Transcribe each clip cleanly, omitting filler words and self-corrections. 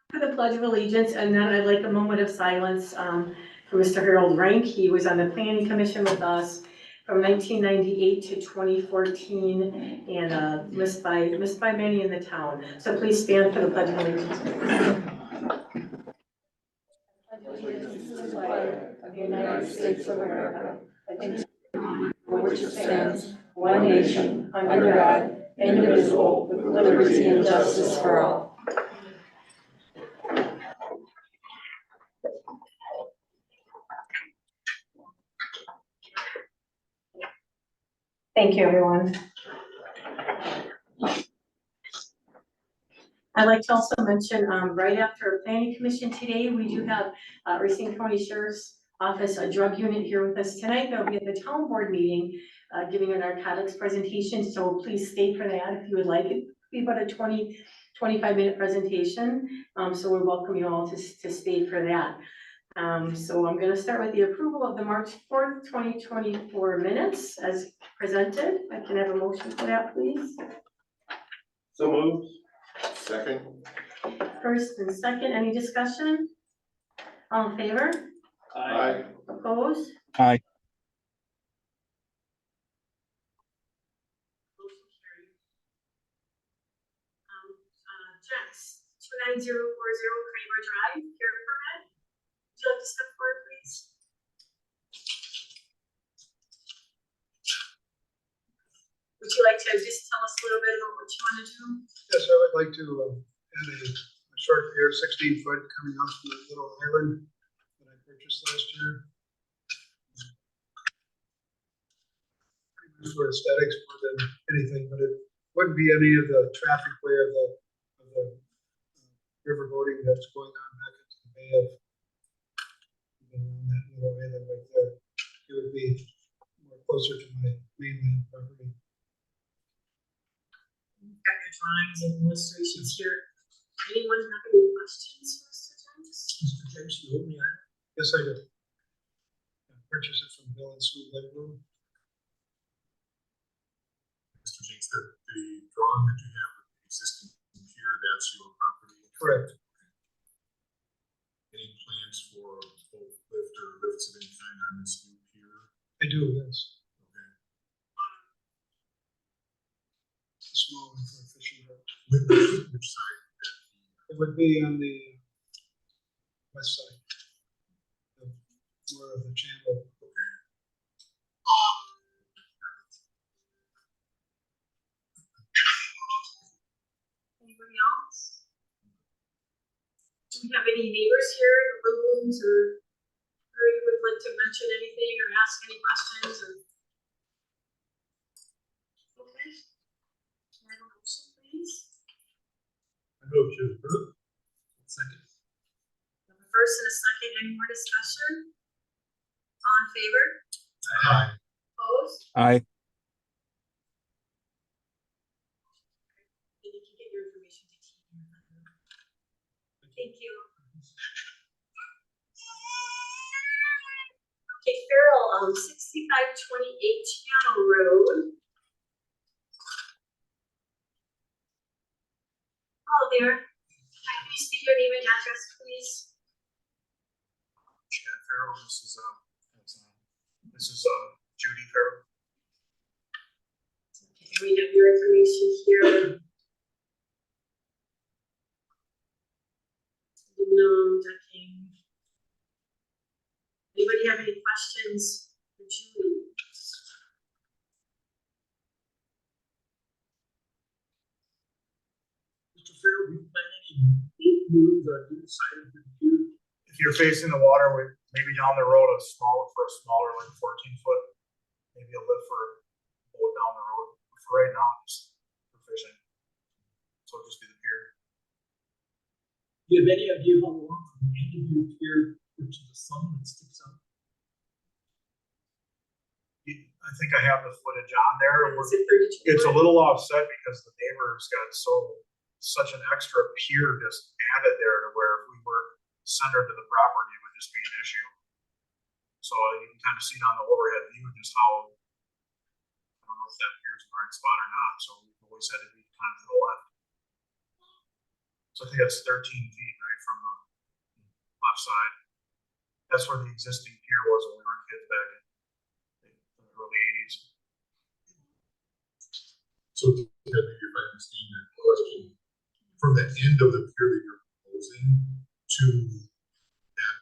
For the Pledge of Allegiance, and then I'd like a moment of silence for Mr. Harold Rank. He was on the Planning Commission with us from 1998 to 2014, and missed by many in the town. So please stand for the Pledge of Allegiance. Allegiance to the flag of the United States of America, and for which it stands, one nation, under God, indivisible, with liberty and justice for all. Thank you, everyone. I'd like to also mention, right after Planning Commission today, we do have Racine County Sheriff's Office, a drug unit here with us tonight. They'll be at the town board meeting, giving a narcotics presentation, so please stay for that if you would like. It could be about a 25-minute presentation, so we welcome you all to stay for that. So I'm going to start with the approval of the March 4th, 2024 minutes as presented. I can have a motion for that, please. So moved. Second. First and second, any discussion? All in favor? Aye. Opposed? Aye. Motion carried. Jax, 29040 Kramer Drive, here permit. Would you like to step forward, please? Would you like to just tell us a little bit about what you want to do? Yes, I would like to add a short pier, 16 foot, coming off the little island that I purchased last year. Pretty much for aesthetics more than anything, but it wouldn't be any of the traffic way of the river boating that's going on back into the bay of that little island right there. It would be more closer to my mainland property. You've got your drawings and illustrations here. Anyone have any questions for Mr. James? Mr. James, you hold me on? Yes, I did. I purchased it from Bill and Sue Ledroom. Mr. Jinks, the drawing that you have with the existing pier, that's your property? Correct. Any plans for boat lift or lifts of any kind on this new pier? I do, yes. Okay. Small one for a fishing boat. Which side? It would be on the west side, more of the channel. Anybody else? Do we have any neighbors here, balloons, or you would like to mention anything or ask any questions? Or... Okay. Can I have a motion, please? I move to approve. Second. We have a first and a second. Any more discussion? All in favor? Aye. Opposed? Aye. And you can get your information to TV. Thank you. Okay, Farrell, 6528 Channel Road. Hello there. Hi, can you state your name and address, please? Chad Farrell, this is Judy Farrell. Okay, we have your information here. Aluminum decking. Anybody have any questions for Julie? Mr. Farrell, do you plan any moves on either side of the pier? If you're facing the water, maybe down the road, a smaller, like 14 foot, maybe a lift for a boat down the road. But for right now, just for fishing. So it'll just be the pier. Do you have any idea how long from the end of your pier to the sun that sticks out? I think I have the footage on there. Is it 32? It's a little offset because the neighbors got such an extra pier just added there to where if we were centered to the property, it would just be an issue. So you can kind of see it on the overhead view just how, I don't know if that pier is in the right spot or not. So we've always had to be kind of to the left. So I think that's 13 feet, right, from the left side. That's where the existing pier was when we were kids back in the early '80s. So, Kevin, if I understand your question, from the end of the pier that you're proposing to that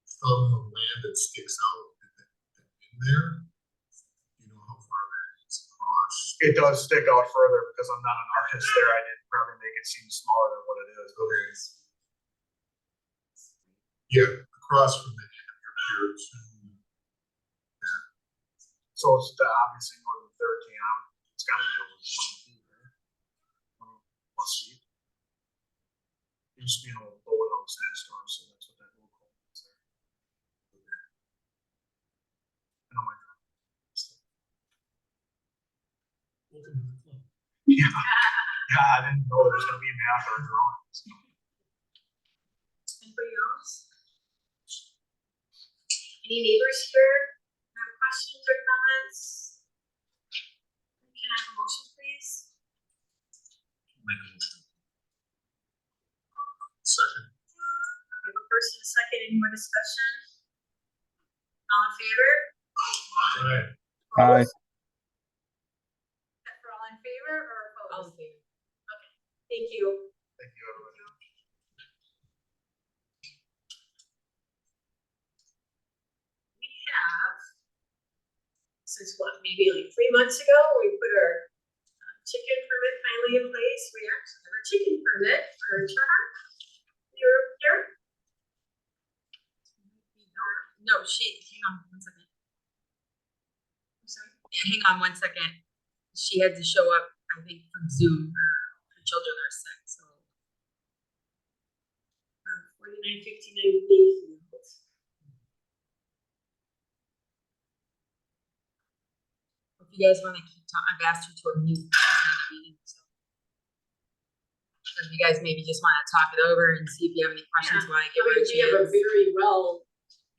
thumb of land that sticks out in there, you know how far that is across? It does stick out further because I'm not an artist there. I did probably make it seem smaller than what it is. Okay. Yeah, across from the end of your pier to So it's obviously more than 13. It's got to be over 20 feet, right? 20 plus feet. It used to be an old boathouse next door, so that's what that little hole is there. I know my Welcome to the club. yeah, I didn't know there was going to be math or drawings. Anybody else? Any neighbors here have questions or comments? Can I have a motion, please? make a motion. Second. I have a first and a second, any more discussion? All in favor? Aye. Opposed? For all in favor or opposed? All in favor. Okay, thank you. Thank you, everybody. We have, since what, maybe like 3 months ago, we put our chicken permit finally in place. We actually have a chicken permit for Turner. You're here? No, hang on 1 second. I'm sorry. Yeah, hang on 1 second. She had to show up, I think, from Zoom. Her children are sick, so. 4959 Bayfield. If you guys want to keep talking, I've asked her to unmute the meeting, so. If you guys maybe just want to talk it over and see if you have any questions while I give her a We have a chance. very well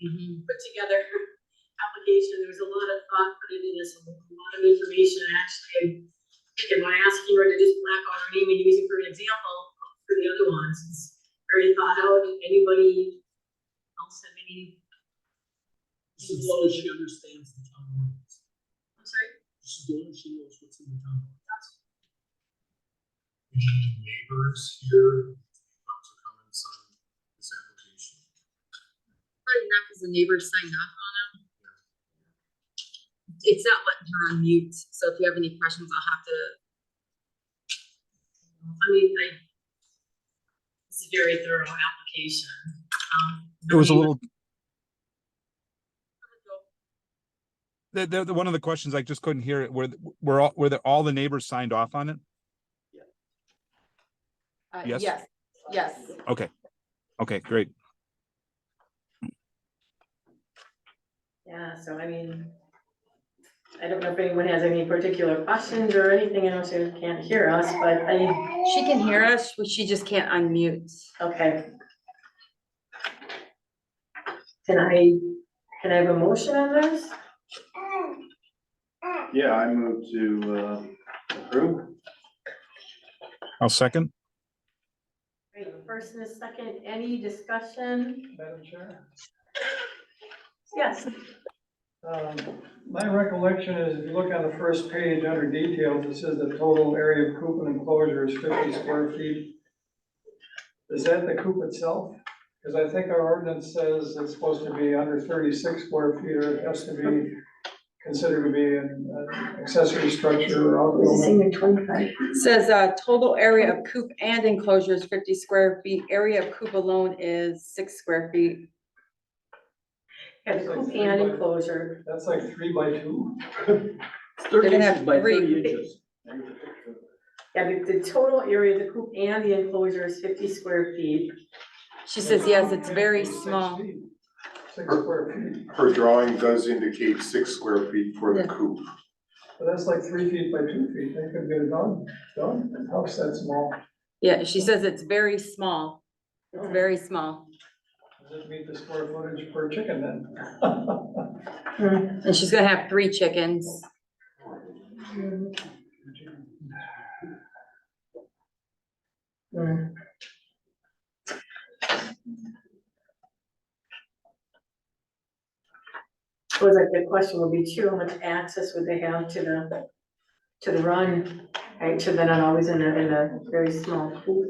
Mhm. put together application. There was a lot of thought put into this, a lot of information. Actually, I think by asking her to just black out her name and use it for an example for the other ones, it's very thought out. Anybody else have any? Just as long as she understands the town ordinance. I'm sorry? Just as long as she knows what's in the town ordinance. Any neighbors here want to come and sign this application? Probably not because the neighbors signed off on them. It's not letting her unmute, so if you have any questions, I'll have to. I mean, it's a very thorough application. It was a little, Go. one of the questions I just couldn't hear it, were all the neighbors signed off on it? Yes. Yes. Okay, great. Yeah, so I mean, I don't know if anyone has any particular questions or anything, I know she can't hear us, but She can hear us, but she just can't unmute. okay. Can I have a motion on this? Yeah, I move to approve. I'll second. Great, first and a second, any discussion? Madam Chair, Yes. my recollection is if you look on the first page under details, it says the total area of coop and enclosure is 50 square feet. Is that the coop itself? Because I think our ordinance says it's supposed to be under 36 square feet, or it has to be considered to be an accessory structure or This is outbuilding. in 25. Says, total area of coop and enclosure is 50 square feet. Area of coop alone is 6 square feet. Yeah, the coop and enclosure. That's like 3 by 2. They're gonna have by 3. 30 inches. Yeah, the total area of the coop and the enclosure is 50 square feet. She says, yes, it's very 6 small. feet, 6 square feet. Her drawing does indicate 6 square feet for the Yeah. coop. But that's like 3 feet by 2 feet. That could be a dog house that small. Yeah, she says it's very small. It's very small. Does it meet the square footage per chicken then? And she's gonna have 3 chickens. suppose like the question would be too, how much access would they have to the run, right, so they're not always in a very small coop.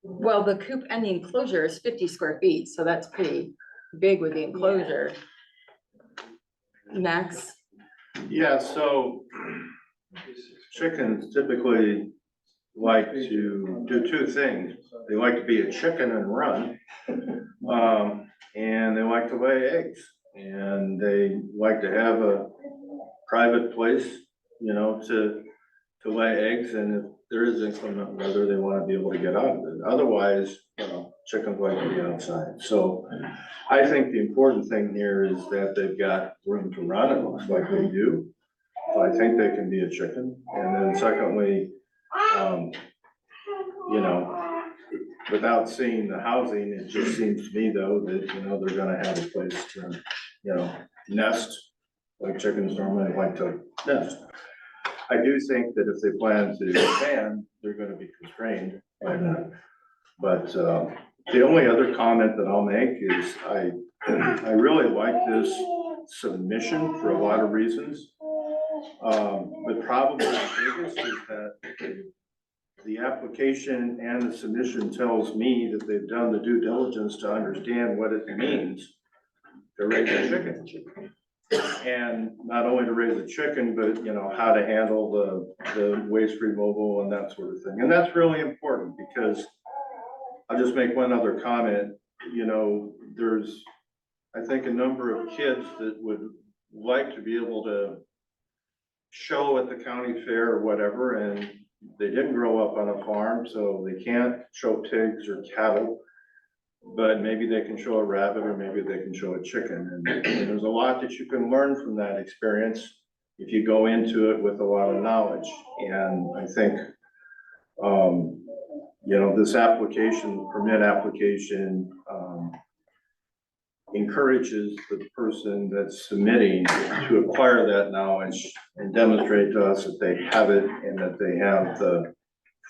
Well, the coop and the enclosure is 50 square feet, so that's pretty big with the enclosure. Max? Yeah, so chickens typically like to do two things. They like to be a chicken and run, and they like to lay eggs. And they like to have a private place, to lay eggs, and if there is inclement weather, they want to be able to get out of it. Otherwise, chickens like to be outside. So I think the important thing here is that they've got room to run, it looks like they do. So I think they can be a chicken. And then secondly, without seeing the housing, it just seems to me though that, they're gonna have a place to, nest, like chickens normally like to nest. I do think that if they plan to expand, they're gonna be constrained by that. But the only other comment that I'll make is I really like this submission for a lot of reasons. But probably the biggest is that the application and the submission tells me that they've done the due diligence to understand what it means to raise a chicken. And not only to raise a chicken, but how to handle the waste removal and that sort of thing. And that's really important because I'll just make one other comment. There's, I think, a number of kids that would like to be able to show at the county fair or whatever, and they didn't grow up on a farm, so they can't show pigs or cattle, but maybe they can show a rabbit or maybe they can show a chicken. And there's a lot that you can learn from that experience if you go into it with a lot of knowledge. And I think, this application, permit application, encourages the person that's submitting to acquire that knowledge and demonstrate to us that they have it and that they have the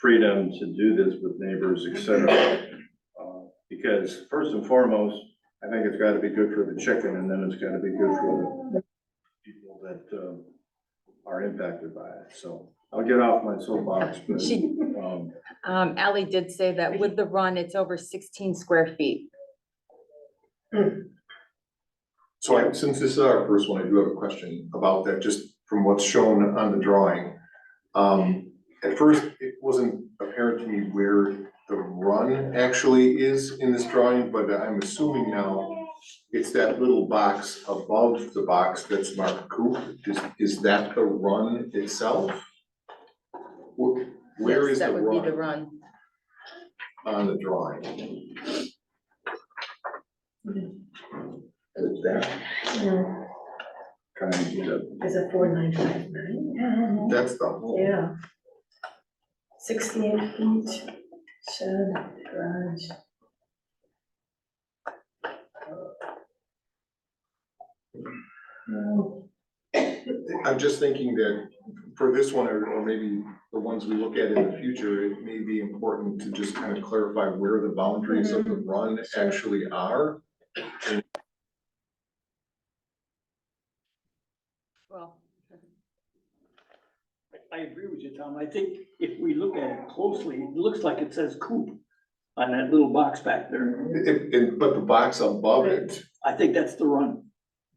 freedom to do this with neighbors, etc. Because first and foremost, I think it's gotta be good for the chicken, and then it's gotta be good for the people that are impacted by it. So I'll get off my soapbox, but Ally did say that with the run, it's over 16 square feet. So since this is our first one, I do have a question about that, just from what's shown on the drawing. At first, it wasn't apparent to me where the run actually is in this drawing, but I'm assuming now it's that little box above the box that's marked coop. Is that the run itself? Where Yes, is the that would be the run run. on the drawing? Is that trying to get up. Is it 4959? that's the whole? Yeah. 68 feet, shed, garage. I'm just thinking that for this one, or maybe the ones we look at in the future, it may be important to just kind of clarify where the boundaries of the run actually are. Well, I agree with you, Tom. I think if we look at it closely, it looks like it says coop on that little box back there. But the box above it, I think that's the run.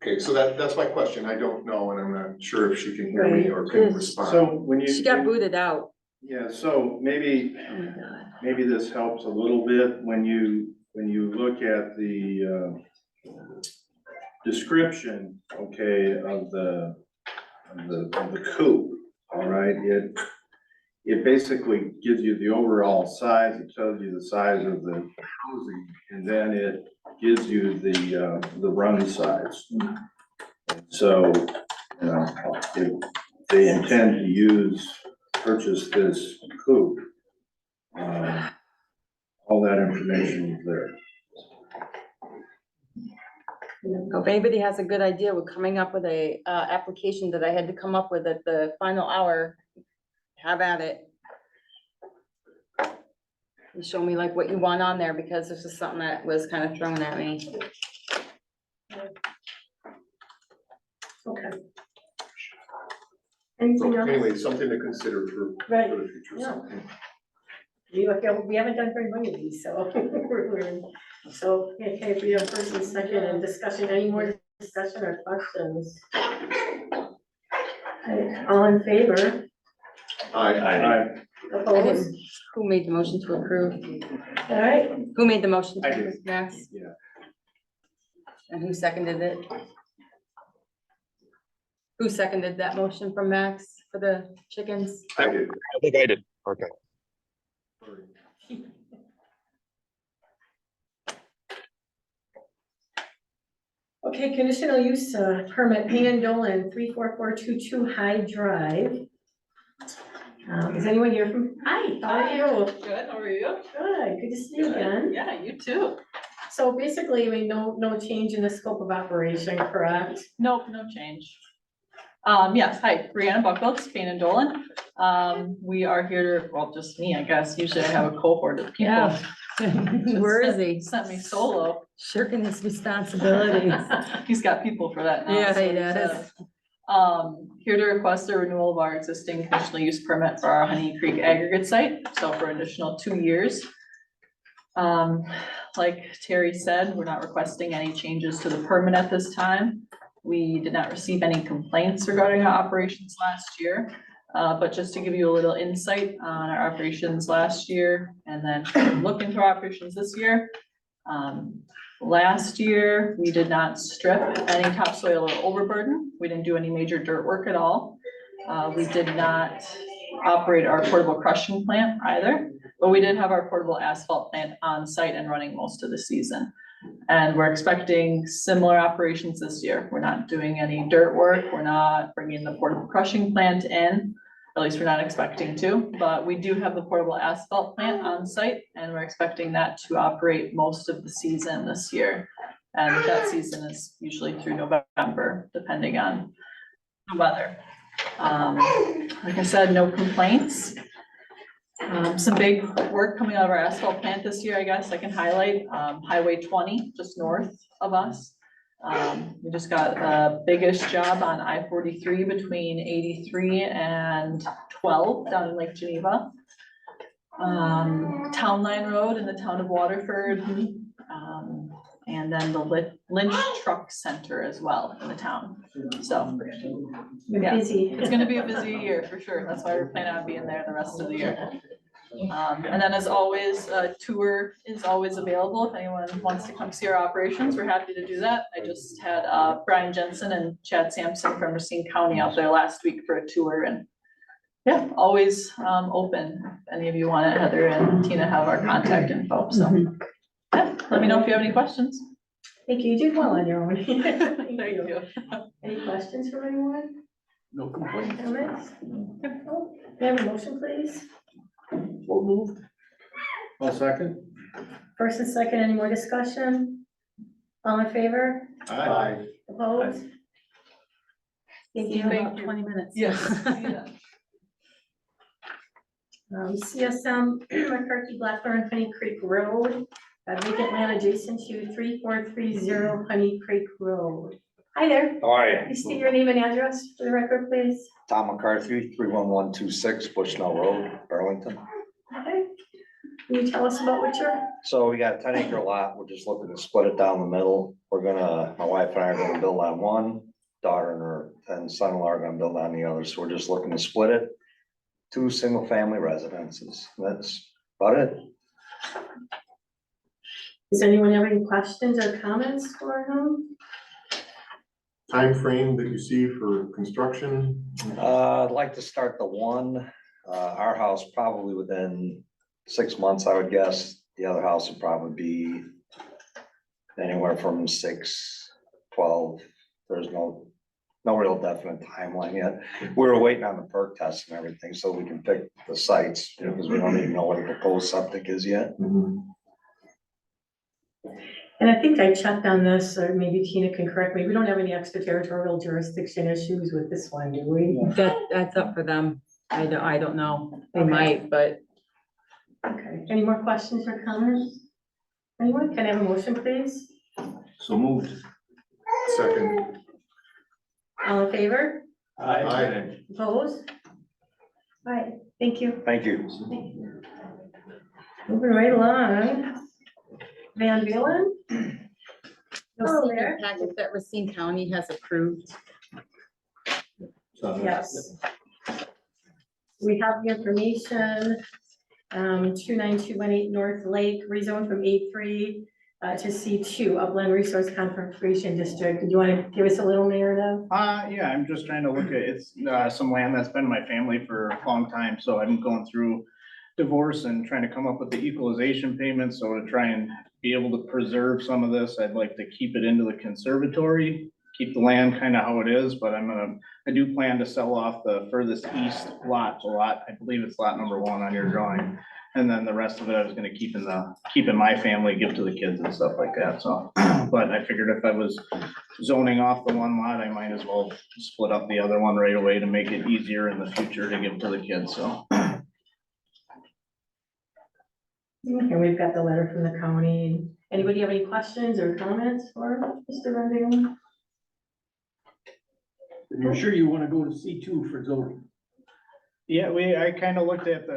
okay, so that's my question. I don't know, and I'm not sure if she can hear me or can respond. So when you. she got booted out. Yeah, so maybe this helps a little bit when you look at the description, okay, of the coop, all right? It basically gives you the overall size, it tells you the size of the housing, and then it gives you the run size. So, if they intend to purchase this coop, all that information is there. If anybody has a good idea, we're coming up with a application that I had to come up with at the final hour. Have at it. And show me like what you want on there, because this is something that was kind of thrown at me. Anything So else? anyway, something to consider for Right, the future. yeah. We haven't done very many of these, so. So, okay, if we have first and second and discussion, any more discussion or questions? Okay, all in favor? Aye. Opposed? Who made the motion to approve? All right, Who made the motion? to I did. approve? Max? Yeah. And who seconded it? Who seconded that motion from Max for the chickens? I did. I think I did. Okay. okay, conditional use permit, Pan Dolan, 34422 High Drive. Is anyone here from, hi, how are you? Good, how are you? Good to see you again. Yeah, you too. So basically, I mean, no change in the scope of operation, correct? Nope, no change. Yes, hi, Brianna Buckles, Payne and Dolan. We are here to, well, just me, I guess. Usually I have a cohort of people. Yeah. Where is he? Sent me solo. Shirking his responsibilities. He's got people for that now. Yeah, so he he's, does. Here to request a renewal of our existing conditional use permit for our Honey Creek aggregate site, so for an additional 2 years. Like Terry said, we're not requesting any changes to the permit at this time. We did not receive any complaints regarding our operations last year. But just to give you a little insight on our operations last year and then look into our operations this year. Last year, we did not strip any topsoil or overburden. We didn't do any major dirt work at all. We did not operate our portable crushing plant either, but we did have our portable asphalt plant on site and running most of the season. And we're expecting similar operations this year. We're not doing any dirt work. We're not bringing the portable crushing plant in. At least we're not expecting to, but we do have the portable asphalt plant on site and we're expecting that to operate most of the season this year. And that season is usually through November, depending on the weather. Like I said, no complaints. Some big work coming out of our asphalt plant this year, I guess I can highlight, Highway 20, just north of us. We just got the biggest job on I-43 between 83 and 12 down in Lake Geneva. Town Line Road in the town of Waterford. And then the Lynch Truck Center as well in the town. So, yeah, Busy. it's gonna be a busy year for sure. That's why we're planning on being there the rest of the year. And then as always, a tour is always available. If anyone wants to come see our operations, we're happy to do that. I just had Brian Jensen and Chad Sampson from Racine County out there last week for a tour and yeah, always open. If any of you want it, Heather and Tina have our contact info, so. Yeah, let me know if you have any questions. Thank you, you did well on your own. Thank you. Any questions from anyone? No complaints. Comments? No? May I have a motion, please? So moved. I'll second. First and second, any more discussion? All in favor? Aye. Opposed? Thank you. Thank you. 20 minutes. Yes. CSM McCarthy Blackburn Honey Creek Road, vacant land adjacent to 3430 Honey Creek Road. Hi there, All right, please state your name and address for the record, please. Tom McCarthy, 31126 Bushnell Road, Burlington. Okay. Can you tell us about what you're, So we got a 10-acre lot. We're just looking to split it down the middle. My wife and I are gonna build on one, daughter and son-in-law are gonna build on the other. So we're just looking to split it. 2 single-family residences. That's about it. does anyone have any questions or comments for him? Time frame that you see for construction? I'd like to start the one, our house probably within 6 months, I would guess. The other house would probably be anywhere from 6, 12. There's no real definite timeline yet. We were waiting on the perk test and everything so we can pick the sites, because we don't even know what a proposed septic is yet. And I think I checked on this, or maybe Tina can correct me, we don't have any extraterritorial jurisdiction issues with this one, do we? That's up for them. I don't know. They might, but Okay, any more questions or comments? Anyone, can I have a motion, please? So moved. Second. All in favor? Aye. Opposed? All right, thank you. Thank you. Moving right along. Van Buren? You'll Oh, see in the there. packet that Racine County has approved. Yes. We have the information, 29218 North Lake, rezoned from A3 to C2, Upland Resource Conservation District. Do you want to give us a little narrative? Yeah, I'm just trying to look at, it's, some land that's been in my family for a long time, so I'm going through divorce and trying to come up with the equalization payment, so to try and be able to preserve some of this, I'd like to keep it into the conservatory, keep the land kind of how it is, but I do plan to sell off the furthest east lot, I believe it's lot number 1 on your drawing. And then the rest of it, I was gonna keep in my family, give to the kids and stuff like that, so. But I figured if I was zoning off the one lot, I might as well split up the other one right away to make it easier in the future to give to the kids, so. And we've got the letter from the county. Anybody have any questions or comments for Mr. Van Buren? You're sure you wanna go to C2 for zoning? Yeah, I kind of looked at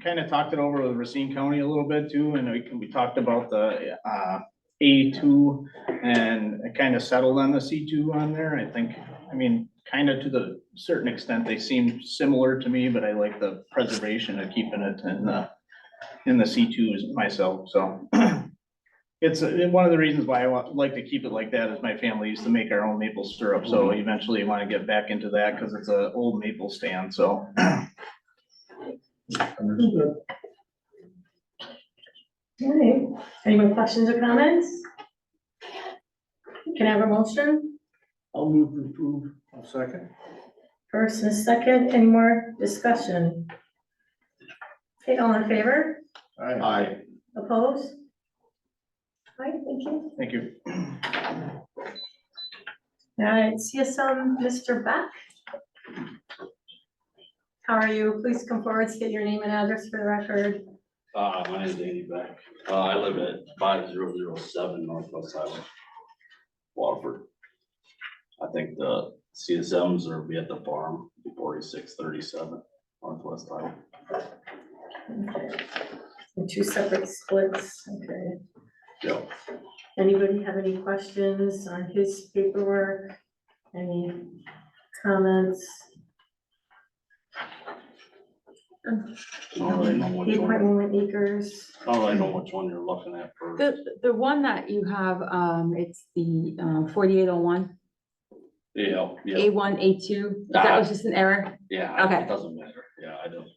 kind of talked it over with Racine County a little bit too, and we talked about the A2 and I kind of settled on the C2 on there. I think, I mean, kind of to the certain extent, they seem similar to me, but I like the preservation of keeping it in the C2s myself, so. It's one of the reasons why I like to keep it like that is my family used to make our own maple syrup, so eventually you want to get back into that because it's an old maple stand, so. All right, any more questions or comments? Can I have a motion? I'll move to approve. I'll second. First and a second, any more discussion? Okay, all in favor? Aye. Opposed? All right, thank you. Thank you. All right, CSM, Mr. Beck. How are you? Please come forward, state your name and address for the record. My name's Andy Beck. I live at 5007 Northwest Highway, Waterford. I think the CSMs are be at the farm, 4637 Northwest Highway. Okay. So 2 separate splits, okay. Yep. Anybody have any questions on his paperwork? Any comments? Don't really know which one, 8.1 acres. I don't really know which one you're looking at first. The one that you have, it's the 4801, Yeah, yeah, A1, A2, that was just an error? yeah, Okay. it doesn't matter, yeah, I don't.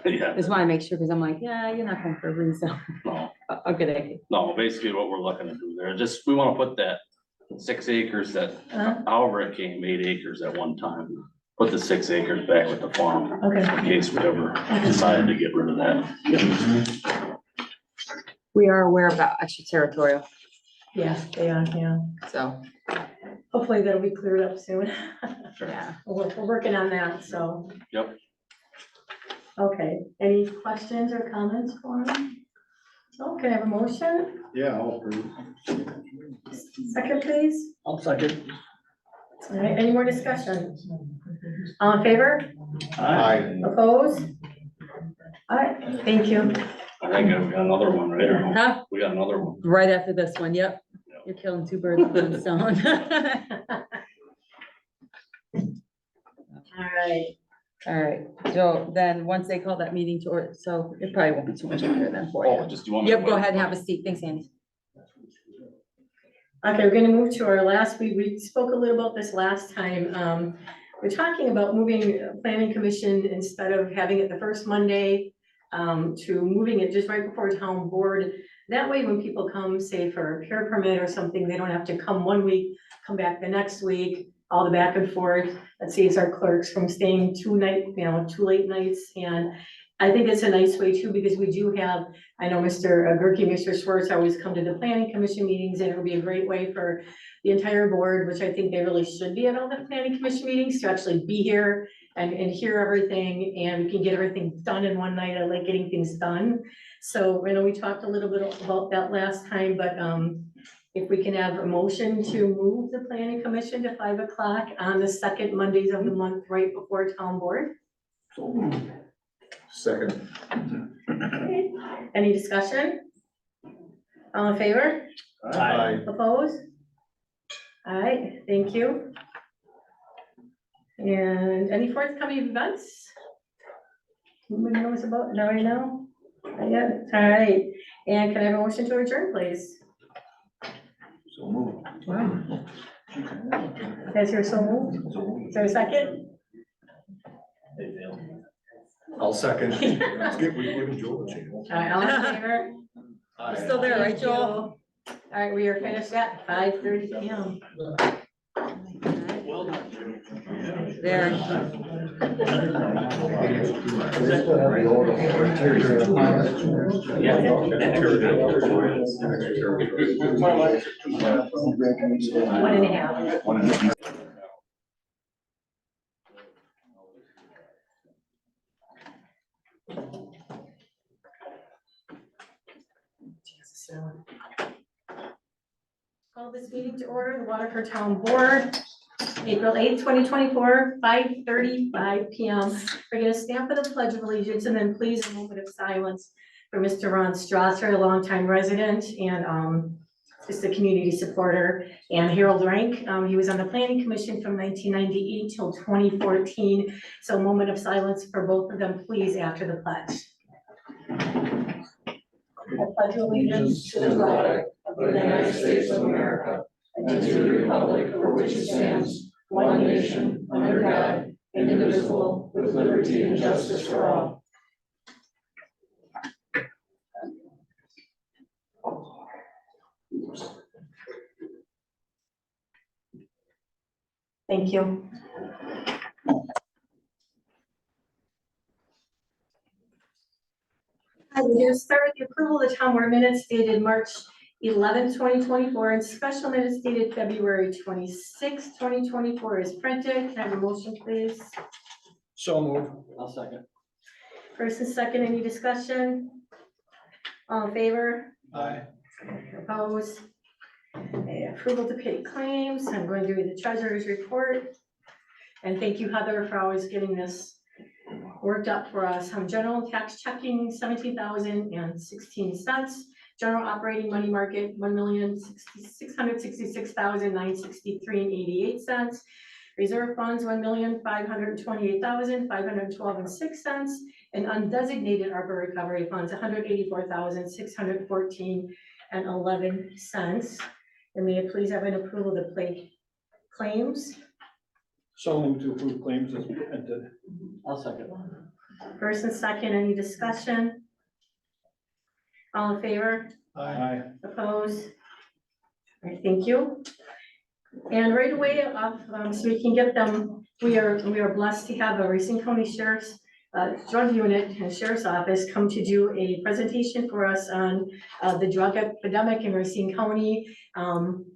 Yeah, Just want to make sure, because I'm like, yeah, you're not going for a rezone. no, Okay, no, basically what we're looking to do there, just, we wanna put that 6 acres that, however it came, 8 acres at one time. Put the 6 acres back with the farm, Okay, in case we ever decided to get rid of that. we are aware of that extraterritorial, yeah, they are, yeah. so, Hopefully that'll be cleared up soon. yeah. We're working on that, so. Yep. Okay, any questions or comments for him? Oh, can I have a motion? Yeah, I'll approve. Second, please. I'll second. All right, any more discussion? All in favor? Aye. Opposed? All right, thank you. I think we got another one, right? Or no? Huh? We got another one. Right after this one, yep. You're killing 2 birds with one stone. All right, All right, so then, once they call that meeting to order, so it probably won't be too much longer then for Oh, you. just, you want me to? Yep, go wait? ahead and have a seat, thanks, Andy. okay, we're gonna move to our last, we spoke a little about this last time. We're talking about moving planning commission instead of having it the first Monday, to moving it just right before town board. That way, when people come, say for a peer permit or something, they don't have to come one week, come back the next week, all the back and forth. That saves our clerks from staying 2 late nights. And I think it's a nice way too, because we do have, I know Mr. Gerke, Mr. Schwartz always come to the planning commission meetings, and it would be a great way for the entire board, which I think they really should be at all the planning commission meetings, to actually be here and hear everything, and we can get everything done in one night. I like getting things done. So I know we talked a little bit about that last time, but if we can have a motion to move the planning commission to 5 o'clock on the second Mondays of the month, right before town board. Second. Any discussion? All in favor? Aye. Opposed? All right, thank you. And any forthcoming events? Anybody knows about, no, right now? Not yet, all right, and can I have a motion to adjourn, please? So move. Is there so moved? Is there a second? I'll second. Let's get, we can Joel a chance. All right, all in favor? You're still there, right, Thank you. Joel? All right, we are finished at 5:30 p.m. Very. One and a half. Call this meeting to order, the Waterford Town Board, April 8th, 2024, 5:35 p.m. We're going to stand for the Pledge of Allegiance and then please a moment of silence for Mr. Ron Strasser, a longtime resident and just a community supporter, and Harold Rank. He was on the Planning Commission from 1998 till 2014. So a moment of silence for both of them, please, after the pledge. I pledge allegiance to the flag of the United States of America and to the republic for which it stands, one nation, under God, indivisible, with liberty and justice for all. Thank you. We're going to start with the approval of the town board minutes dated March 11th, 2024, and special minutes dated February 26th, 2024 is printed. Can I have a motion, please? So move. I'll second. First and second, any discussion? All in favor? Aye. Opposed? Okay, approval to pay claims. I'm going to do the treasurer's report. And thank you, Heather, for always getting this worked up for us. General tax checking, $17,016. General operating money market, $1,666,963.88. Reserve funds, $1,528,512.06. And undesignated ARPA recovery funds, $184,614.11. And may it please have an approval to pay claims. So move to approve claims as presented. I'll second. First and second, any discussion? All in favor? Aye. Opposed? All right, thank you. And right away, so we can get them, we are blessed to have a Racine County Sheriff's Drug Unit and Sheriff's Office come to do a presentation for us on the drug epidemic in Racine County.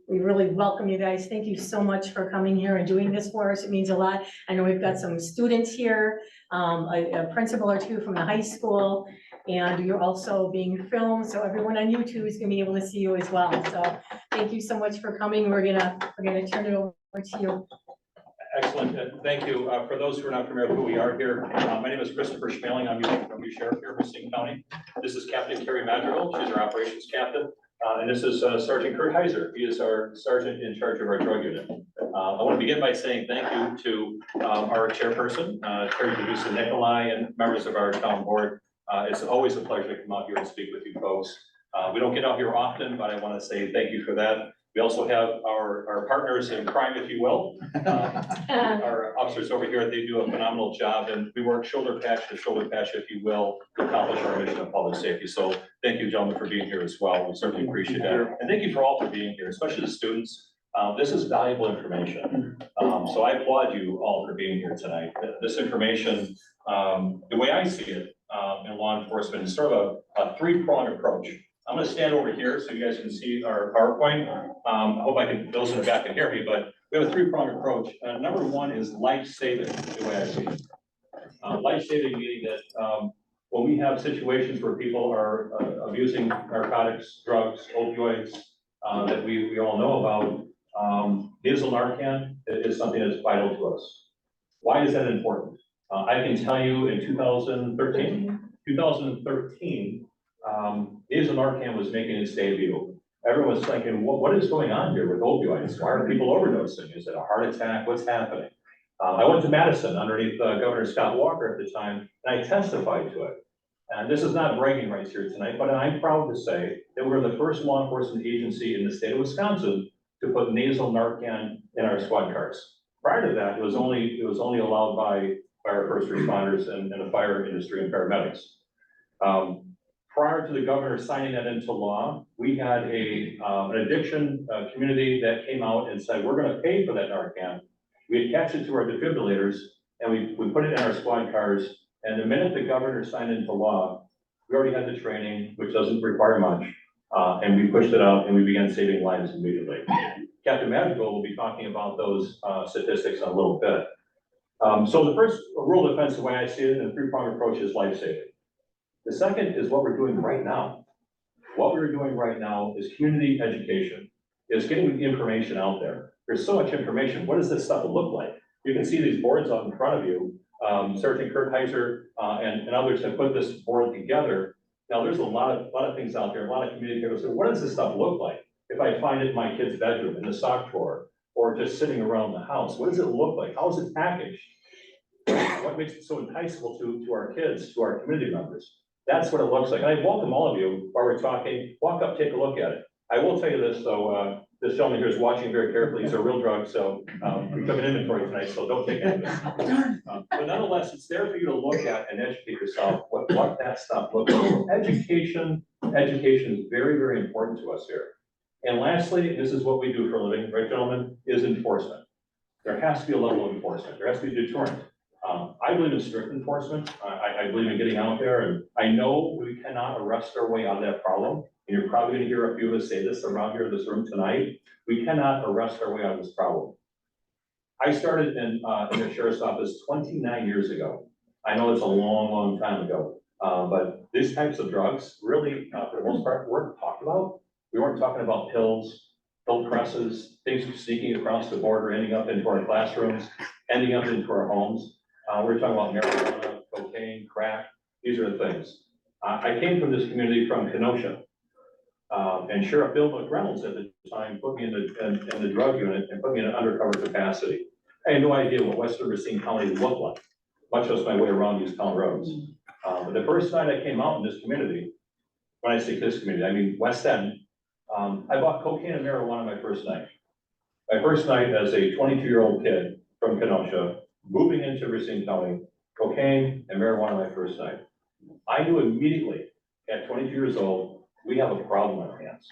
We really welcome you guys. Thank you so much for coming here and doing this for us. It means a lot. I know we've got some students here, a principal or two from the high school, and you're also being filmed, so everyone on YouTube is gonna be able to see you as well. So thank you so much for coming. We're gonna turn it over to you. Excellent, thank you. For those who are not familiar with who we are here, my name is Christopher Schmeling. I'm your sheriff here in Racine County. This is Captain Carrie Madrigal. She's our operations captain. And this is Sergeant Kurt Heiser. He is our sergeant in charge of our drug unit. I want to begin by saying thank you to our chairperson, Terry Producer Nikolai, and members of our town board. It's always a pleasure to come out here and speak with you folks. We don't get out here often, but I want to say thank you for that. We also have our partners in crime, if you will. Our officers over here, they do a phenomenal job, and we work shoulder patch to shoulder patch, if you will, to accomplish our mission of public safety. So thank you, gentlemen, for being here as well. We certainly appreciate that. And thank you for all for being here, especially the students. This is valuable information. So I applaud you all for being here tonight. This information, the way I see it in law enforcement, is sort of a three-pronged approach. I'm gonna stand over here so you guys can see our PowerPoint. I hope those in the back can hear me, but we have a three-pronged approach. Number one is life-saving, the way I see it. Life-saving meaning that when we have situations where people are abusing narcotics, drugs, opioids, that we all know about, nasal Narcan is something that's vital to us. Why is that important? I can tell you in 2013, nasal Narcan was making its debut. Everyone was thinking, what is going on here with opioids? Why are people overdosing? Is it a heart attack? What's happening? I went to Madison underneath Governor Scott Walker at the time, and I testified to it. And this is not bragging rights here tonight, but I'm proud to say that we're the first law enforcement agency in the state of Wisconsin to put nasal Narcan in our squad cars. Prior to that, it was only allowed by our first responders and the fire industry and paramedics. Prior to the governor signing that into law, we had an addiction community that came out and said, we're gonna pay for that Narcan. We attached it to our defibrillators and we put it in our squad cars. And the minute the governor signed into law, we already had the training, which doesn't require much. And we pushed it out and we began saving lives immediately. Captain Madrigal will be talking about those statistics in a little bit. So the first rule of defense, the way I see it, and the three-pronged approach is life-saving. The second is what we're doing right now. What we're doing right now is community education. It's getting the information out there. There's so much information. What does this stuff look like? You can see these boards out in front of you. Sergeant Kurt Heiser and others have put this board together. Now, there's a lot of things out there, a lot of community people say, what does this stuff look like? If I find it in my kid's bedroom, in the sock drawer, or just sitting around the house, what does it look like? How is it packaged? What makes it so enticable to our kids, to our community members? That's what it looks like. And I welcome all of you while we're talking, walk up, take a look at it. I will tell you this, though, this gentleman here is watching very carefully. These are real drugs, so we took an inventory tonight, so don't take any of this. But nonetheless, it's there for you to look at and educate yourself what that stuff looks like. Education is very, very important to us here. And lastly, this is what we do for a living, right, gentlemen, is enforcement. There has to be a level of enforcement. There has to be a deterrent. I believe in strict enforcement. I believe in getting out there, and I know we cannot arrest our way out of that problem. And you're probably gonna hear a few of us say this around here in this room tonight. We cannot arrest our way out of this problem. I started in the sheriff's office 29 years ago. I know it's a long, long time ago, but these types of drugs really, for the most part, weren't talked about. We weren't talking about pills, pill presses, things sneaking across the border, ending up into our classrooms, ending up into our homes. We're talking about marijuana, cocaine, crack. These are the things. I came from this community from Kenosha. And Sheriff Bill McReynolds at the time put me in the drug unit and put me in an undercover capacity. I had no idea what Western Racine County looked like, much less my way around these town roads. But the first night I came out in this community, when I say this community, I mean West End, I bought cocaine and marijuana my first night. My first night as a 22-year-old kid from Kenosha, moving into Racine County, cocaine and marijuana my first night. I knew immediately at 22 years old, we have a problem on our hands.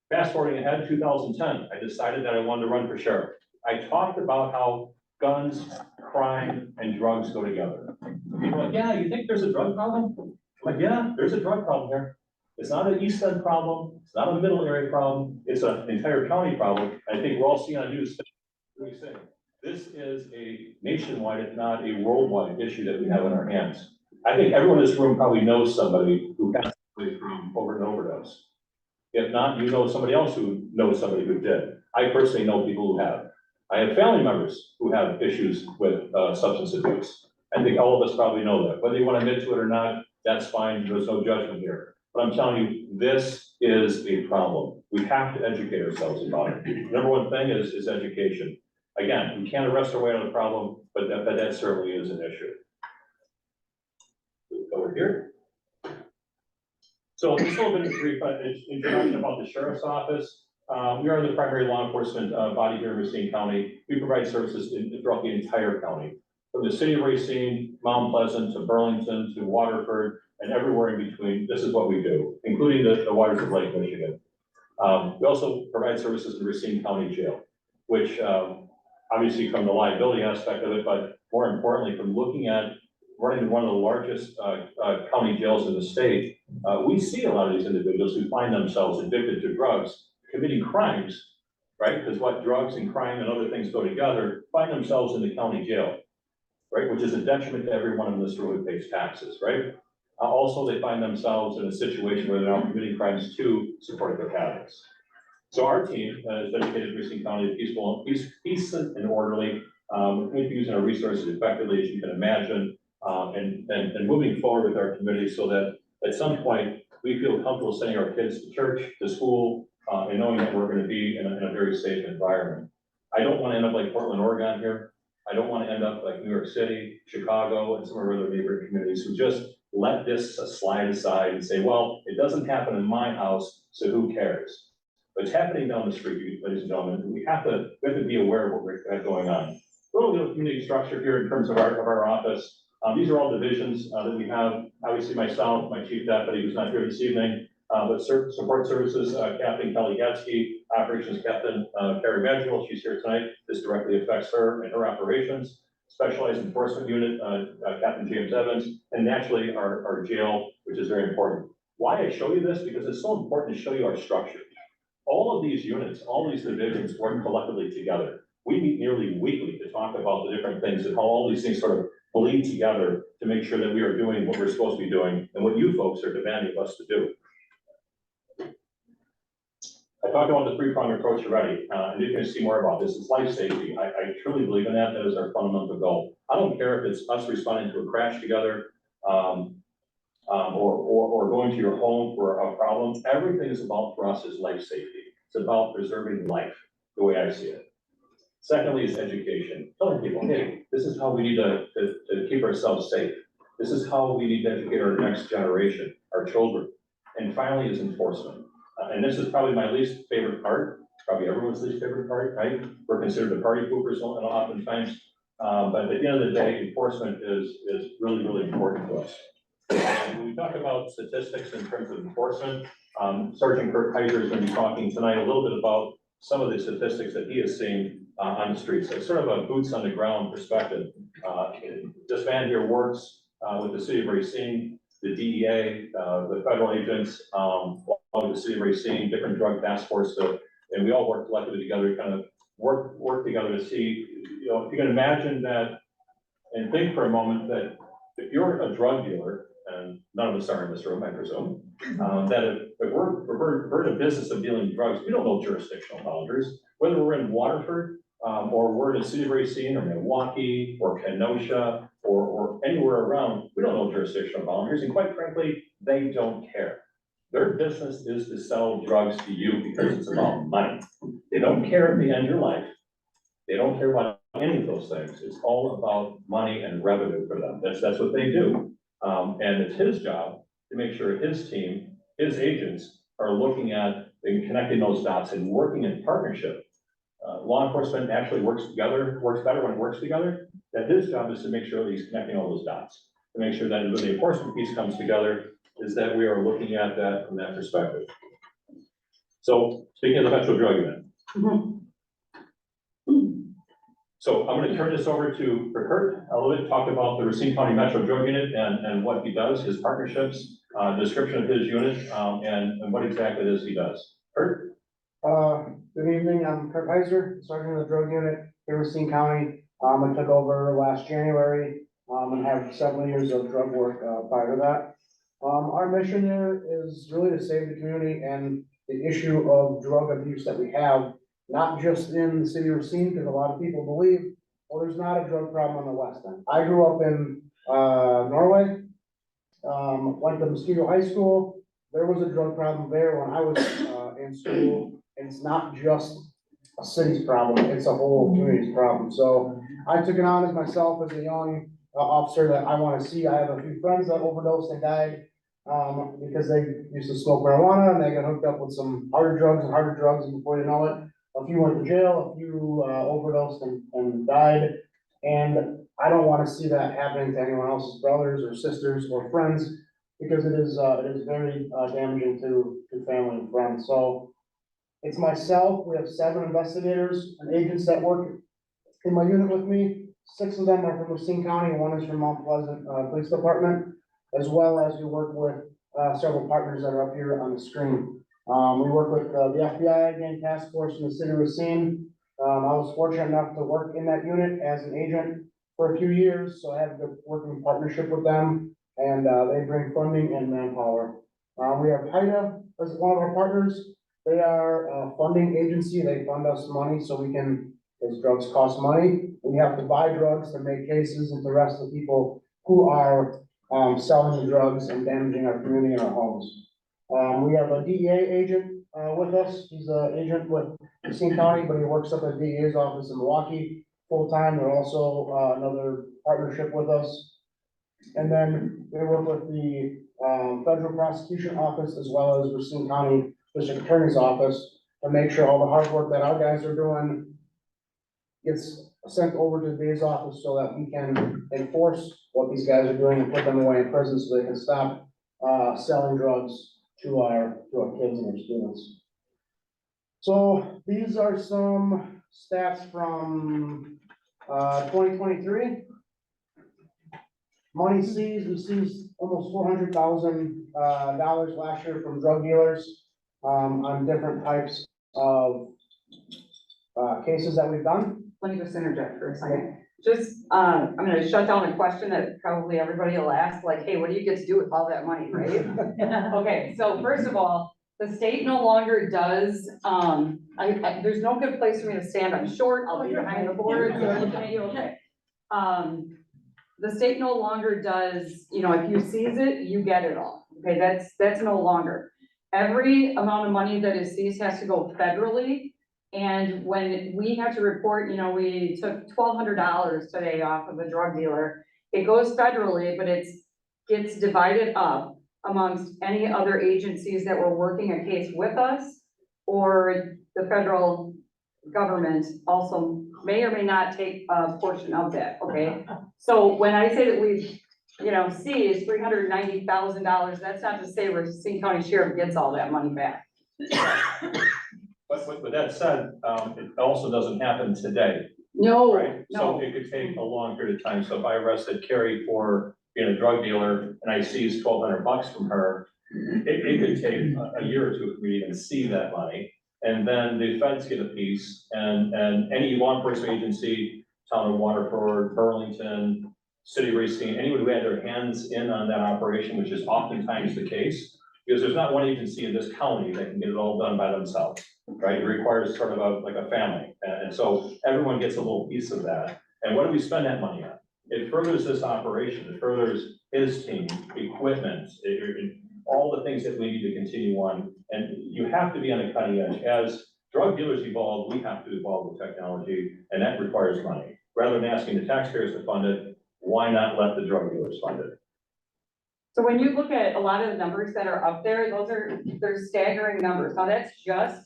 Fast forwarding ahead, 2010, I decided that I wanted to run for sheriff. I talked about how guns, crime, and drugs go together. People are like, yeah, you think there's a drug problem? I'm like, yeah, there's a drug problem here. It's not an East End problem. It's not a middle area problem. It's an entire county problem. I think we're all seeing on news. This is a nationwide, if not a worldwide issue that we have in our hands. I think everyone in this room probably knows somebody who passed away from an overdose. If not, you know somebody else who knows somebody who did. I personally know people who have. I have family members who have issues with substance abuse. I think all of us probably know that. Whether you want to admit to it or not, that's fine. There's no judgment here. But I'm telling you, this is a problem. We have to educate ourselves about it. Number one thing is education. Again, we can't arrest our way out of the problem, but that certainly is an issue. Over here. So just a little bit of brief introduction about the sheriff's office. We are the primary law enforcement body here in Racine County. We provide services throughout the entire county, from the city of Racine, Mount Pleasant, to Burlington, to Waterford, and everywhere in between. This is what we do, including the waters of Lake Michigan. We also provide services in Racine County Jail, which obviously from the liability aspect of it, but more importantly, from looking at running one of the largest county jails in the state, we see a lot of these individuals who find themselves addicted to drugs, committing crimes, right? Because what drugs and crime and other things go together, find themselves in the county jail, right? Which is a detriment to everyone in this room who pays taxes, right? Also, they find themselves in a situation where they're now committing crimes to support their Catholics. So our team has dedicated Racine County to peaceful and orderly. We're going to be using our resources effectively, as you can imagine, and moving forward with our community so that at some point we feel comfortable sending our kids to church, to school, and knowing that we're going to be in a very safe environment. I don't want to end up like Portland, Oregon here. I don't want to end up like New York City, Chicago, and some of our other neighboring communities who just let this slide aside and say, well, it doesn't happen in my house, so who cares? But it's happening down the street, ladies and gentlemen. We have to be aware of what we have going on. A little bit of community structure here in terms of our office. These are all divisions that we have. Obviously myself, my chief deputy, who's not here this evening, but support services, Captain Kelly Gatsky, operations captain, Carrie Madrigal, she's here tonight. This directly affects her and her operations. Specialized enforcement unit, Captain James Evans, and naturally our jail, which is very important. Why I show you this? Because it's so important to show you our structure. All of these units, all these divisions work collectively together. We meet nearly weekly to talk about the different things and how all these things sort of bleed together to make sure that we are doing what we're supposed to be doing and what you folks are demanding of us to do. I talked about the three-pronged approach already, and you're going to see more about this. It's life safety. I truly believe in that. That is our fundamental goal. I don't care if it's us responding to a crash together, or going to your home for a problem. Everything is about, for us, is life safety. It's about preserving life, the way I see it. Secondly is education. Telling people, hey, this is how we need to keep ourselves safe. This is how we need to educate our next generation, our children. And finally is enforcement. And this is probably my least favorite part, probably everyone's least favorite part, right? We're considered the party poopers oftentimes. But at the end of the day, enforcement is really, really important to us. And when we talk about statistics in terms of enforcement, Sergeant Kurt Kaiser is going to be talking tonight a little bit about some of the statistics that he has seen on the streets. So it's sort of a boots on the ground perspective. This man here works with the city of Racine, the DEA, the federal agents, along with the city of Racine, different drug task force, and we all work collectively together to kind of work together to see, you know, if you can imagine that and think for a moment that if you're a drug dealer, and none of us are in this room, I presume, that if we're in a business of dealing drugs, we don't know jurisdictional boundaries. Whether we're in Waterford, or we're in the city of Racine, or Milwaukee, or Kenosha, or anywhere around, we don't know jurisdictional boundaries, and quite frankly, they don't care. Their business is to sell drugs to you because it's about money. They don't care if they end your life. They don't care about any of those things. It's all about money and revenue for them. That's what they do. And it's his job to make sure his team, his agents are looking at and connecting those dots and working in partnership. Law enforcement actually works better when it works together. That his job is to make sure that he's connecting all those dots, to make sure that when the enforcement piece comes together, is that we are looking at that from that perspective. So speaking of the Metro Drug Unit. So I'm going to turn this over to Kurt a little bit, talk about the Racine County Metro Drug Unit and what he does, his partnerships, description of his unit, and what exactly it is he does. Kurt? Good evening, I'm Kurt Heiser, Sergeant of the Drug Unit in Racine County. I took over last January, and have several years of drug work, prior to that. Our mission here is really to save the community and the issue of drug abuse that we have, not just in the city of Racine, because a lot of people believe, well, there's not a drug problem on the west end. I grew up in, Norway, went to Mosquito High School. There was a drug problem there when I was, in school. It's not just a city's problem, it's a whole community's problem. So I took it on as myself as a young officer that I want to see. I have a few friends that overdosed and died because they used to smoke marijuana and they got hooked up with some harder drugs, and before you know it, a few went to jail, a few overdosed and died. And I don't want to see that happening to anyone else's brothers or sisters or friends, because it is very damaging to family and friends. So it's myself, we have 7 investigators and agents that work in my unit with me. 6 of them are from Racine County, and 1 is from Mount Pleasant Police Department, as well as we work with several partners that are up here on the screen. We work with the FBI Gang Task Force in the city of Racine. I was fortunate enough to work in that unit as an agent for a few years, so I had a good working partnership with them. and, they bring funding and manpower. We have HIDA as one of our partners. They are a funding agency. They fund us money so we can, because drugs cost money. We have to buy drugs to make cases and to arrest the people who are, selling the drugs and damaging our community and our homes. We have a DEA agent, with us. He's an agent with Racine County, but he works up at DEA's office in Milwaukee full-time. They're also, another partnership with us. And then they work with the, federal prosecution office as well as Racine County District Attorney's Office to make sure all the hard work that our guys are doing gets sent over to the DA's office so that we can enforce what these guys are doing and put them away in prison so they can stop, selling drugs to our kids and our students. So these are some stats from, 2023. Money seized, we seized almost $400,000 last year from drug dealers, on different types of, cases that we've done. Let me just interject for a second. Just, I'm gonna shut down a question that probably everybody will ask, like, hey, what do you get to do with all that money, right? Okay, so first of all, the state no longer does, there's no good place for me to stand. I'm short, I'll be behind the board, so looking at you, okay. The state no longer does, you know, if you seize it, you get it all. Okay, that's no longer. Every amount of money that is seized has to go federally. And when we had to report, you know, we took $1,200 today off of a drug dealer. It goes federally, but gets divided up amongst any other agencies that were working a case with us, or the federal government also may or may not take a portion of that, okay? So when I say that we've, you know, seized $390,000, that's not to say Racine County Sheriff gets all that money back. But with that said, it also doesn't happen today, No, right? So no. it could take a long period of time. So if I arrested Carrie for being a drug dealer and I seized $1,200 from her, it could take a year or two for me to even see that money. And then the feds get a piece, and any law enforcement agency, town of Waterford, Burlington, City of Racine, anyone who had their hands in on that operation, which is oftentimes the case, because there's not one agency in this county that can get it all done by themselves, right? It requires sort of like a family, and so everyone gets a little piece of that. And what do we spend that money on? It furthers this operation, it furthers his team, equipment, all the things that we need to continue on. And you have to be on the cutting edge. As drug dealers evolve, we have to evolve with technology, and that requires money. Rather than asking the taxpayers to fund it, why not let the drug dealers fund it? So when you look at a lot of the numbers that are up there, they're staggering numbers. Now that's just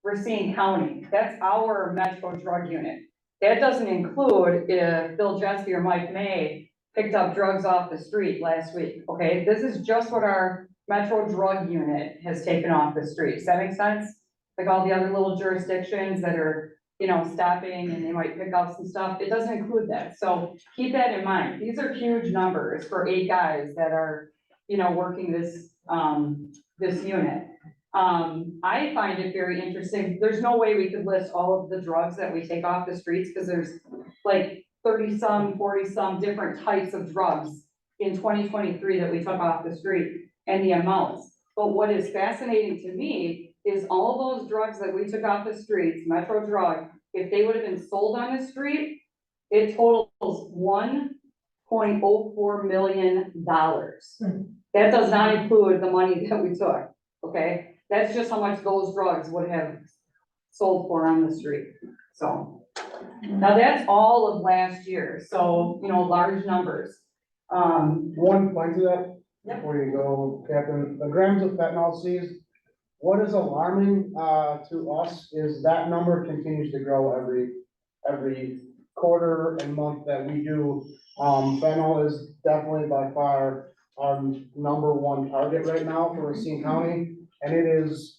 Racine County. That's our Metro Drug Unit. That doesn't include if Bill Jesse or Mike May picked up drugs off the street last week, okay? This is just what our Metro Drug Unit has taken off the street. Does that make sense? Like all the other little jurisdictions that are, you know, stopping and they might pick up some stuff. It doesn't include that. So keep that in mind. These are huge numbers for 8 guys that are, you know, working this, this unit. I find it very interesting. There's no way we could list all of the drugs that we take off the streets because there's like 30-some, 40-some different types of drugs in 2023 that we took off the street and the amounts. But what is fascinating to me is all those drugs that we took off the streets, Metro Drug, if they would have been sold on the street, it totals $1.04 million. That does not include the money that we took, okay? That's just how much those drugs would have sold for on the street, so. Now that's all of last year, so, you know, large numbers. One point to that, before you go, Captain, the grams of fentanyl seized, what is alarming, to us is that number continues to grow every quarter and month that we do. Fentanyl is definitely by far our #1 target right now for Racine County. And it's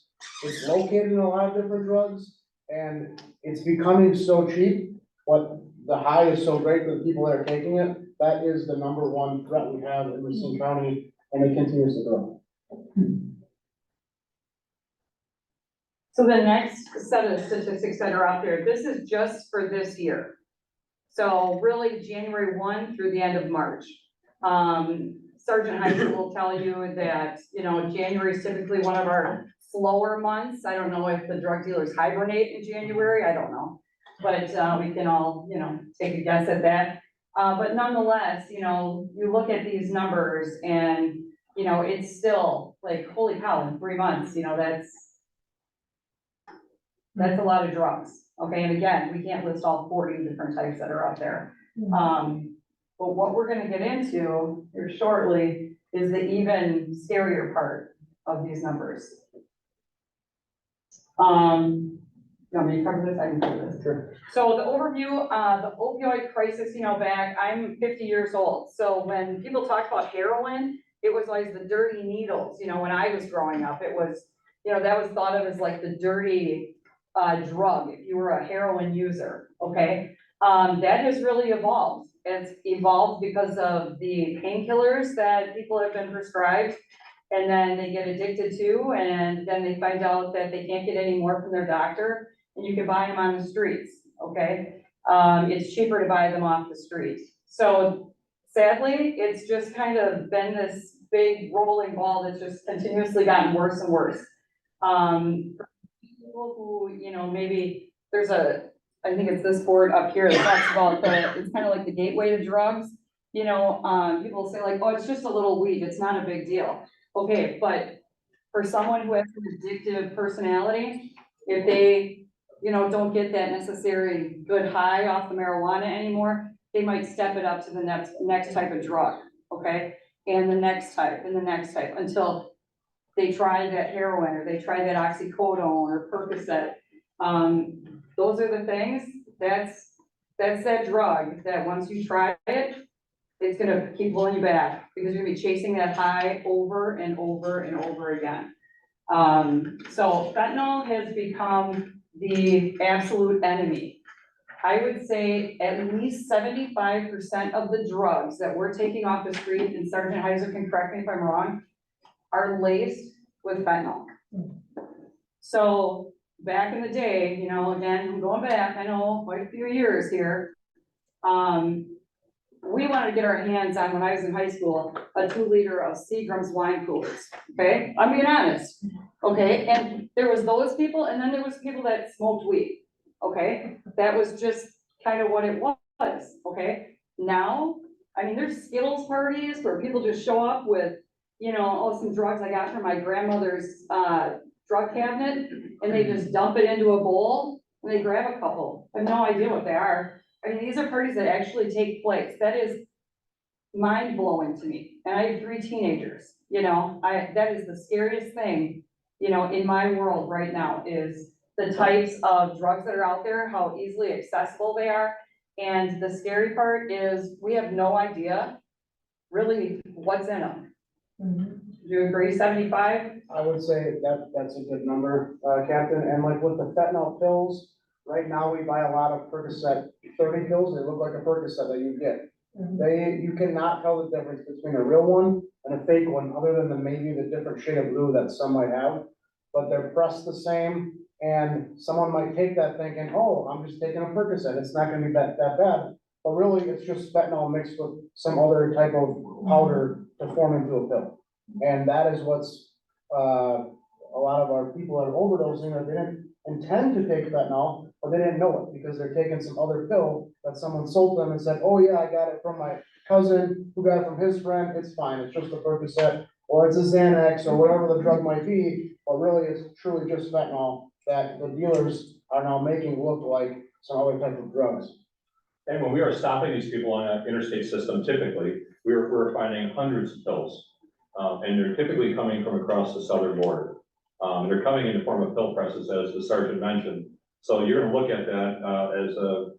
located in a lot of different drugs, and it's becoming so cheap, but the high is so great for the people that are taking it. That is the #1 threat we have in Racine County, and it continues to grow. So the next set of statistics that are out there, this is just for this year. So really January 1 through the end of March. Sergeant Heiser will tell you that, you know, January is typically one of our slower months. I don't know if the drug dealers hibernate in January, I don't know. But, we can all, you know, take a guess at that. But nonetheless, you know, you look at these numbers and, you know, it's still like, holy cow, in 3 months, you know, that's a lot of drugs. Okay, and again, we can't list all 40 different types that are out there. But what we're gonna get into here shortly is the even scarier part of these numbers. You want me to cover this? I can cover this. Sure. So the overview, the opioid crisis, you know, I'm 50 years old. So when people talk about heroin, it was like the dirty needles. You know, when I was growing up, it was, you know, that was thought of as like the dirty drug if you were a heroin user, okay? That has really evolved. It's evolved because of the painkillers that people have been prescribed, and then they get addicted to, and then they find out that they can't get any more from their doctor, and you can buy them on the streets, okay? It's cheaper to buy them off the street. So sadly, it's just kind of been this big rolling ball that's just continuously gotten worse and worse. For people who, you know, maybe there's I think it's this board up here that talks about it's kind of like the gateway to drugs. You know, people say like, oh, it's just a little weed, it's not a big deal. Okay, but for someone who has an addictive personality, if they, you know, don't get that necessary good high off the marijuana anymore, they might step it up to the next type of drug, okay? And the next type, and the next type, until they try that heroin, or they try that oxycodone or Percocet. Those are the things, that's that drug that once you try it, it's gonna keep pulling you back, because you're gonna be chasing that high over and over and over again. So fentanyl has become the absolute enemy. I would say at least 75% of the drugs that we're taking off the street, and Sergeant Heiser can correct me if I'm wrong, are laced with fentanyl. So back in the day, you know, again, I'm going back, I know, quite a few years here. We wanted to get our hands on, when I was in high school, a 2-liter of Seagram's wine coolers, okay? I'm being honest, okay? And there was those people, and then there was people that smoked weed, okay? That was just kind of what it was, okay? Now, I mean, there's Skittles parties where people just show up with, you know, oh, some drugs I got from my grandmother's, drug cabinet, and they just dump it into a bowl, and they grab a couple. I have no idea what they are. I mean, these are parties that actually take place. That is mind blowing to me. And I have 3 teenagers, you know, that is the scariest thing, you know, in my world right now, is the types of drugs that are out there, how easily accessible they are. And the scary part is we have no idea really what's in them. Do you agree, 75? I would say that's a good number, Captain, and like with the fentanyl pills, right now we buy a lot of Percocet 30 pills, they look like a Percocet that you get. You cannot tell the difference between a real one and a fake one, other than maybe the different shade of blue that some might have, but they're pressed the same, and someone might take that thinking, oh, I'm just taking a Percocet, it's not gonna be that bad, but really, it's just fentanyl mixed with some other type of powder to form into a pill. And that is what's, a lot of our people are overdosing, or they didn't intend to take fentanyl, but they didn't know it, because they're taking some other pill that someone sold them and said, oh yeah, I got it from my cousin, who got it from his friend, it's fine, it's just a Percocet, or it's a Xanax, or whatever the drug might be, but really it's truly just fentanyl that the dealers are now making look like some other type of drugs. And when we are stopping these people on an interstate system, typically, we're finding hundreds of pills. And they're typically coming from across the southern border. They're coming in the form of pill presses, as the sergeant mentioned. So you're gonna look at that as a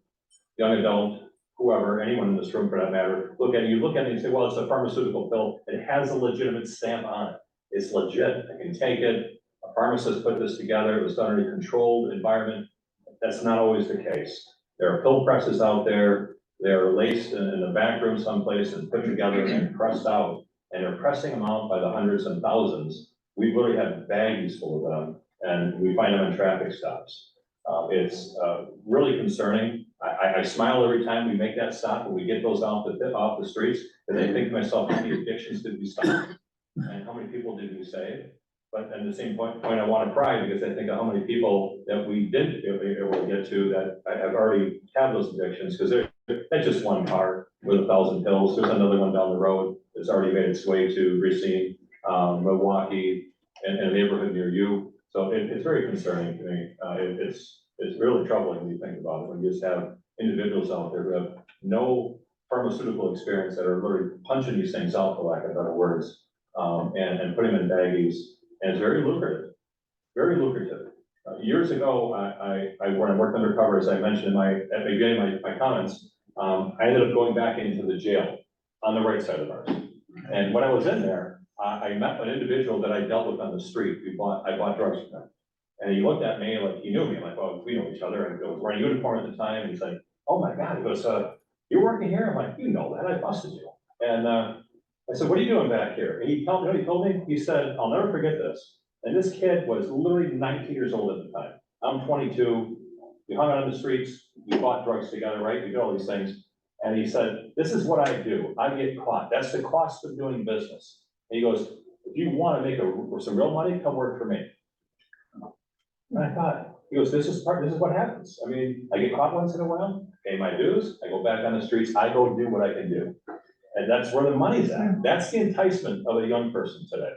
young adult, whoever, anyone in this room for that matter, you look at it and say, well, it's a pharmaceutical pill. It has a legitimate stamp on it. It's legit, I can take it. A pharmacist put this together, it was done in a controlled environment. That's not always the case. There are pill presses out there. They're laced in the back room someplace and put together and pressed out. And they're pressing them out by the hundreds and thousands. We literally have baggies full of them, and we find them in traffic stops. It's really concerning. I smile every time we make that stop, and we get those off the streets, And I think to myself, how many addictions did we stop? And how many people did we save? But at the same point, I want to cry because I think of how many people that we did able to get to that I have already have those addictions, because that's just one car with 1,000 pills. There's another one down the road that's already made its way to Racine, Milwaukee, and a neighborhood near you. So it's very concerning to me. It's really troubling when you think about it, when you just have individuals out there who have no pharmaceutical experience that are literally punching these things out, for lack of better words, and putting them in baggies. And it's very lucrative, very lucrative. Years ago, when I worked undercover, as I mentioned at the beginning of my comments, I ended up going back into the jail on the right side of ours. And when I was in there, I met an individual that I dealt with on the street. I bought drugs from him. And he looked at me like he knew me. I'm like, oh, we know each other. And I was wearing a uniform at the time. And he's like, oh my God. He goes, you're working here? I'm like, you know that. I busted you. And I said, what are you doing back here? And he told me, he said, I'll never forget this. And this kid was literally 19 years old at the time. I'm 22. We hung out on the streets. We bought drugs together, right? We did all these things. And he said, this is what I do. I get caught. That's the cost of doing business. And he goes, if you want to make some real money, come work for me. And I thought, he goes, this is what happens. I mean, I get caught once in a while, pay my dues, I go back on the streets, I go do what I can do. And that's where the money's at. That's the enticement of a young person today.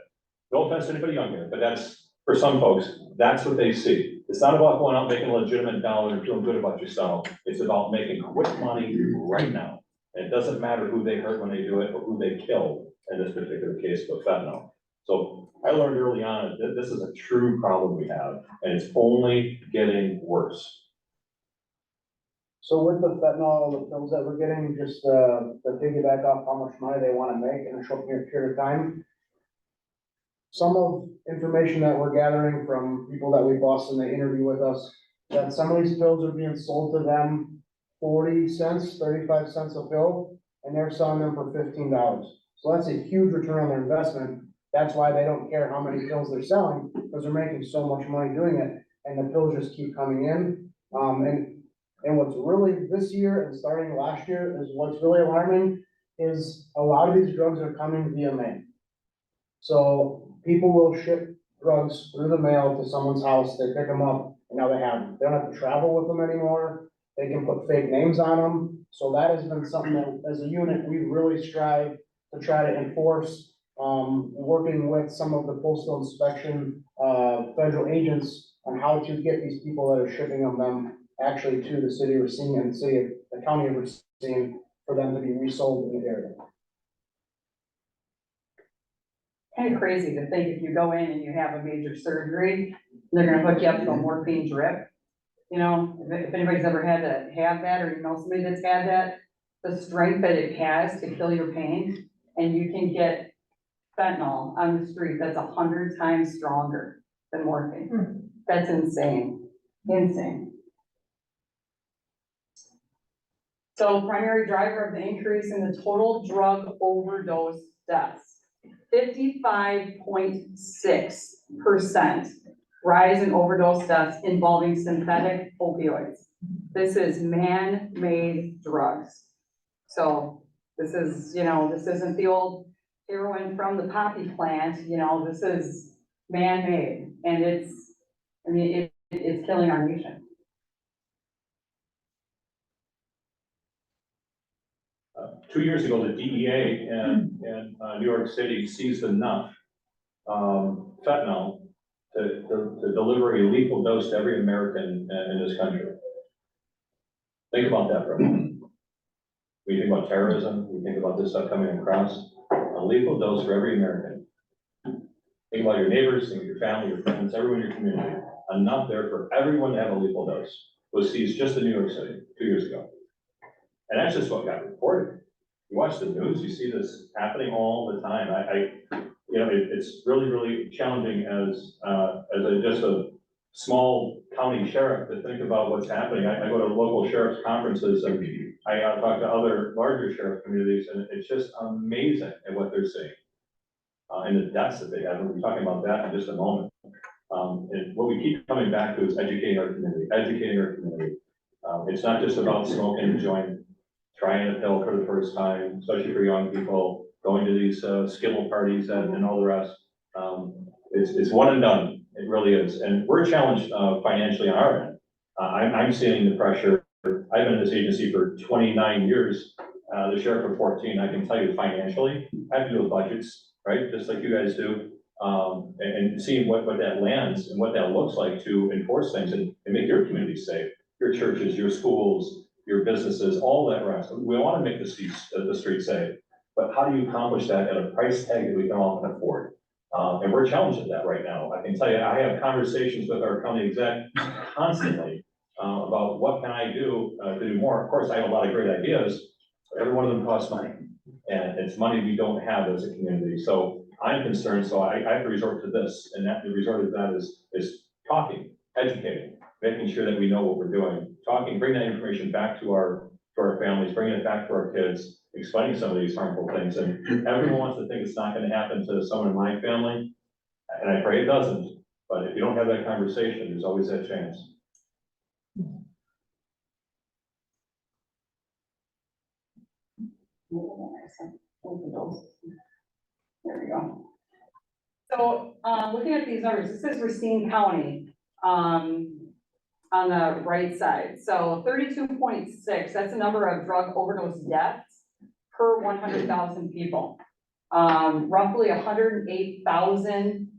No offense to anybody young here, but that's, for some folks, that's what they see. It's not about going out making a legitimate dollar and feeling good about yourself. It's about making quick money right now. And it doesn't matter who they hurt when they do it or who they killed in this particular case with fentanyl. So I learned early on that this is a true problem we have, and it's only getting worse. So with the fentanyl, the pills that we're getting, just to piggyback off how much money they want to make in a short period of time. Some of information that we're gathering from people that we lost in the interview with us, that some of these pills are being sold to them 40 cents, 35 cents a pill, and they're selling them for $15. So that's a huge return on their investment. That's why they don't care how many pills they're selling, because they're making so much money doing it, and the pills just keep coming in. And what's really this year and starting last year is what's really alarming is a lot of these drugs are coming via mail. So people will ship drugs through the mail to someone's house, they pick them up, and now they have them. They don't have to travel with them anymore. They can put fake names on them. So that has been something that, as a unit, we really strive to try to enforce. Working with some of the postal inspection, federal agents on how to get these people that are shipping them actually to the city of Racine and the county of Racine for them to be resold in the area. Kind of crazy to think if you go in and you have a major surgery, they're gonna hook you up to a morphine drip. You know, if anybody's ever had to have that, or you know somebody that's had that, the strength that it has to kill your pain, and you can get fentanyl on the street that's 100 times stronger than morphine. That's insane, insane. So primary driver of the increase in the total drug overdose deaths, 55.6% rise in overdose deaths involving synthetic opioids. This is man-made drugs. So this is, this isn't the old heroin from the poppy plant, this is man-made, and it's killing our nation. 2 years ago, the DEA in New York City seized enough fentanyl to deliver a lethal dose to every American in this country. Think about that for a moment. We think about terrorism, we think about this stuff coming across, a lethal dose for every American. Think about your neighbors, think of your family, your friends, everyone in your community. Enough there for everyone to have a lethal dose. It was seized just in New York City 2 years ago. And that's just what got reported. You watch the news, you see this happening all the time. It's really, really challenging as just a small county sheriff to think about what's happening. I go to local sheriff's conferences and I talk to other larger sheriff communities, and it's just amazing at what they're seeing. And the deaths that they have, and we'll be talking about that in just a moment. And what we keep coming back to is educating our community. It's not just about smoking a joint. trying a pill for the first time, especially for young people, going to these skittle parties and all the rest. It's one and done, it really is, and we're challenged financially on our end. I'm seeing the pressure. I've been in this agency for 29 years, the sheriff for 14. I can tell you financially, I have to do with budgets, right, just like you guys do. And seeing what that lands and what that looks like to enforce things and make your community safe, your churches, your schools, your businesses, all that rest. We want to make the streets safe, but how do you accomplish that at a price tag that we can all can afford? And we're challenged at that right now. I can tell you, I have conversations with our county exec constantly about what can I do to do more. Of course, I have a lot of great ideas, but every one of them costs money, and it's money we don't have as a community. So I'm concerned, so I have to resort to this, and that the resort of that is talking, educating, making sure that we know what we're doing, talking, bring that information back to our families, bringing it back to our kids, explaining some of these harmful things. And everyone wants to think it's not going to happen to someone in my family, and I pray it doesn't. But if you don't have that conversation, there's always that chance. There we go. So, looking at these numbers, this is Racine County, on the right side. So 32.6, that's the number of drug overdose deaths per 100,000 people. Roughly 108,000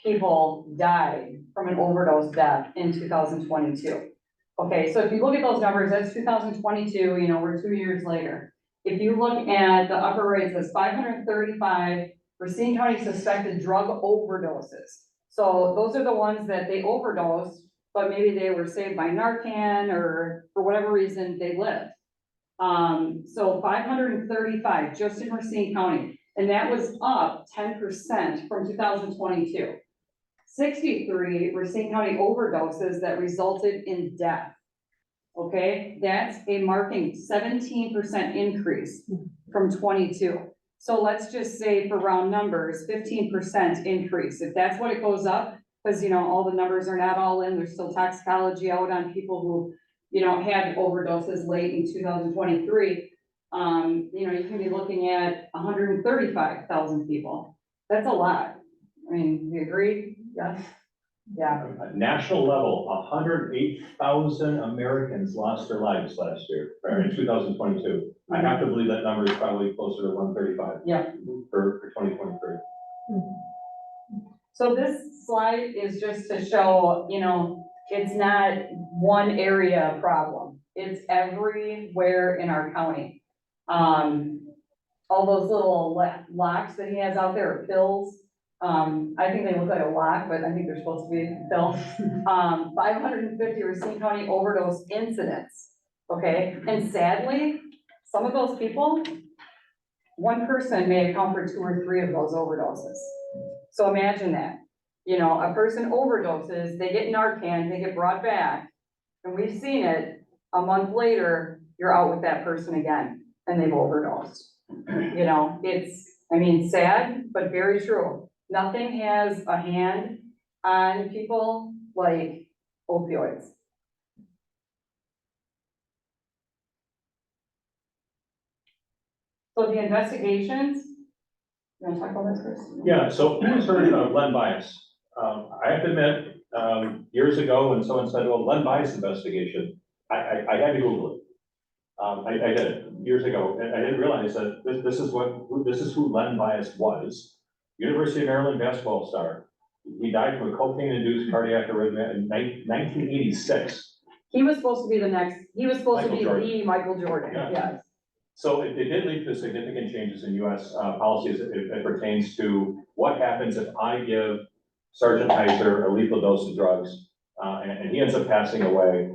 people died from an overdose death in 2022. Okay, so if you look at those numbers, that's 2022, you know, we're 2 years later. If you look at the upper right, it says 535 Racine County suspected drug overdoses. So those are the ones that they overdosed, but maybe they were saved by Narcan or for whatever reason they lived. So 535 just in Racine County, and that was up 10% from 2022. 63 Racine County overdoses that resulted in death. Okay, that's a marking 17% increase from 22. So let's just say for round numbers, 15% increase. If that's what it goes up, because you know, all the numbers are not all in, there's still toxicology out on people who, you know, had overdoses late in 2023. You know, you can be looking at 135,000 people. That's a lot. I mean, you agree? Yes. Yeah. At national level, 108,000 Americans lost their lives last year, or in 2022. I have to believe that number is probably closer to 135. Yeah. For 2023. So this slide is just to show, you know, it's not one area problem. It's everywhere in our county. All those little locks that he has out there are pills. I think they look like a lock, but I think they're supposed to be pills. 550 Racine County overdose incidents, okay? And sadly, some of those people, one person may account for 2 or 3 of those overdoses. So imagine that, you know, a person overdoses, they get Narcan, they get brought back, and we've seen it, a month later, you're out with that person again, and they've overdosed. You know, it's, I mean, sad, but very true. Nothing has a hand on people like opioids. So the investigations, you wanna talk about this first? Yeah, so who's heard of Len Bias? I have to admit, years ago when someone said, well, Len Bias investigation, I had to Google it. I did it years ago, and I didn't realize that this is who Len Bias was. University of Maryland basketball star. He died from a cocaine-induced cardiac arrhythmia in 1986. He was supposed to be the next, he was supposed to be Jordan. the Michael Jordan, Yeah. yes. So it did lead to significant changes in US policies as it pertains to what happens if I give Sergeant Heiser a lethal dose of drugs, and he ends up passing away.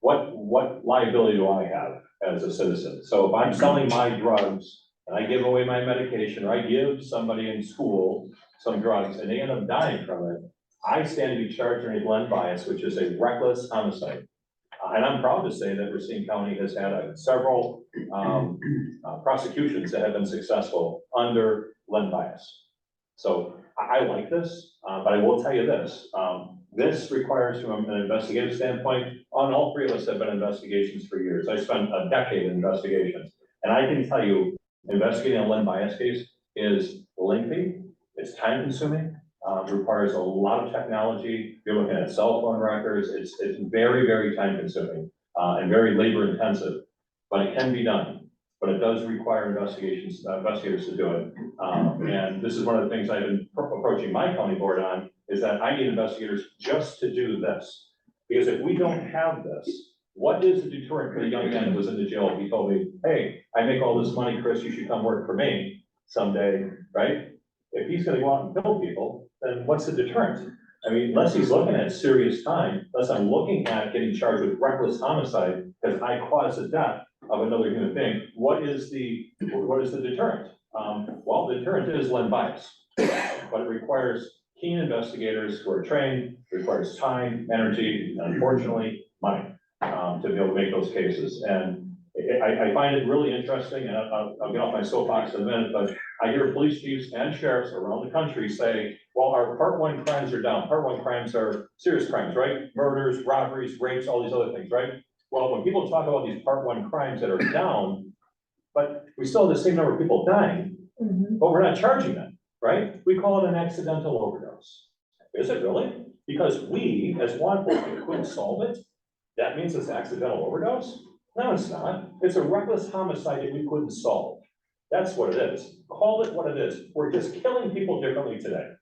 What liability do I have as a citizen? So if I'm selling my drugs and I give away my medication, or I give somebody in school some drugs and they end up dying from it, I stand to be charged under Len Bias, which is a reckless homicide. And I'm proud to say that Racine County has had several prosecutions that have been successful under Len Bias. So I like this, but I will tell you this, This requires from an investigative standpoint, on all three of us have been investigations for years. I spent a decade in investigations. And I can tell you, investigating a Len Bias case is lengthy, it's time consuming, requires a lot of technology. You're looking at cell phone records, it's very, very time consuming, and very labor intensive, but it can be done. But it does require investigators to do it. And this is one of the things I've been approaching my county board on, is that I need investigators just to do this. Because if we don't have this, what is the deterrent for the young man who was in the jail? He told me, hey, I make all this money, Chris, you should come work for me someday, right? If he's gonna go out and kill people, then what's the deterrent? I mean, unless he's looking at serious time, unless I'm looking at getting charged with reckless homicide because I caused the death of another human being, what is the deterrent? Well, the deterrent is Len Bias, but it requires keen investigators who are trained, requires time, energy, and unfortunately, money, to be able to make those cases. And I find it really interesting, and I'll get off my soapbox in a minute, but I hear police chiefs and sheriffs around the country say, well, our part one crimes are down. Part one crimes are serious crimes, right? Murders, robberies, rapes, all these other things, right? Well, when people talk about these part one crimes that are down, but we still have the same number of people dying, but we're not charging them, right? We call it an accidental overdose. Is it really? Because we, as law enforcement, couldn't solve it? That means it's accidental overdose? No, it's not. It's a reckless homicide that we couldn't solve. That's what it is. Call it what it is. We're just killing people differently today.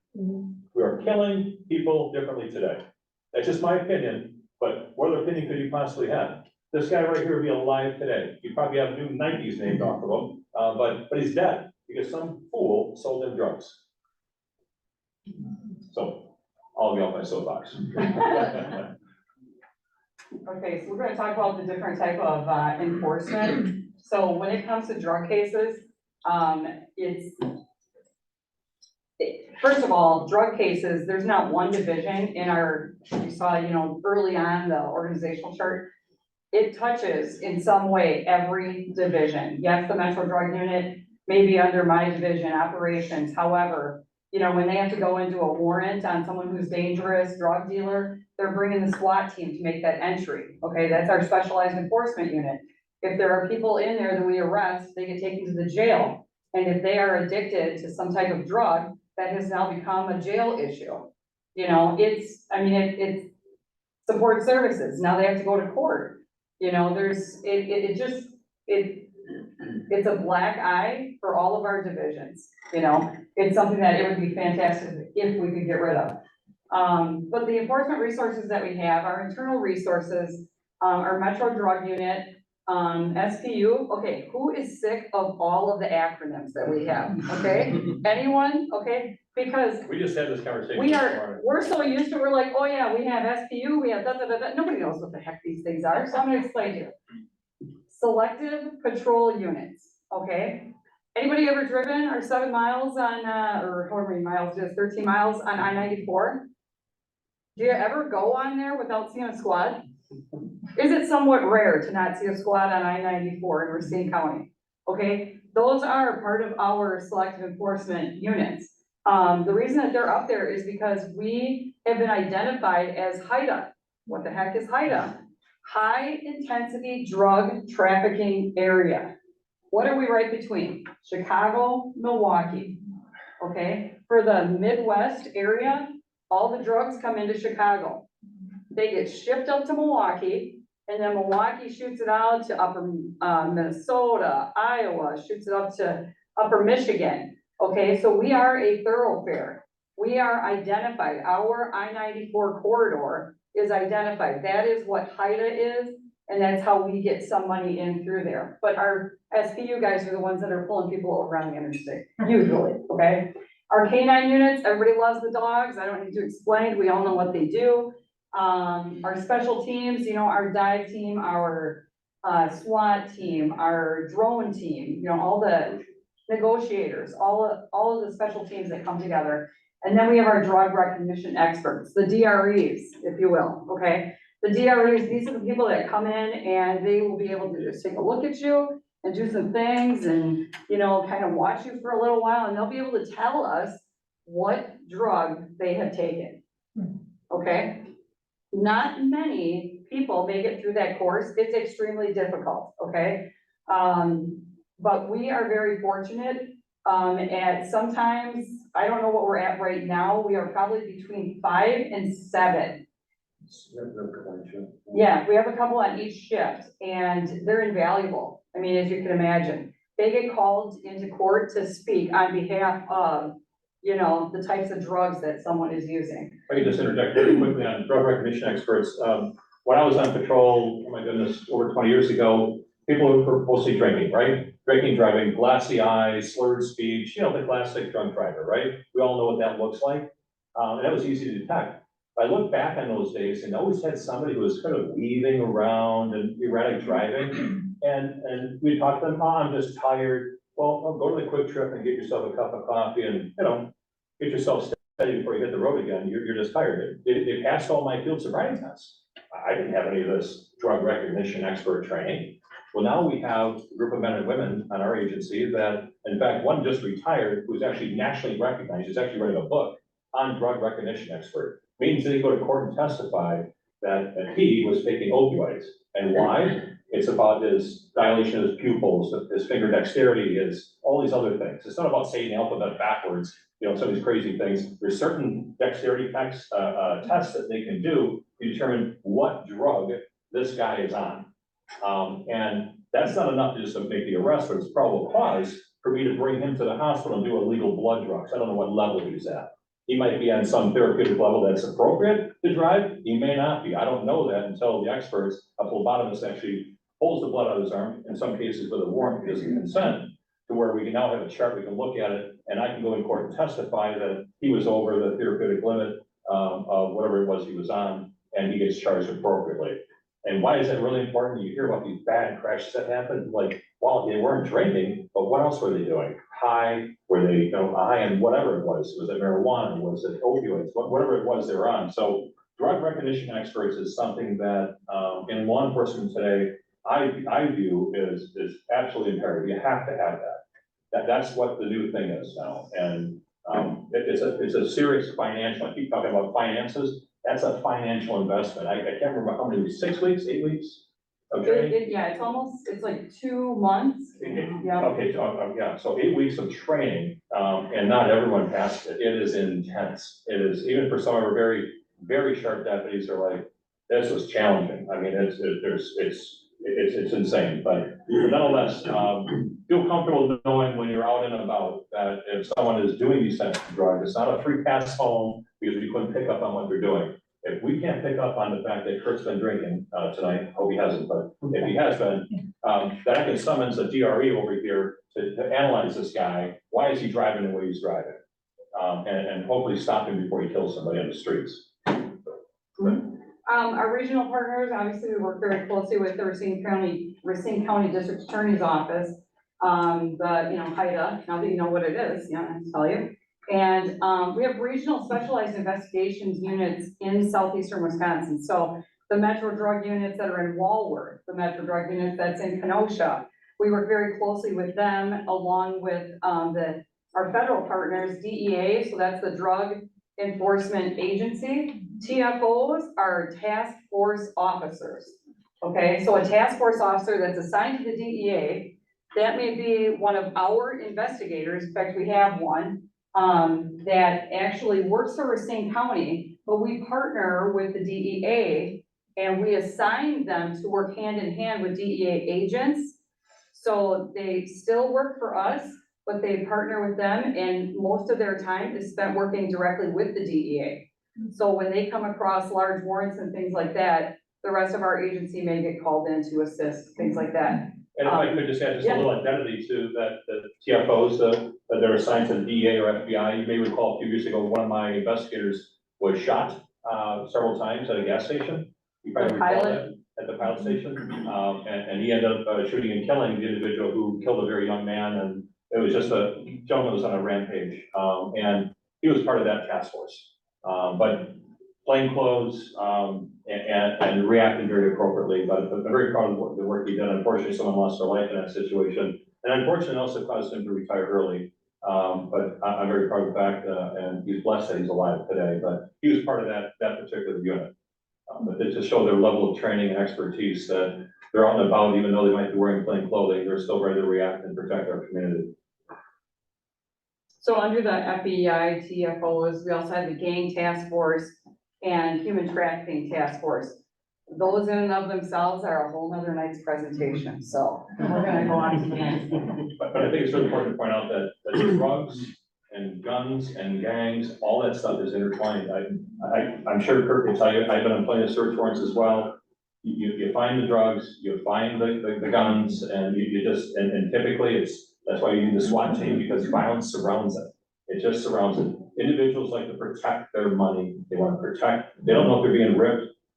We are killing people differently today. That's just my opinion, but what other opinion could you possibly have? This guy right here would be alive today. You probably have new Nikes named off of him, but he's dead because some fool sold him drugs. So I'll be off my soapbox. Okay, so we're gonna talk about the different type of enforcement. So when it comes to drug cases, first of all, drug cases, there's not one division in our, you saw, early on the organizational chart. It touches in some way every division. Yes, the Metro Drug Unit may be under my division, operations. However, when they have to go into a warrant on someone who's dangerous, drug dealer, they're bringing the SWAT team to make that entry. Okay, that's our specialized enforcement unit. If there are people in there that we arrest, they get taken to the jail. And if they are addicted to some type of drug, that has now become a jail issue. It's support services. Now they have to go to court. It's a black eye for all of our divisions. It's something that it would be fantastic if we could get rid of. But the enforcement resources that we have, our internal resources, our Metro Drug Unit, SPU, okay, who is sick of all of the acronyms that we have, okay? Anyone, okay? Because We just had this conversation. we're so used to, we're like, oh yeah, we have SPU, we have da. Nobody knows what the heck these things are, so I'm gonna explain to you. Selective patrol units, okay? Anybody ever driven our 7 miles on, or however many miles it is, 13 miles on I-94? Do you ever go on there without seeing a squad? Is it somewhat rare to not see a squad on I-94 in Racine County? Okay, those are part of our selective enforcement units. The reason that they're up there is because we have been identified as HIDTA. What the heck is HIDTA? High intensity drug trafficking area. What are we right between? Chicago, Milwaukee. Okay, for the Midwest area, all the drugs come into Chicago. They get shipped up to Milwaukee, and then Milwaukee shoots it out to upper Minnesota, Iowa, shoots it up to upper Michigan. Okay, so we are a thoroughfare. We are identified. Our I-94 corridor is identified. That is what HIDTA is, and that's how we get some money in through there. But our SPU guys are the ones that are pulling people around the interstate, usually, okay? Our K9 units, everybody loves the dogs. I don't need to explain. We all know what they do. Our special teams, our dive team, our SWAT team, our drone team, all the negotiators, all of the special teams that come together. And then we have our drug recognition experts, the DREs, if you will, okay? The DREs, these are the people that come in and they will be able to just take a look at you and do some things and, kind of watch you for a little while, and they'll be able to tell us what drug they have taken. okay? Not many people make it through that course. It's extremely difficult, okay? But we are very fortunate, at sometimes, I don't know what we're at right now, we are probably between 5 and 7. Yeah, we have a couple on each shift and they're invaluable. I mean, as you can imagine, they get called into court to speak on behalf of, you know, the types of drugs that someone is using. If I could just interject very quickly on drug recognition experts. When I was on patrol, oh my goodness, over 20 years ago, people were mostly drinking, right? Drinking, driving, glassy eyes, slurred speech, you know, the classic drunk driver, right? We all know what that looks like. And that was easy to detect. I look back on those days and always had somebody who was kind of weaving around and erratic driving. And we talk to them, oh, I'm just tired. Well, go to the Quick Trip and get yourself a cup of coffee and, you know, get yourself steady before you hit the road again. You're just tired. They passed all my field sobriety tests. I didn't have any of this drug recognition expert training. Well, now we have a group of men and women on our agency that, in fact, one just retired, who's actually nationally recognized, is actually writing a book on drug recognition expert. Means that he go to court and testify that he was taking opioids. And why? It's about his dilation of his pupils, his finger dexterity, his all these other things. It's not about saying the alphabet backwards, you know, some of these crazy things. There's certain dexterity tests that they can do to determine what drug this guy is on. And that's not enough to just to make the arrest, but it's probable cause for me to bring him to the hospital and do illegal blood drugs. I don't know what level he's at. He might be on some therapeutic level that's appropriate to drive. He may not be. I don't know that until the experts, a phlebotomist actually pulls the blood out of his arm, in some cases with a warrant because of consent, to where we can now have a chart, we can look at it, and I can go in court and testify that he was over the therapeutic limit of whatever it was he was on, and he gets charged appropriately. And why is that really important? You hear about these bad crashes that happen, like, well, they weren't drinking, but what else were they doing? High, were they, you know, high and whatever it was it marijuana, was it opioids, whatever it was they were on. So drug recognition experts is something that, in law enforcement today, I view is absolutely imperative. You have to have that. That's what the new thing is now. And, it's a serious financial, I keep talking about finances. That's a financial investment. I can't remember how many, 6 weeks, 8 weeks? Okay. Yeah, it's like 2 months. Yeah. Okay, yeah, so 8 weeks of training, and not everyone passed it. It is intense. It is, even for some of our very, very sharp deputies are like, this was challenging. I mean, it's insane, but nonetheless, feel comfortable knowing when you're out and about that if someone is doing these types of drugs, it's not a free pass home because we couldn't pick up on what they're doing. If we can't pick up on the fact that Kurt's been drinking tonight, hope he hasn't, but if he has been, then I can summons a DRE over here to analyze this guy. Why is he driving the way he's driving? And hopefully stop him before he kills somebody on the streets. Our regional partners, obviously, we work very closely with the Racine County District Attorney's Office. HIDA, now that you know what it is, yeah, I can tell you. And we have regional specialized investigations units in southeastern Wisconsin. So the Metro Drug units that are in Walworth, the Metro Drug units that's in Kenosha. We work very closely with them along with our federal partners, DEA, so that's the Drug Enforcement Agency. TFOs are task force officers. Okay, so a task force officer that's assigned to the DEA, that may be one of our investigators. In fact, we have one that actually works for Racine County, but we partner with the DEA and we assign them to work hand in hand with DEA agents. So they still work for us, but they partner with them, and most of their time is spent working directly with the DEA. So when they come across large warrants and things like that, the rest of our agency may get called in to assist, things like that. And if I could just add just a little identity to that, the TFOs that they're assigned to the DEA or FBI. You may recall a few years ago, one of my investigators was shot several times at a gas station. You probably recall that, at the pilot station. And he ended up shooting and killing the individual who killed a very young man. And it was just a gentleman was on a rampage. And he was part of that task force. But plain clothes, and reacting very appropriately, but I'm very proud of the work he did. Unfortunately, someone lost their life in that situation, and unfortunately also caused him to retire early. But I'm very proud of the fact, and he's blessed that he's alive today, but he was part of that particular unit. But it just showed their level of training and expertise that they're out and about, even though they might be wearing plain clothing, they're still ready to react and protect our community. So under the FEI TFOs, we also have the gang task force and human trafficking task force. Those in and of themselves are a whole nother night's presentation, so we're gonna go on to the next. But I think it's really important to point out that drugs and guns and gangs, all that stuff is intertwined. I'm sure Kirk can tell you, I've been on plenty of search warrants as well. You find the drugs, you find the guns, and you just, and typically that's why you need the SWAT team, because violence surrounds it. It just surrounds it. Individuals like to protect their money. They want to protect, they don't know if they're being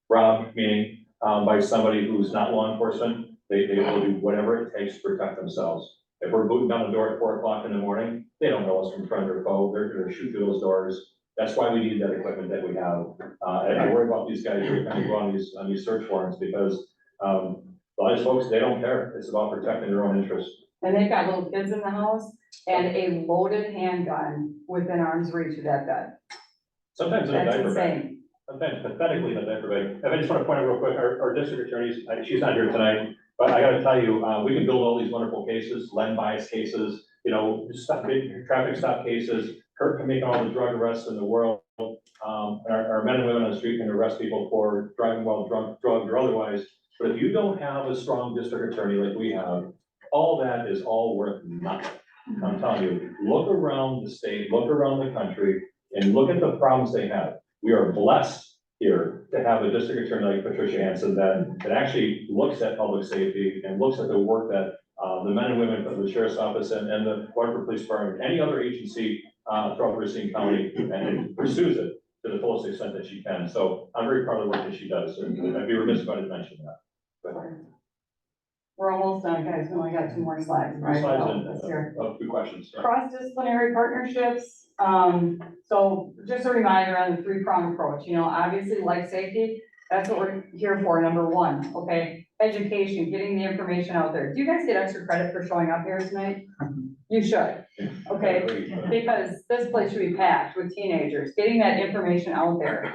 robbed, meaning by somebody who's not law enforcement. They will do whatever it takes to protect themselves. If we're booting down the door at 4 o'clock in the morning, they don't know us from friend or foe. They're gonna shoot through those doors. That's why we need that equipment that we have. And I worry about these guys who kind of go on these search warrants, because a lot of these folks, they don't care. It's about protecting their own interests. And they've got little kids in the house and a loaded handgun within arm's reach of that bed. Sometimes in a That's diaper bag. insane. Sometimes pathetically in a diaper bag. And I just want to point out real quick, our district attorneys, she's not here tonight, but I gotta tell you, we can build all these wonderful cases, Len bias cases, big traffic stop cases. Kirk can make all the drug arrests in the world. Our men and women on the street can arrest people for driving while drugged or otherwise. But if you don't have a strong district attorney like we have, all that is all worth nothing. I'm telling you, look around the state, look around the country, and look at the problems they have. We are blessed here to have a district attorney like Patricia Hanson that actually looks at public safety and looks at the work that the men and women of the sheriff's office and the Waterford Police Department, any other agency throughout Racine County, and pursues it to the fullest extent that she can. So I'm very proud of the work that she does, and I'd be remiss if I didn't mention that. We're almost done, guys. We only got 2 more slides, right? Slides So, and let's hear. a few questions. Cross-disciplinary partnerships, so just a reminder on the 3-prong approach, obviously life safety, that's what we're here for, number 1, okay? Education, getting the information out there. Do you guys get extra credit for showing up here tonight? You should, okay? Because this place should be packed with teenagers, getting that information out there,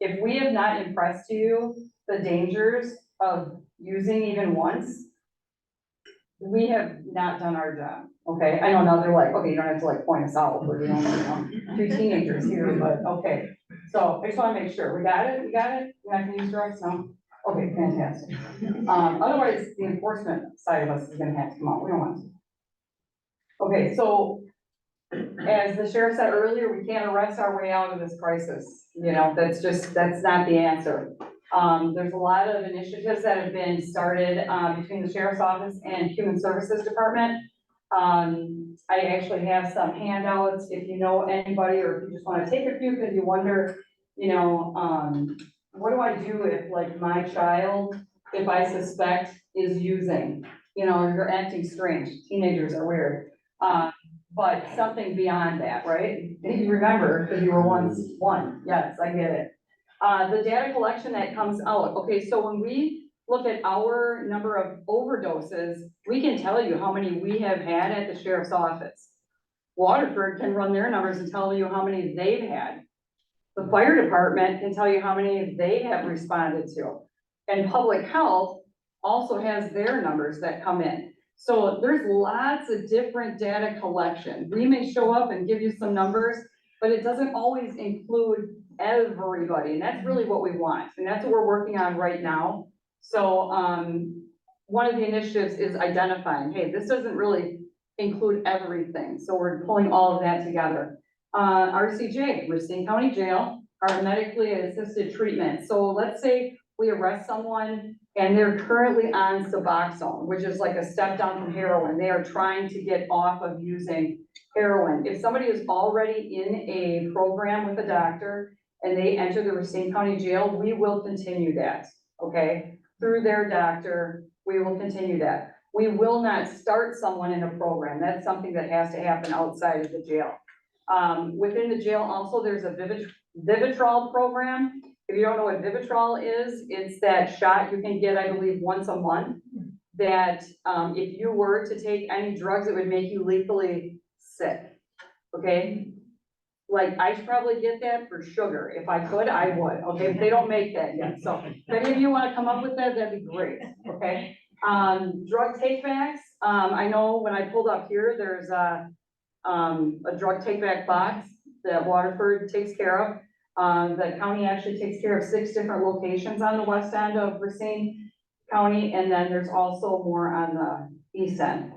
If we have not impressed to you the dangers of using even once, we have not done our job, okay? I know now they're like, okay, you don't have to point us out, we're the only 2 teenagers here, but okay. So I just wanna make sure, we got it? You're not gonna use drugs, no? Okay, fantastic. Otherwise, the enforcement side of us is gonna have to come out, we don't want to. Okay, so as the sheriff said earlier, we can't arrest our way out of this crisis, that's not the answer. There's a lot of initiatives that have been started, between the sheriff's office and human services department. I actually have some handouts if you know anybody, or if you just wanna take a few, because you wonder, what do I do if my child, if I suspect is using, you're acting strange, teenagers are weird. But something beyond that, right? You remember, because you were once one, yes, I get it. The data collection that comes out, okay, so when we look at our number of overdoses, we can tell you how many we have had at the sheriff's office. Waterford can run their numbers and tell you how many they've had. The fire department can tell you how many they have responded to. And public health also has their numbers that come in. So there's lots of different data collection. We may show up and give you some numbers, but it doesn't always include everybody, and that's really what we want, and that's what we're working on right now. So, one of the initiatives is identifying, hey, this doesn't really include everything, so we're pulling all of that together. RCJ, Racine County Jail, our medically assisted treatment. So let's say we arrest someone and they're currently on Suboxone, which is like a step down from heroin. They are trying to get off of using heroin. If somebody is already in a program with a doctor and they enter the Racine County Jail, we will continue that, okay? Through their doctor, we will continue that. We will not start someone in a program. That's something that has to happen outside of the jail. Within the jail also, there's a Vivitrol program. If you don't know what Vivitrol is, it's that shot you can get, I believe, once a month. That if you were to take any drugs, it would make you lethally sick, okay? Like, I should probably get that for sugar. If I could, I would, okay? But they don't make that yet. So if any of you wanna come up with that, that'd be great, okay? Drug takebacks, I know when I pulled up here, there's a drug take-back box that Waterford takes care of. The county actually takes care of 6 different locations on the west end of Racine County, and then there's also more on the east end.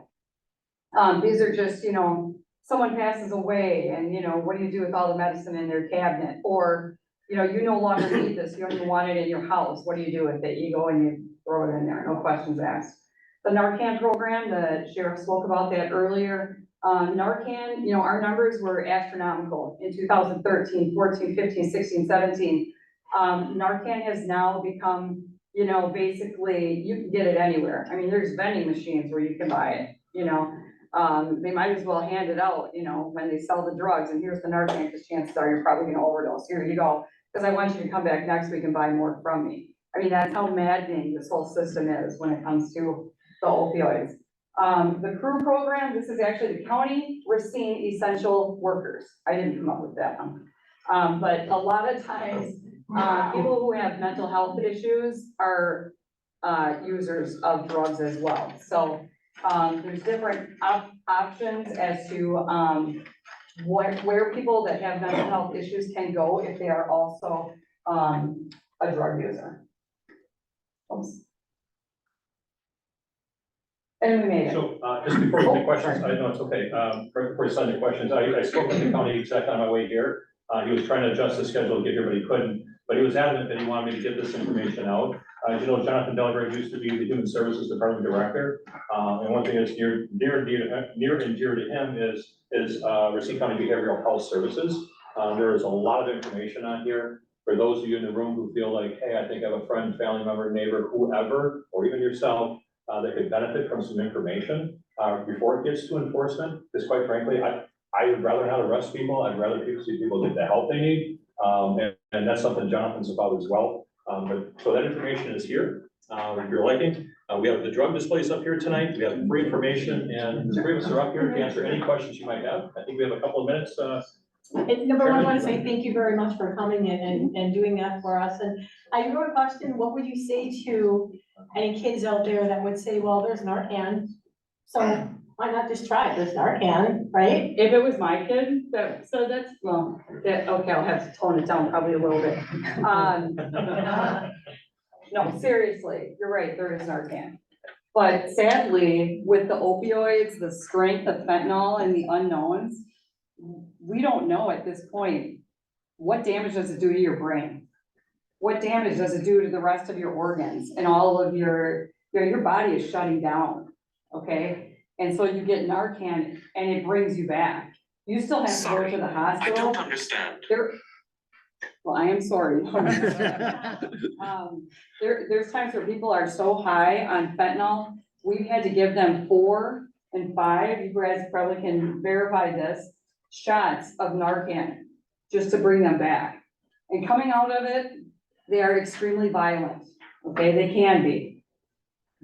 These are just, you know, someone passes away and, you know, what do you do with all the medicine in their cabinet? Or, you know, you no longer need this, you don't even want it in your house, what do you do with it? You go and you throw it in there, no questions asked. The Narcan program, the sheriff spoke about that earlier. Narcan, you know, our numbers were astronomical in 2013, 14, 15, 16, 17. Narcan has now become, you know, basically, you can get it anywhere. I mean, there's vending machines where you can buy it, you know. They might as well hand it out, you know, when they sell the drugs, and here's the Narcan, because chances are you're probably gonna overdose. Here you go, because I want you to come back next week and buy more from me. I mean, that's how maddening this whole system is when it comes to the opioids. The CREW program, this is actually the County Racine Essential Workers. I didn't come up with that one. But a lot of times, people who have mental health issues are users of drugs as well. So there's different options as to where people that have mental health issues can go if they are also a drug user. Oops. And we made it. So, just before you take questions, I know it's okay, before you send the questions, I spoke with the county exec on my way here. He was trying to adjust the schedule to get here, but he couldn't, but he was adamant that he wanted me to get this information out. As you know, Jonathan Delgrave used to be the Human Services Department Director, and one thing that's near and dear to him is Racine County Behavioral Health Services. There is a lot of information on here. For those of you in the room who feel like, hey, I think I have a friend, family member, neighbor, whoever, or even yourself, that could benefit from some information before it gets to enforcement, because quite frankly, I would rather not arrest people. I'd rather see people get the help they need. And that's something Jonathan's about as well. So that information is here, if you're liking. We have the drug displays up here tonight. We have free information, and the three of us are up here to answer any questions you might have. I think we have a couple of minutes. And number one, I want to say thank you very much for coming in and doing that for us. And I wrote a question, what would you say to any kids out there that would say, well, there's Narcan, so why not just try it? There's Narcan, right? If it was my kid, so that's, well, okay, I'll have to tone it down probably a little bit. No, seriously, you're right, there is Narcan. But sadly, with the opioids, the strength of fentanyl and the unknowns, we don't know at this point, what damage does it do to your brain? What damage does it do to the rest of your organs and all of your body is shutting down, okay? And so you get Narcan and it brings you back. You still have to go to the hospital. I don't understand. Well, I am sorry. There's times where people are so high on fentanyl, we've had to give them 4 and 5, you guys probably can verify this, shots of Narcan just to bring them back. And coming out of it, they are extremely violent, okay? They can be.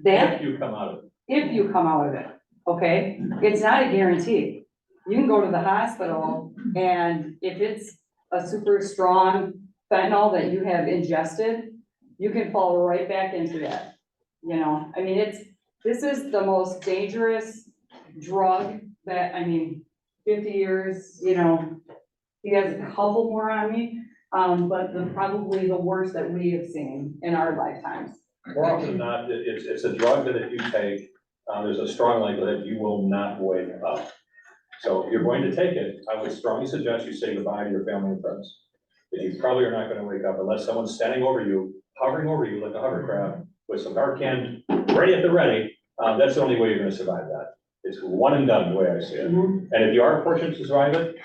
If you come out of it. If you come out of it, okay? It's not a guarantee. You can go to the hospital and if it's a super strong fentanyl that you have ingested, you can fall right back into that. You know, I mean, this is the most dangerous drug that, I mean, 50 years, you know, he has a couple more on me, but probably the worst that we have seen in our lifetimes. More often than not, it's a drug that if you take, there's a strong likelihood you will not wake up. So if you're going to take it, I would strongly suggest you say goodbye to your family and friends. Because you probably are not gonna wake up unless someone's standing over you, hovering over you like a hovercraft with some Narcan ready at the ready. That's the only way you're gonna survive that. It's one and done, the way I see it. And if you are fortunate to survive it,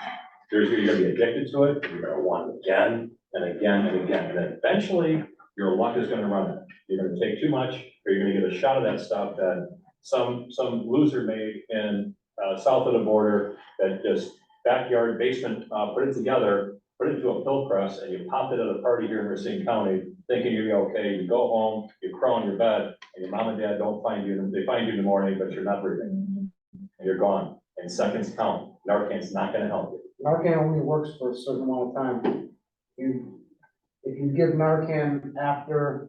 you're gonna be addicted to it, you're gonna want it again and again and again. And then eventually, your luck is gonna run out. You're gonna take too much, or you're gonna get a shot of that stuff that some loser made in south of the border, that just backyard basement, put it together, put it into a pill press, and you popped it at a party here in Racine County, thinking you'll be okay. You go home, you crawl in your bed, and your mom and dad don't find you, they find you in the morning, but you're not breathing, and you're gone. and seconds count. Narcan's not gonna help you. Narcan only works for a certain amount of time. If you give Narcan after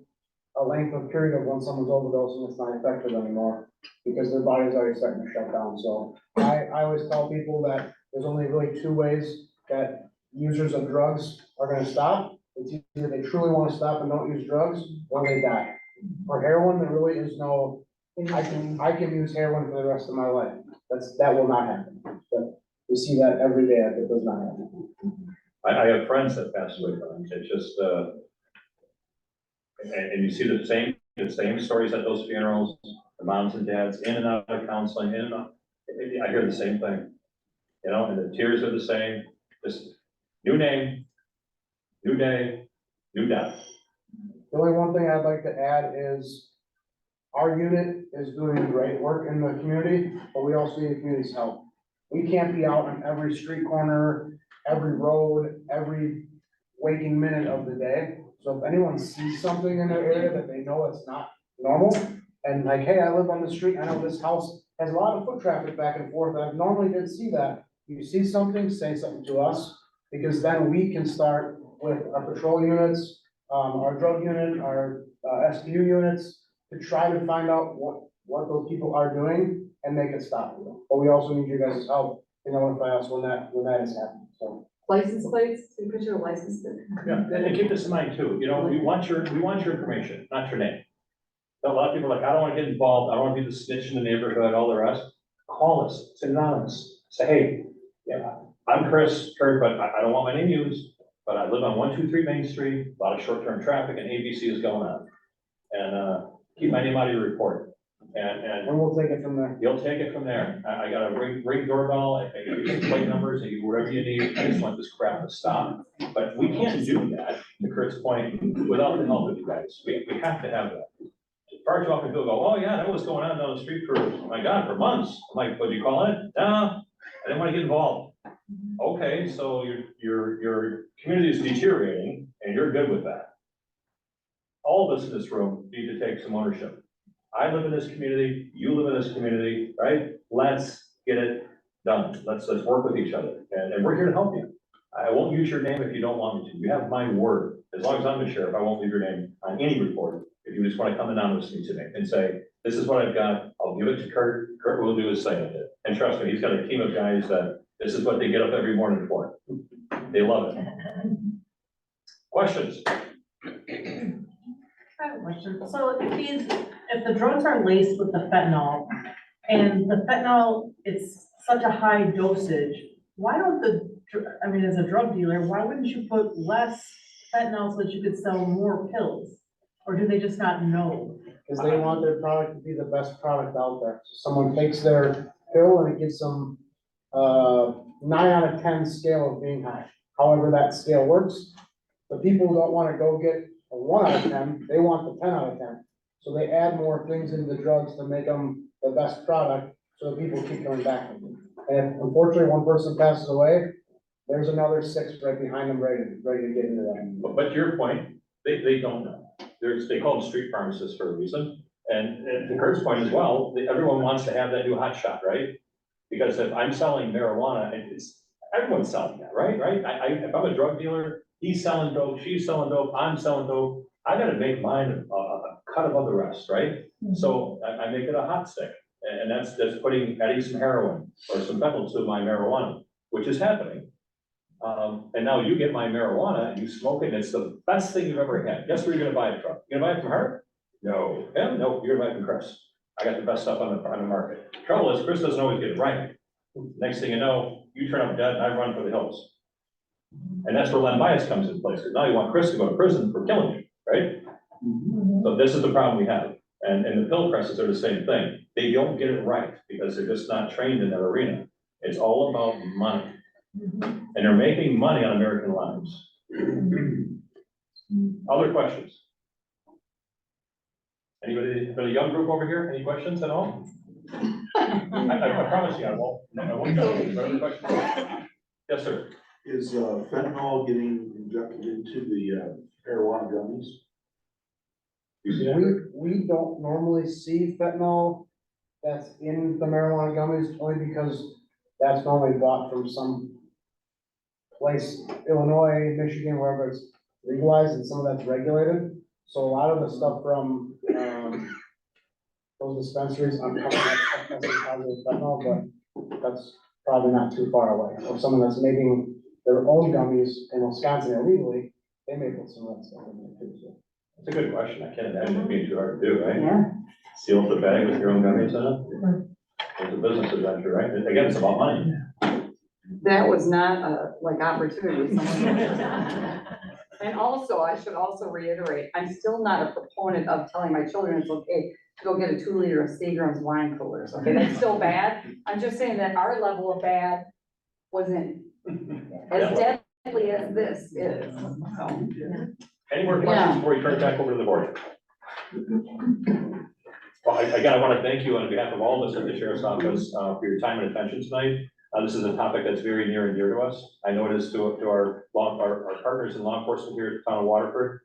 a length of period of when someone's overdosing, it's not effective anymore, because their body's already starting to shut down. So I always tell people that there's only really two ways that users of drugs are gonna stop. It's either they truly wanna stop and don't use drugs, or they die. For heroin, there really is no, I can use heroin for the rest of my life. That will not happen. But we see that every day, that it does not happen. I have friends that passed away from it. It's just, and you see the same stories at those funerals, the moms and dads in and out of counseling, in and out. I hear the same thing, you know, and the tears are the same, just new name, new day, new death. The only one thing I'd like to add is our unit is doing great work in the community, but we also need the community's help. We can't be out on every street corner, every road, every waking minute of the day. So if anyone sees something in their area that they know it's not normal, and like, hey, I live on the street, I know this house has a lot of foot traffic back and forth, I normally didn't see that. You see something, say something to us, because then we can start with our patrol units, our drug unit, our SPU units, to try to find out what those people are doing and make it stop. But we also need you guys' help to notify us when that is happening, so. License plates, you put your license plate. Yeah, and keep this in mind too, you know, we want your information, not your name. A lot of people are like, I don't wanna get involved, I don't wanna be the snitch in the neighborhood, all the rest. Call us, it's anonymous. Say, hey, yeah, I'm Chris, but I don't want my name used, but I live on 123 Main Street, a lot of short-term traffic and ABC is going on. And, keep my name out of your report. And we'll take it from there. You'll take it from there. I got a ring doorbell, I give you plate numbers, I give you whatever you need. I just want this crap to stop. But we can't do that, to Kurt's point, without the help of you guys. We have to have that. Far too often people go, oh yeah, that was going on down the street for, oh my God, for months. I'm like, what do you call it? No, I didn't want to get involved. Okay, so your community is deteriorating and you're good with that. All of us in this room need to take some ownership. I live in this community, you live in this community, right? Let's get it done. Let's work with each other, and we're here to help you. I won't use your name if you don't want me to. You have my word. As long as I'm the sheriff, I won't leave your name on any report. If you just want to come anonymously to me and say, this is what I've got, I'll give it to Kurt. Kurt will do his thing with it. And trust me, he's got a team of guys that this is what they get up every morning for. They love it. Questions? I have a question. So if the drugs are laced with the fentanyl, and the fentanyl is such a high dosage, why don't as a drug dealer, why wouldn't you put less fentanyl so that you could sell more pills? Or do they just not know? Because they want their product to be the best product out there. So someone takes their pill and it gives them 9 out of 10 scale of being high. However that scale works, the people who don't want to go get a 1 out of 10, they want the 10 out of 10. So they add more things into the drugs to make them the best product, so that people keep coming back with them. And if unfortunately one person passes away, there's another 6 right behind them ready to get into that. But to your point, they don't know. They call them street pharmacists for a reason. And to Kurt's point as well, everyone wants to have that new hot shot, right? Because if I'm selling marijuana, and everyone's selling that, right? If I'm a drug dealer, he's selling dope, she's selling dope, I'm selling dope. I gotta make mine a cut above the rest, right? So I make it a hot stick, and that's adding some heroin or some fentanyl to my marijuana, which is happening. And now you get my marijuana and you smoke it, and it's the best thing you've ever had. Guess where you're gonna buy it from? You're gonna buy it from her? No. Him? No, you're gonna buy it from Chris. I got the best stuff on the market. Trouble is, Chris doesn't always get it right. Next thing you know, you turn up dead and I run for the hills. And that's where Len Bias comes in place, because now you want Chris to go to prison for killing you, right? So this is the problem we have. And the pill presses are the same thing. They don't get it right because they're just not trained in that arena. It's all about money. And they're making money on American lives. Other questions? Anybody, for the young group over here, any questions at all? I promise you I won't. Other questions? Yes, sir. Is fentanyl getting injected into the marijuana gummies? We don't normally see fentanyl that's in the marijuana gummies, only because that's normally bought from some place, Illinois, Michigan, wherever it's legalized, and some of that's regulated. So a lot of the stuff from, those dispensaries, I'm coming up with positive fentanyl, but that's probably not too far away. Or someone that's making their own gummies in Wisconsin illegally, they may put some of that stuff in there too, so. It's a good question. I can't imagine it being too hard to do, right? Yeah. Seal the bag with your own gummies in it. It's a business adventure, right? Again, it's about money. That was not a, like, opportunity. And also, I should also reiterate, I'm still not a proponent of telling my children it's okay to go get a 2 liter of Seagram's wine coolers, okay? That's still bad. I'm just saying that our level of bad wasn't as deadly as this is, so. Any more questions before you turn it back over to the board? Well, again, I want to thank you on behalf of all of us at the Sheriff's Office for your time and attention tonight. This is a topic that's very near and dear to us. I know it is to our partners in law enforcement here at the town of Waterford.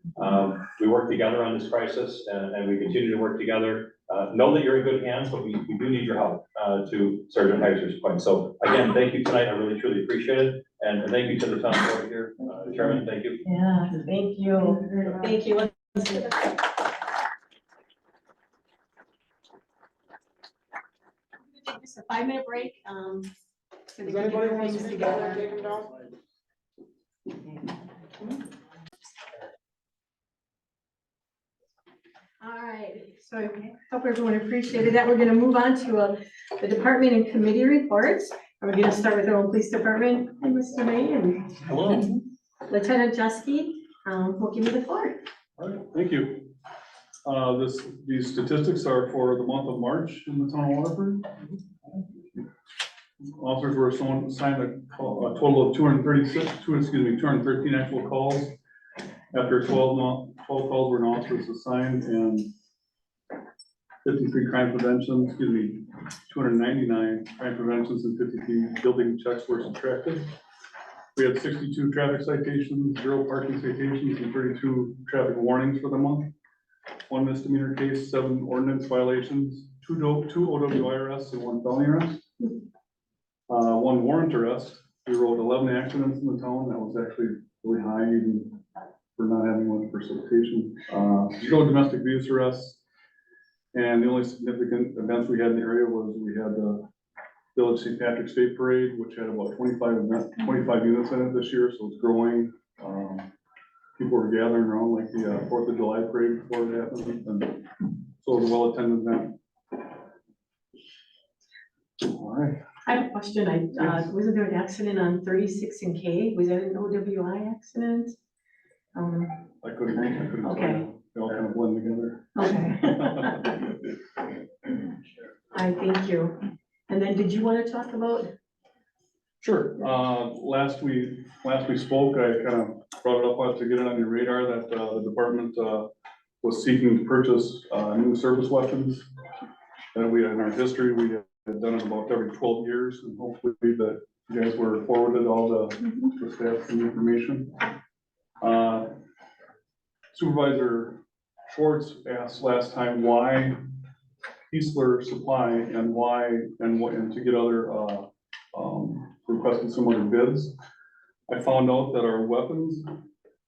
We work together on this crisis and we continue to work together. Know that you're in good hands, but we do need your help to Sergeant Heiser's point. So again, thank you tonight. I really, truly appreciate it. And thank you to the town board here. Chairman, thank you. Yeah, thank you. Thank you. Take just a 5-minute break. So Does they can get anybody their want to things speak together. or take them down? All right, so I hope everyone appreciated that. We're gonna move on to the department and committee reports. And we're gonna start with our own police department. Hi, Mr. May and Hello. Lieutenant Jeske, will give you the floor. All right, thank you. These statistics are for the month of March in the town of Waterford. Officers were assigned a total of 213 actual calls. After 12 calls were officers assigned and 53 crime preventions, 299 crime preventions and 53 building checks were subtracted. We had 62 traffic citations, 0 parking citations, and 32 traffic warnings for the month. 1 misdemeanor case, 7 ordinance violations, 2 OWI arrests, and 1 felony arrest. 1 warrant arrest. We wrote 11 accidents in the town. That was actually really high, even for not having one precipitation. 0 domestic abuse arrests. And the only significant events we had in the area was we had the Village St. Patrick's Day Parade, which had about 25 units in it this year, so it's growing. People were gathering around like the 4th of July parade before it happened, and so it was a well-attended event. All right. I have a question. Wasn't there an accident on 36 and K? Was that an OWI accident? I couldn't tell Okay. you. They all kind of blend together. Okay. I thank you. And then did you want to talk about? Sure. Last we spoke, I kind of brought it up to get it on your radar that the department was seeking to purchase new service weapons. And we, in our history, we had done it about every 12 years, and hopefully that you guys were forwarded all the stats and information. Supervisor Schwartz asked last time why Keesler Supply and why and to get other requested some other bids. I found out that our weapons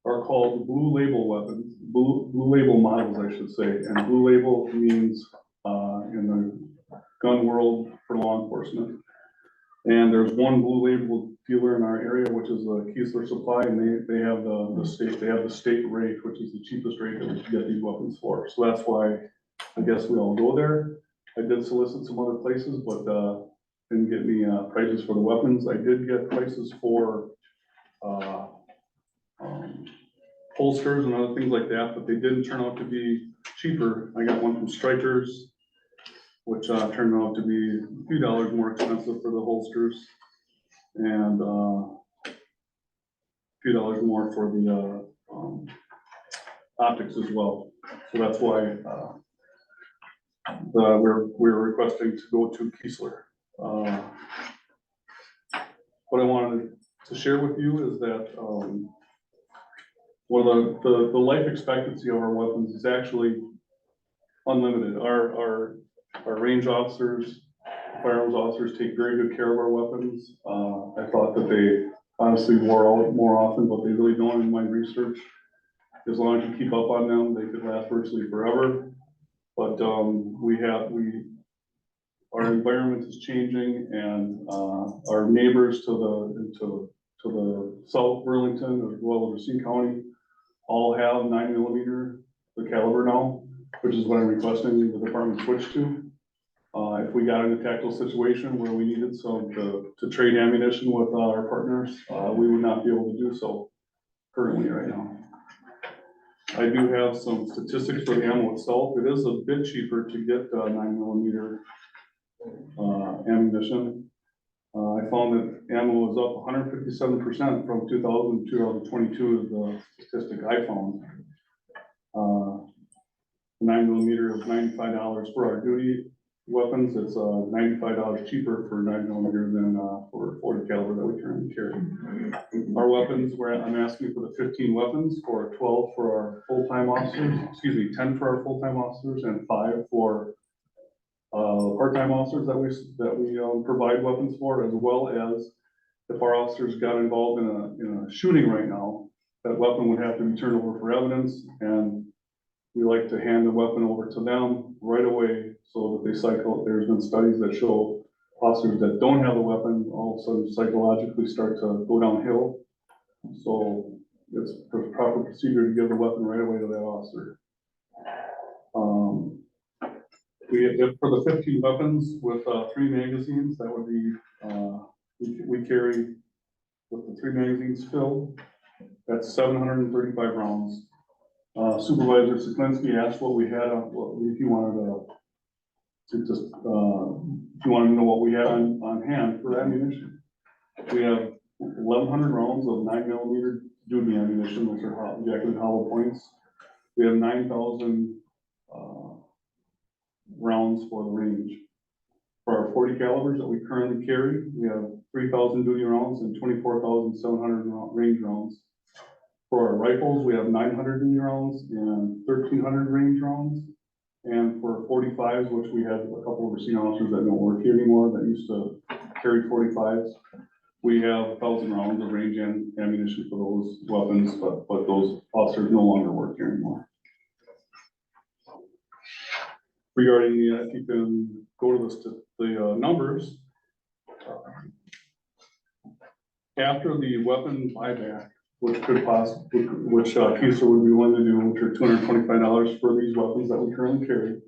are called blue label weapons, blue label models, I should say, and blue label means in the gun world for law enforcement. And there's one blue label dealer in our area, which is Keesler Supply, and they have the state rate, which is the cheapest rate that we can get these weapons for. So that's why I guess we all go there. I did solicit some other places, but didn't get any prices for the weapons. I did get prices for holsters and other things like that, but they didn't turn out to be cheaper. I got one from Strikers, which turned out to be a few dollars more expensive for the holsters, and a few dollars more for the optics as well. So that's why we're requesting to go to Keesler. What I wanted to share with you is that the life expectancy of our weapons is actually unlimited. Our range officers firearms officers take very good care of our weapons. I thought that they honestly wore out more often, but they really don't in my research. As long as you keep up on them, they could last virtually forever. But, our environment is changing, and, our neighbors to the south Burlington, as well as Racine County, all have 9mm, the caliber now, which is what I'm requesting the department switch to. If we got in a tactical situation where we needed to trade ammunition with our partners, we would not be able to do so currently right now. I do have some statistics for the ammo itself. It is a bit cheaper to get 9mm ammunition. I found that ammo was up 157% from 2000 to 2022 is the statistic I found. 9mm is $95 for our duty weapons. It's $95 cheaper for 9mm than for 40 caliber that we currently carry. Our weapons, where I'm asking for the 15 weapons, for 12 for our full-time officers, 10 for our full-time officers, and 5 for part-time officers that we provide weapons for, as well as if our officers got involved in a shooting right now, that weapon would have to be turned over for evidence, and we like to hand the weapon over to them right away so that they cycle. There's been studies that show officers that don't have a weapon all of a sudden psychologically start to go downhill. So it's a proper procedure to give the weapon right away to that officer. For the 15 weapons with 3 magazines, that would be, we carry with the 3 magazines filled, that's 735 rounds. Supervisor Seklinski asked what we had on, if you wanted to just, if you wanted to know what we had on hand for ammunition. We have 1,100 rounds of 9mm duty ammunition, which are jacketed hollow points. We have 9,000 rounds for the range. For our 40 calibers that we currently carry, we have 3,000 duty rounds and 24,700 range rounds. For our rifles, we have 900 duty rounds and 1,300 range rounds. And for 45s, which we have a couple of Racine officers that don't work here anymore that used to carry 45s, we have 1,000 rounds of range and ammunition for those weapons, but those officers no longer work here anymore. Regarding the, if you can go to the numbers, after the weapon buyback, which could possibly, which Keisha would be willing to do, which are $225 for these weapons that we currently carry.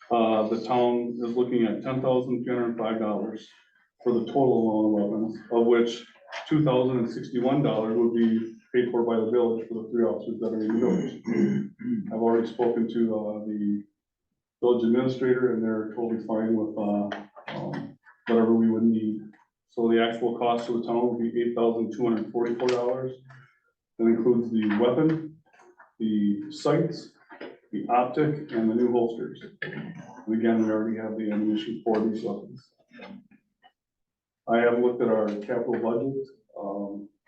The town is looking at $10,305 for the total amount of weapons, of which $2,061 would be paid for by the village for the 3 officers that are in the village. I've already spoken to the village administrator, and they're totally fine with whatever we would need. So the actual cost to the town would be $8,244. That includes the weapon, the sights, the optic, and the new holsters. And again, we already have the ammunition for these weapons. I have looked at our capital budget.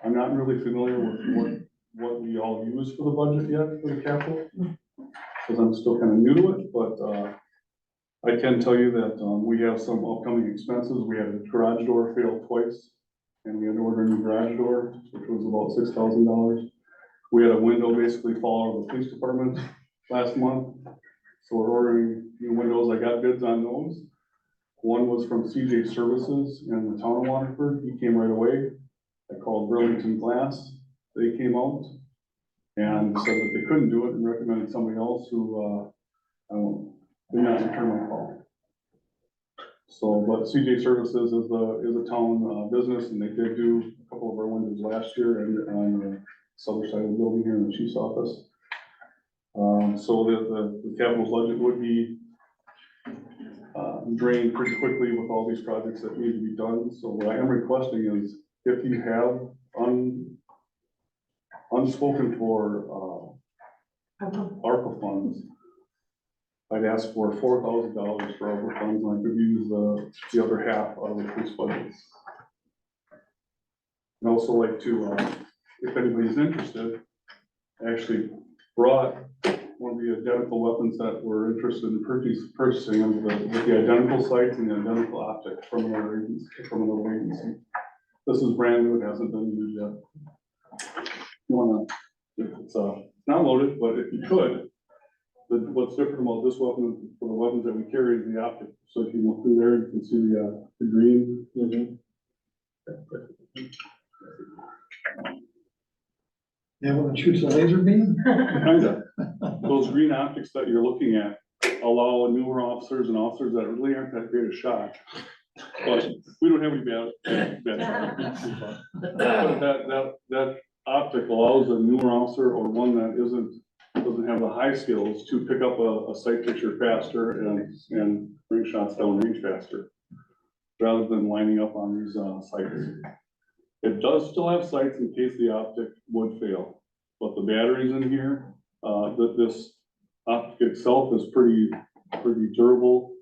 I'm not really familiar with what we all use for the budget yet for the capital, because I'm still kind of new to it, but I can tell you that we have some upcoming expenses. We had a garage door fail twice, and we had to order a new garage door, which was about $6,000. We had a window basically fall out of the police department last month, so we're ordering new windows. I got bids on those. One was from CJ Services in the town of Waterford. He came right away. I called Burlington Glass. They came out and said that they couldn't do it and recommended somebody else who did not return my call. So, but CJ Services is a town business, and they did do a couple of our windows last year and on the southern side of the building here in the chief's office. So the capital budget would be drained pretty quickly with all these projects that need to be done. So what I am requesting is if you have unspoken for ARPA funds, I'd ask for $4,000 for ARPA funds, and I could use the other half of the police budgets. I'd also like to, if anybody's interested, I actually brought one of the identical weapons that we're interested in purchasing them with the identical sights and the identical optic from another agency. This is brand new, it hasn't been used yet. You wanna, it's not loaded, but if you could, what's different about this weapon from the weapons that we carry is the optic. So if you look through there, you can see the green. Yeah, when it shoots a laser beam? Kinda. Those green optics that you're looking at allow newer officers and officers that really aren't that great a shot. But we don't have any bad shots. But that optic allows a newer officer or one that doesn't have the high skills to pick up a sight picture faster and bring shots down range faster, rather than lining up on these sights. It does still have sights in case the optic would fail, but the batteries in here, this optic itself is pretty durable.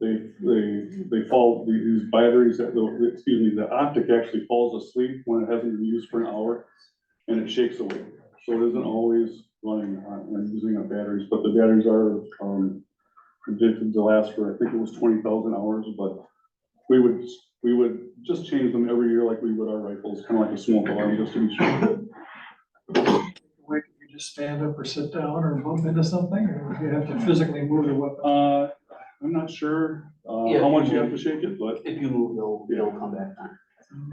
They fall, these batteries, the optic actually falls asleep when it hasn't been used for an hour, and it shakes away. So it isn't always running and using up batteries, but the batteries are predicted to last for, I think it was 20,000 hours, but we would just change them every year like we would our rifles, kind of like a smoke alarm, just to be sure. Wait, you just stand up or sit down or bump into something, or you have to physically move the weapon? I'm not sure how much you have to shake it, but If you move, it'll come back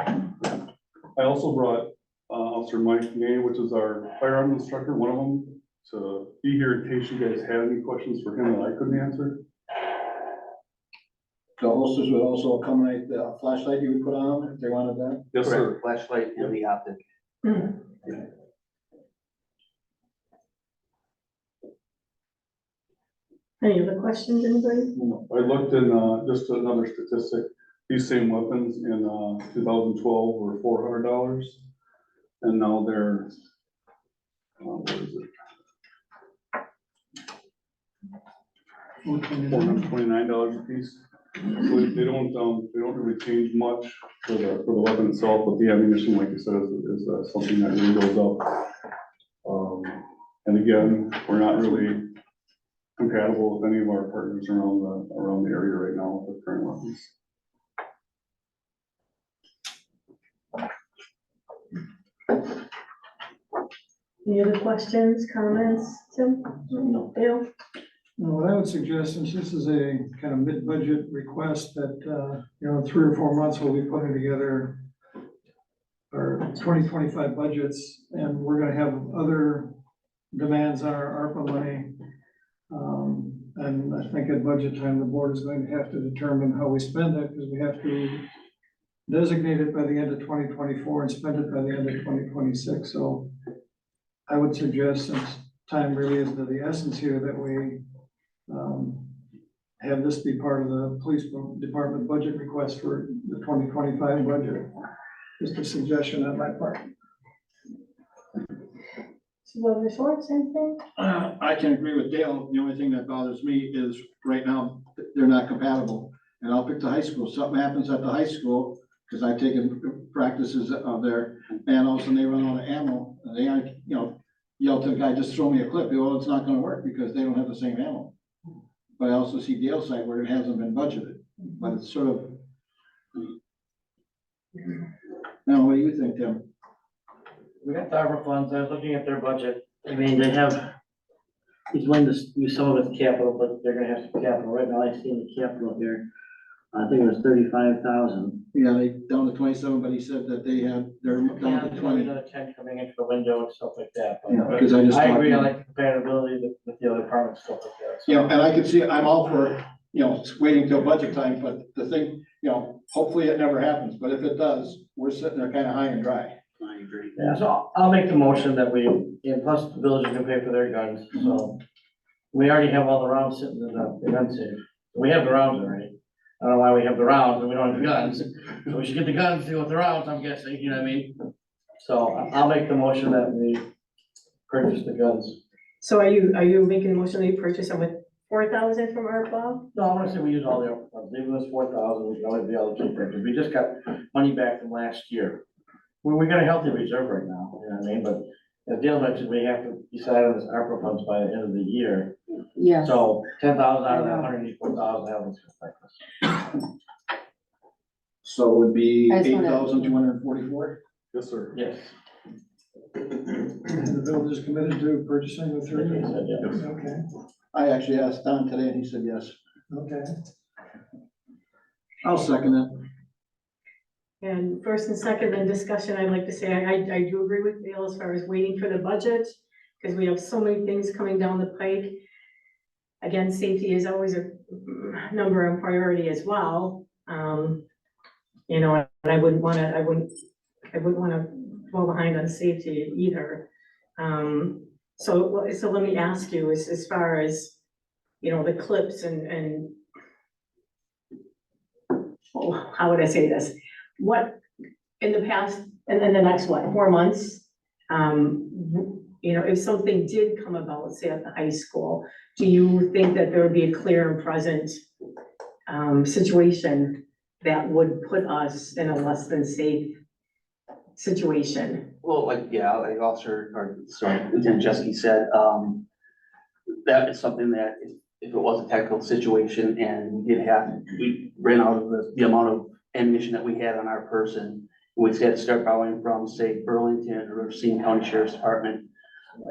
on. I also brought Officer Mike May, which is our firearm instructor, one of them, to be here in case you guys had any questions for him that I couldn't answer. The holsters would also accommodate the flashlight you would put on if they wanted that? Yes, sir. Flashlight and the optic. Any other questions, anybody? I looked in, just another statistic, these same weapons in 2012 were $400, and now they're, what is it? $429 a piece. So they don't really change much for the weapon itself, but the ammunition, like you said, is something that really goes up. And again, we're not really compatible with any of our partners around the area right now with the current weapons. Any other questions, comments, Tim? No. Dale? What I would suggest, since this is a kind of mid-budget request, that, in 3 or 4 months, we'll be putting together our 2025 budgets, and we're gonna have other demands on our ARPA money. And I think at budget time, the board is going to have to determine how we spend it, because we have to designate it by the end of 2024 and spend it by the end of 2026. So I would suggest, since time really is of the essence here, that we have this be part of the police department budget request for the 2025 budget. Just a suggestion on my part. Supervisor Schwartz, anything? I can agree with Dale. The only thing that bothers me is right now, they're not compatible. And I'll pick the high school. Something happens at the high school, because I've taken practices there, and all of a sudden they run out of ammo, and they aren't, yell to the guy, just throw me a clip. Well, it's not gonna work because they don't have the same ammo. But I also see Dale's side where it hasn't been budgeted, but it's sort of. Now, what do you think, Tim? We got the ARPA funds, I was looking at their budget, I mean, they have, he's willing to use some of it's capital, but they're gonna have some capital, right now I see the capital here. I think it was 35,000. Yeah, they down to 27, but he said that they're down to 20. Another 10 coming into the window and stuff like that. But Yeah, because I just I talked agree, to I him. like the compatibility with the other departments, stuff like that. So. Yeah, and I can see, I'm all for, waiting till budget time, but the thing, hopefully it never happens, but if it does, we're sitting there kind of high and dry. I agree. Yeah, so I'll make the motion that we, and plus the village is gonna pay for their guns, so. We already have all the rounds sitting in the gun safe. We have the rounds already. I don't know why we have the rounds and we don't have the guns. So we should get the guns to go with the rounds, I'm guessing, you know what I mean? So I'll make the motion that we purchase the guns. So are you making a motion that you purchase them with 4,000 from ARPA? No, I wanna say we use all the ARPA funds, even this 4,000, we can always be able to keep it, we just got money back from last year. We got a healthy reserve right now, you know what I mean, but as Dale mentioned, we have to decide on this ARPA funds by the end of the year. Yes. So 10,000 out of that I know. 184,000, that was affect us. So it would be I just wanna- 8,244? Yes, sir. Yes. The village is committed to purchasing the three? Yes, I did. Okay, I actually asked Don today and he said yes. okay. I'll second it. And first and second in discussion, I'd like to say, I do agree with Dale as far as waiting for the budget, because we have so many things coming down the pike. Again, safety is always a number one priority as well. You know, and I wouldn't wanna fall behind on safety either. So let me ask you, as far as, you know, the clips and oh, how would I say this? What, in the past, and then the next, what, 4 months? You know, if something did come about, let's say at the high school, do you think that there would be a clear and present situation that would put us in a less than safe situation? Well, like Lieutenant Jeske said, that is something that if it was a technical situation and we ran out of the amount of ammunition that we had on our person, we had to start borrowing from, say, Burlington or Racine County Sheriff's Department.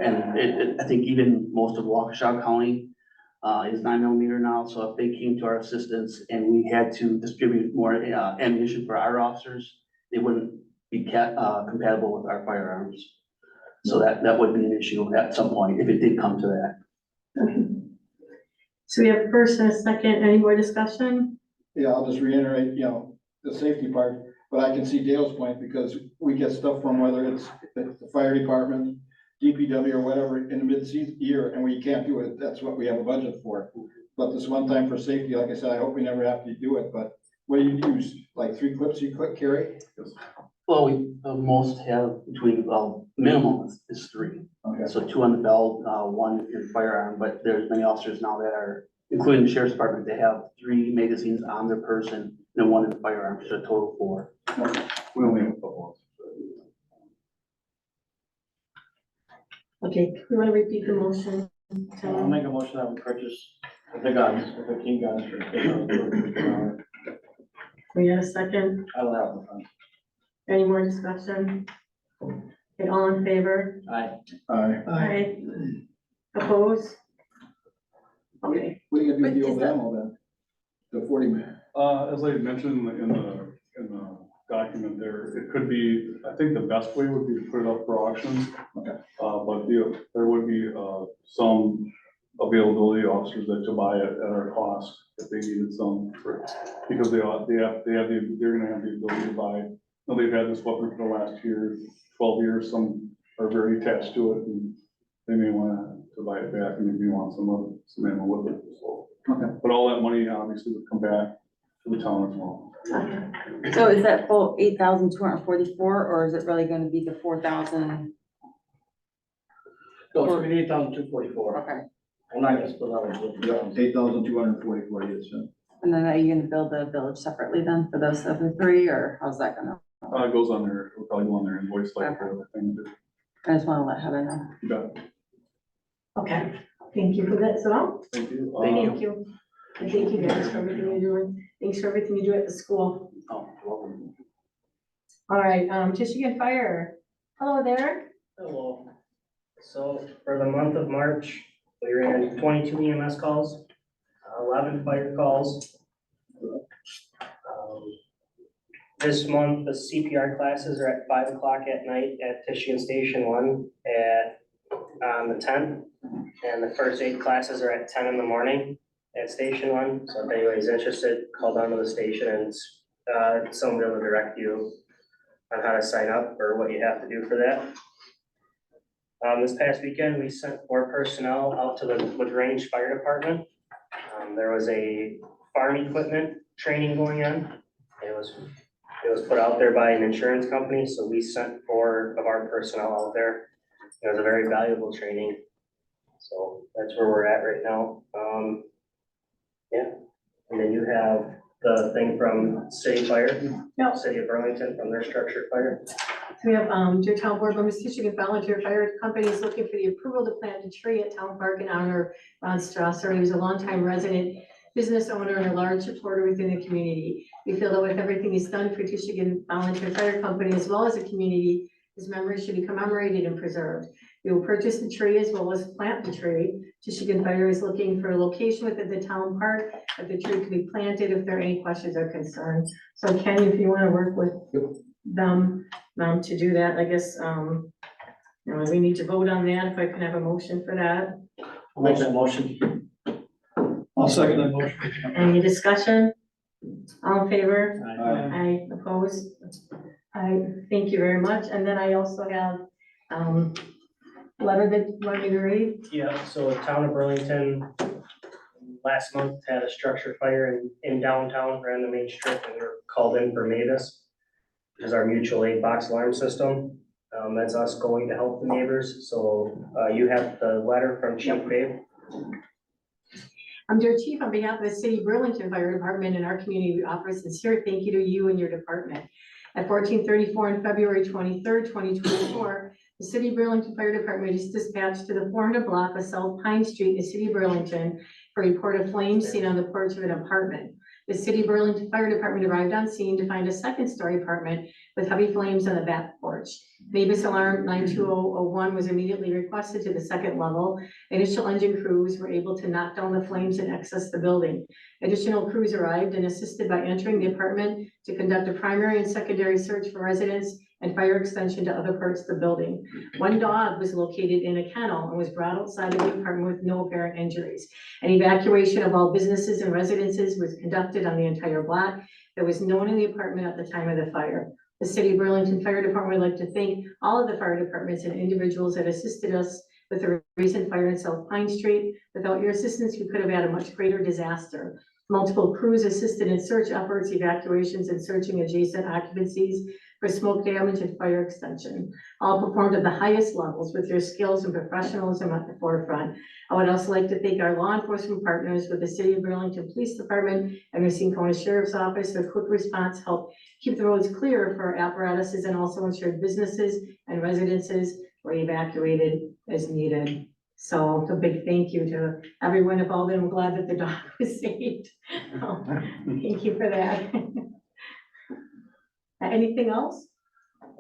And I think even most of Waukesha County is 9mm now, so if they came to our assistance and we had to distribute more ammunition for our officers, they wouldn't be compatible with our firearms. So that would be an issue at some point if it did come to that. So we have first and a second, any more discussion? Yeah, I'll just reiterate, the safety part, but I can see Dale's point because we get stuff from whether it's the fire department, DPW or whatever in the mid-season year and we can't do it. That's what we have a budget for. But this one time for safety, like I said, I hope we never have to do it, but what do you use? Like 3 clips you carry? Well, we most have between, minimum is 3. Okay. So 2 on the belt, 1 in firearm, but there's many officers now that are, including the sheriff's department, they have 3 magazines on their person and 1 in the firearm, so a total of 4. We only have a couple. Okay, you wanna repeat the motion? I'll make a motion that we purchase the guns, the 15 guns for $8,000. We got a second? I don't have the funds. Any more discussion? Okay, all in favor? Aye. Aye. Opposed? Okay. What are you gonna do with the old ammo then? The 40 man? As I mentioned in the document there, it could be, I think the best way would be to put it up for auction. Okay. But there would be, some availability officers that to buy it at our cost if they needed some, because they're gonna have the ability to buy. They've had this weapon for the last 12 years, some are very attached to it, and they may want to buy it back, and maybe want some ammo with it, so. Okay. But all that money obviously would come back to the town as well. So is that full 8,244, or is it really gonna be the 4,000? No, it's gonna be 8,244. Okay, I'm not gonna split out. 8,244, yes, sir. and then are you gonna build the village separately then for those other 3, or how's that gonna? It goes on there, it'll probably go on their invoice like for everything. I just wanna let Heather know. You got it. Okay, thank you for that, as well. Thank you. Thank you. And thank you guys for everything you're doing. Thanks for everything you do at the school. Oh, you're welcome. All right, Michigan Fire. Hello there. Hello. So for the month of March, we ran 22 EMS calls, 11 fire calls. This month, the CPR classes are at 5 o'clock at night at Michigan Station 1 on the 10th. And the first 8 classes are at 10 in the morning at Station 1. So if anybody's interested, call down to the station and somebody will direct you on how to sign up or what you have to do for that. This past weekend, we sent 4 personnel out to the LaGrange Fire Department. There was a farm equipment training going on. It was put out there by an insurance company, so we sent 4 of our personnel out there. It was a very valuable training. So that's where we're at right now. Yeah, and then you have the thing from City Fire, City of Burlington from their structured fire. We have, dear town board members, Michigan Volunteer Fire Company is looking for the approval to plant a tree at Town Park in honor of Ron Strasser. He was a longtime resident, business owner, and a large supporter within the community. We feel that with everything he's done for Michigan Volunteer Fire Company as well as the community, his memory should be commemorated and preserved. We will purchase the tree as well as plant the tree. Michigan Fire is looking for a location within the town park that the tree can be planted if there are any questions or concerns. So Kenny, if you want to work with them to do that, I guess, we need to vote on that. If I can have a motion for that. I'll make that motion. I'll second that motion. Any discussion? All in favor? Aye. I oppose. I thank you very much. And then I also have, letter that you want me to read. Yeah, so town of Burlington last month had a structure fire in downtown, ran the main strip, and we were called in for Mavis, which is our mutual aid box alarm system. That's us going to help the neighbors. So, you have the letter from Chief Babe. Dear Chief, on behalf of the City of Burlington Fire Department and our community, we offer a sincere thank you to you and your department. At 1434 on February 23rd, 2024, the City of Burlington Fire Department is dispatched to the 400 block of South Pine Street in the City of Burlington for a report of flames seen on the porch of an apartment. The City of Burlington Fire Department arrived on scene to find a second-story apartment with heavy flames on the back porch. Mavis Alarm 92001 was immediately requested to the second level. Initial engine crews were able to knock down the flames and access the building. Additional crews arrived and assisted by entering the apartment to conduct a primary and secondary search for residents and fire extension to other parts of the building. One dog was located in a kennel and was brought outside of the apartment with no apparent injuries. An evacuation of all businesses and residences was conducted on the entire block. There was no one in the apartment at the time of the fire. The City of Burlington Fire Department would like to thank all of the fire departments and individuals that assisted us with the recent fire in South Pine Street. Without your assistance, we could have had a much greater disaster. Multiple crews assisted in search efforts, evacuations, and searching adjacent occupancies for smoke damage and fire extension. All performed at the highest levels with your skills and professionalism at the forefront. I would also like to thank our law enforcement partners with the City of Burlington Police Department and Racine County Sheriff's Office. Their quick response helped keep the roads clear for apparatuses and also ensured businesses and residences were evacuated as needed. So a big thank you to everyone involved, and I'm glad that the dog was saved. Thank you for that. Anything else?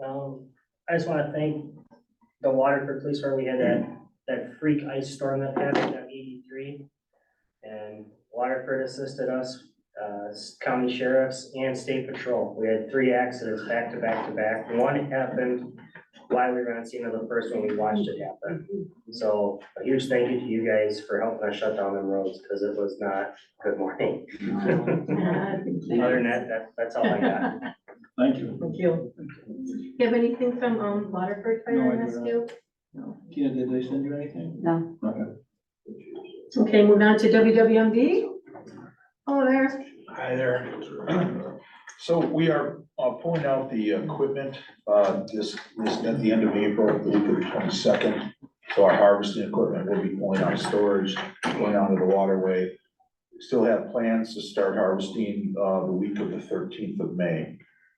I just want to thank the Waterford Police Department. We had that freak ice storm that happened on 83. And Waterford assisted us, county sheriffs and state patrol. We had 3 accidents back to back to back. One happened while we were on scene of the first one, we watched it happen. So a huge thank you to you guys for helping us shut down them roads, because it was not good morning. Other than that, that's all I got. Thank you. Thank you. You have anything from Waterford No, Fire I and do not. Rescue? No. Tina, did they send you anything? No. Okay. Okay, moving on to WWMD. Oh, there. Hi there. So we are pulling out the equipment, this at the end of April, the week of the 22nd. So our harvesting equipment will be pulling out of storage, going onto the waterway. We still have plans to start harvesting the week of the 13th of May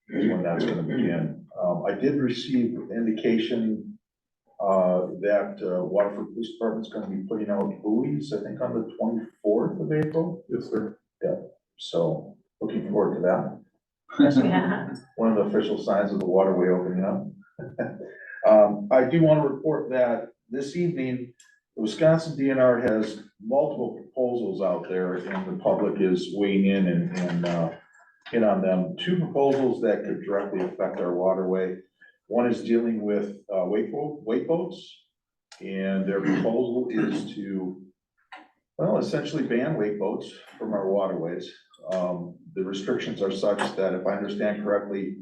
is when that's gonna begin. I did receive indication that Waterford Police Department's gonna be putting out buoys, I think on the 24th of April. Yes, sir. Yeah, so looking forward to that. Yeah. One of the official signs of the waterway opening up. I do want to report that this evening, the Wisconsin DNR has multiple proposals out there, and the public is weighing in and in on them. 2 proposals that could directly affect our waterway. One is dealing with wake boats, and their proposal is to, well, essentially ban wake boats from our waterways. The restrictions are such that, if I understand correctly,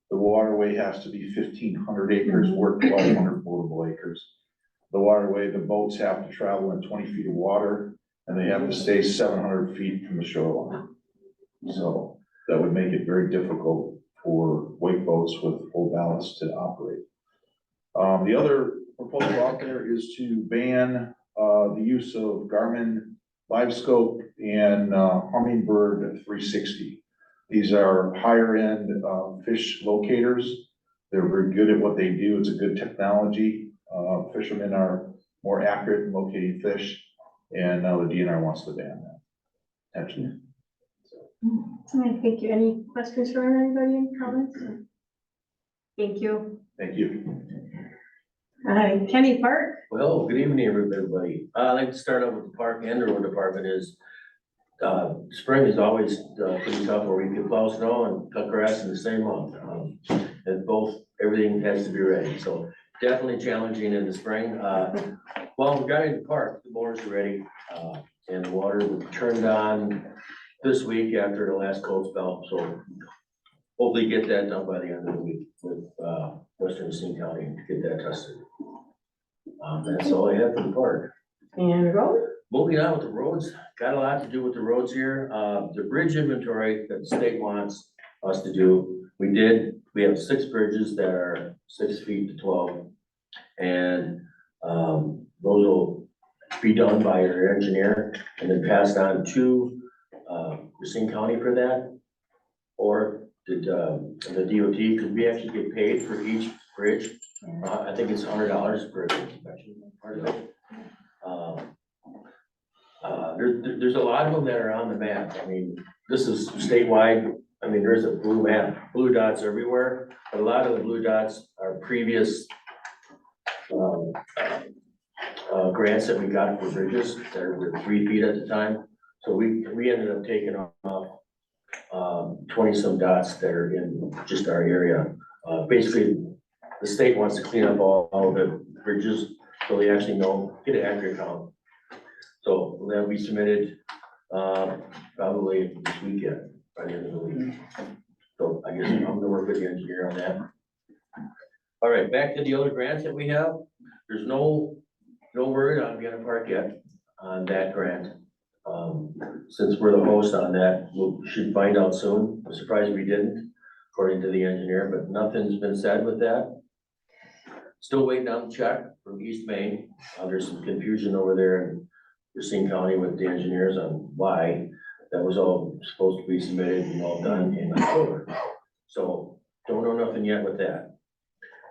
the waterway has to be 1,500 acres, worth 1,200 boatable acres. The waterway, the boats have to travel in 20 feet of water, and they have to stay 700 feet from the shoreline. So that would make it very difficult for wake boats with full ballast to operate. The other proposal out there is to ban the use of Garmin LiveScope and Humminbird 360. These are higher end fish locators They're very good at what they do. It's a good technology. Fishermen are more accurate in locating fish. And now the DNR wants to ban that. Actually. All right, thank you. Any questions from anybody, any comments? Thank you. Thank you. Hi, Kenny Park. Well, good evening, everybody. I'd like to start out with the park and the road department is, spring is always pretty tough where we can plow snow and cut grass in the same month. And both, everything has to be ready, so definitely challenging in the spring. Well, regarding the park, the motor's ready, and the water was turned on this week after the last cold spell, so hopefully get that done by the end of the week with, Western Racine County to get that tested. That's all I have for the park. And road? Moving on with the roads, got a lot to do with the roads here. The bridge inventory that the state wants us to do, we did. We have 6 bridges that are 6 feet to 12. And those will be done by your engineer and then passed on to Racine County for that. Or did the DOT, because we actually get paid for each bridge. I think it's $100 per inspection, part of it. There's a lot of them that are on the map. I mean, this is statewide. I mean, there's a blue map, blue dots everywhere. But a lot of the blue dots are previous grants that we got for bridges that were 3 feet at the time. So we ended up taking off 20 some dots that are in just our area. Basically, the state wants to clean up all the bridges so they actually know, get an accurate count. So that'll be submitted probably this weekend, by the end of the week. So I guess I'm gonna work with the engineer on that. All right, back to the other grants that we have. There's no word on Vienna Park yet on that grant. Since we're the host on that, we should find out soon. I'm surprised we didn't, according to the engineer, but nothing's been said with that. Still waiting on the check from East Maine. There's some confusion over there in Racine County with the engineers on why that was all supposed to be submitted and all done in October. So don't know nothing yet with that.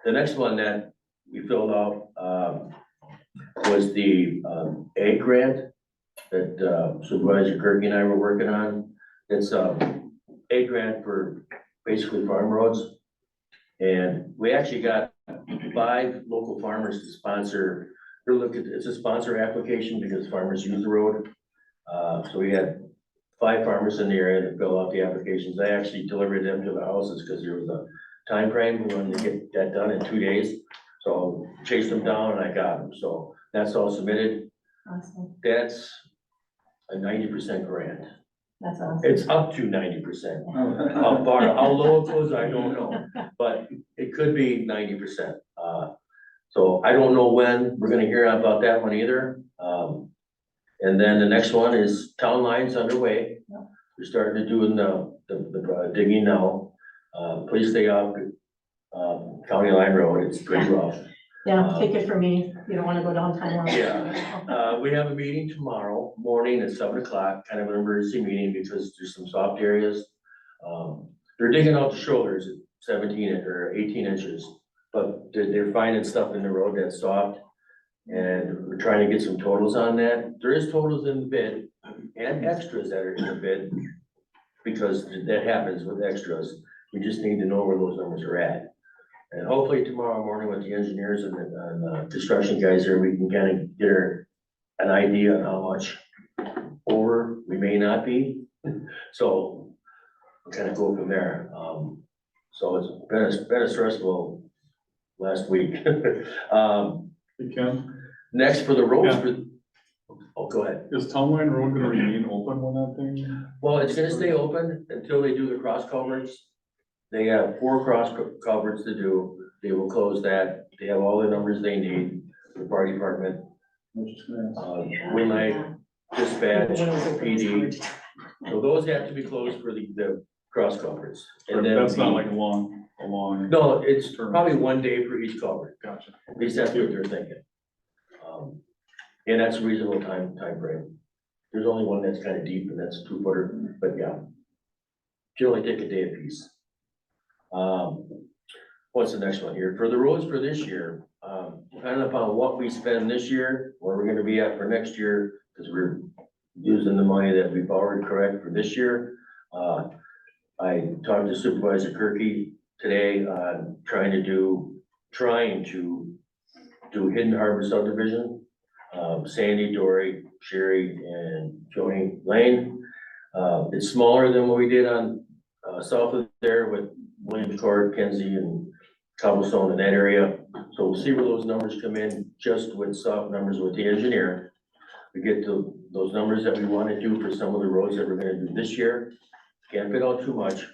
The next one that we filled out was the ag grant that Supervisor Kirky and I were working on. It's ag grant for basically farm roads. And we actually got 5 local farmers to sponsor. It's a sponsor application because farmers use the road. So we had 5 farmers in the area that filled out the applications. I actually delivered them to the houses because there was a time frame. We wanted to get that done in 2 days. So chased them down and I got them. So that's all submitted. Awesome. That's a 90% grant. That's awesome. It's up to 90%. How far, how low it goes, I don't know, but it could be 90%. So I don't know when we're gonna hear about that one either. And then the next one is town lines underway. We're starting to do the digging now. Please stay off County Line Road. It's pretty rough. Yeah, take it from me. You don't wanna go down time. Yeah, we have a meeting tomorrow morning at 7 o'clock, kind of an emergency meeting because there's some soft areas. They're digging out the shoulders at 17 or 18 inches, but they're finding stuff in the road that's soft. And we're trying to get some totals on that. There is totals in the bid and extras that are in the bid because that happens with extras. We just need to know where those numbers are at. And hopefully tomorrow morning with the engineers and the construction guys there, we can kind of get an idea on how much over we may not be. So we'll kind of go from there. So it's been a stressful last week. Next for the roads, go ahead. Is Town Line Road gonna remain open when that thing? Well, it's gonna stay open until they do the cross culverts. They have 4 cross culverts to do. They will close that. They have all the numbers they need for the fire department. Winlight, dispatch, PD. So those have to be closed for the cross culverts. And then That's not like a long. No, it's probably 1 day for each culvert. Gotcha. At least that's what they're thinking. And that's a reasonable time frame. There's only one that's kind of deep and that's 2-footer, but yeah. Should only take a day apiece. what's the next one here? For the roads for this year, depending upon what we spend this year, where we're gonna be at for next year, because we're using the money that we borrowed correct for this year. I talked to Supervisor Kirky today on trying to do Hidden Harbor subdivision, Sandy, Dory, Sherry, and Joni Lane. It's smaller than what we did on, south of there with Williams Court, Kenzie, and Cobblestone in that area. So we'll see where those numbers come in, just with soft numbers with the engineer. We get to those numbers that we want to do for some of the roads that we're gonna do this year. Can't fit out too much.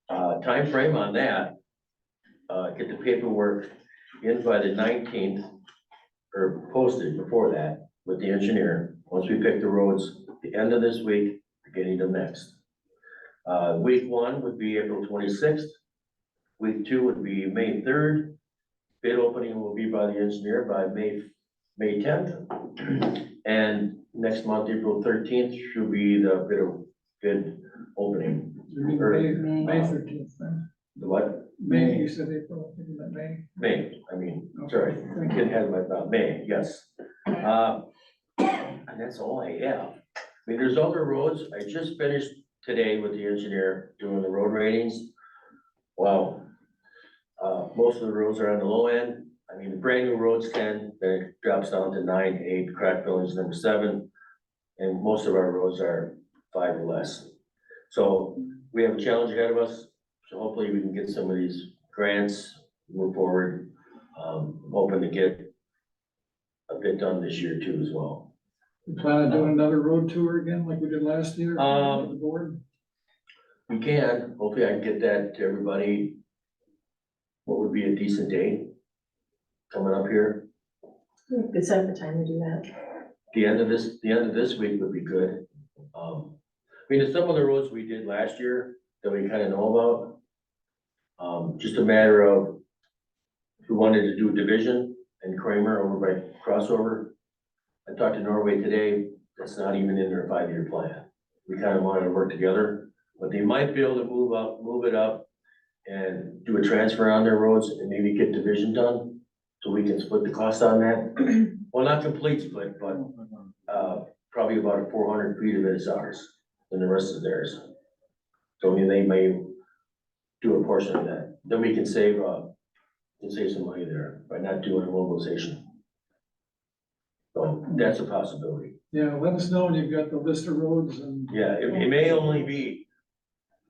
Time frame on that, get the paperwork in by the 19th, or posted before that with the engineer. Once we pick the roads, the end of this week, beginning of next. Week 1 would be April 26th. Week 2 would be May 3rd. Bid opening will be by the engineer by May 10th. And next month, April 13th, should be the bid opening. May 13th then. The what? May, you said April, I think you meant May. May, I mean, sorry, I can't have my thought, May, yes. And that's all I have. I mean, there's other roads, I just finished today with the engineer doing the road ratings. Wow. Most of the roads are on the low end. I mean, the brand new road's 10, then it drops down to 9, 8, crack fillings number 7. And most of our roads are 5 or less. So we have a challenge ahead of us. So hopefully we can get some of these grants, move forward. Hoping to get a bit done this year too as well. You plan on doing another road tour again like we did last year? The board? We can, hopefully I can get that to everybody. What would be a decent date coming up here? Good set up a time to do that. The end of this week would be good. I mean, there's some of the roads we did last year that we kind of know about. Just a matter of if we wanted to do a division and Kramer over by crossover. I talked to Norway today, that's not even in their 5-year plan. We kind of wanted to work together, but they might be able to move it up and do a transfer on their roads and maybe get division done, so we can split the cost on that. Well, not complete split, but, probably about 400 feet of it is ours, and the rest is theirs. So I mean, they may do a portion of that, then we can save some money there by not doing a mobilization. So that's a possibility. Yeah, let us know when you've got the list of roads and. Yeah, it may only be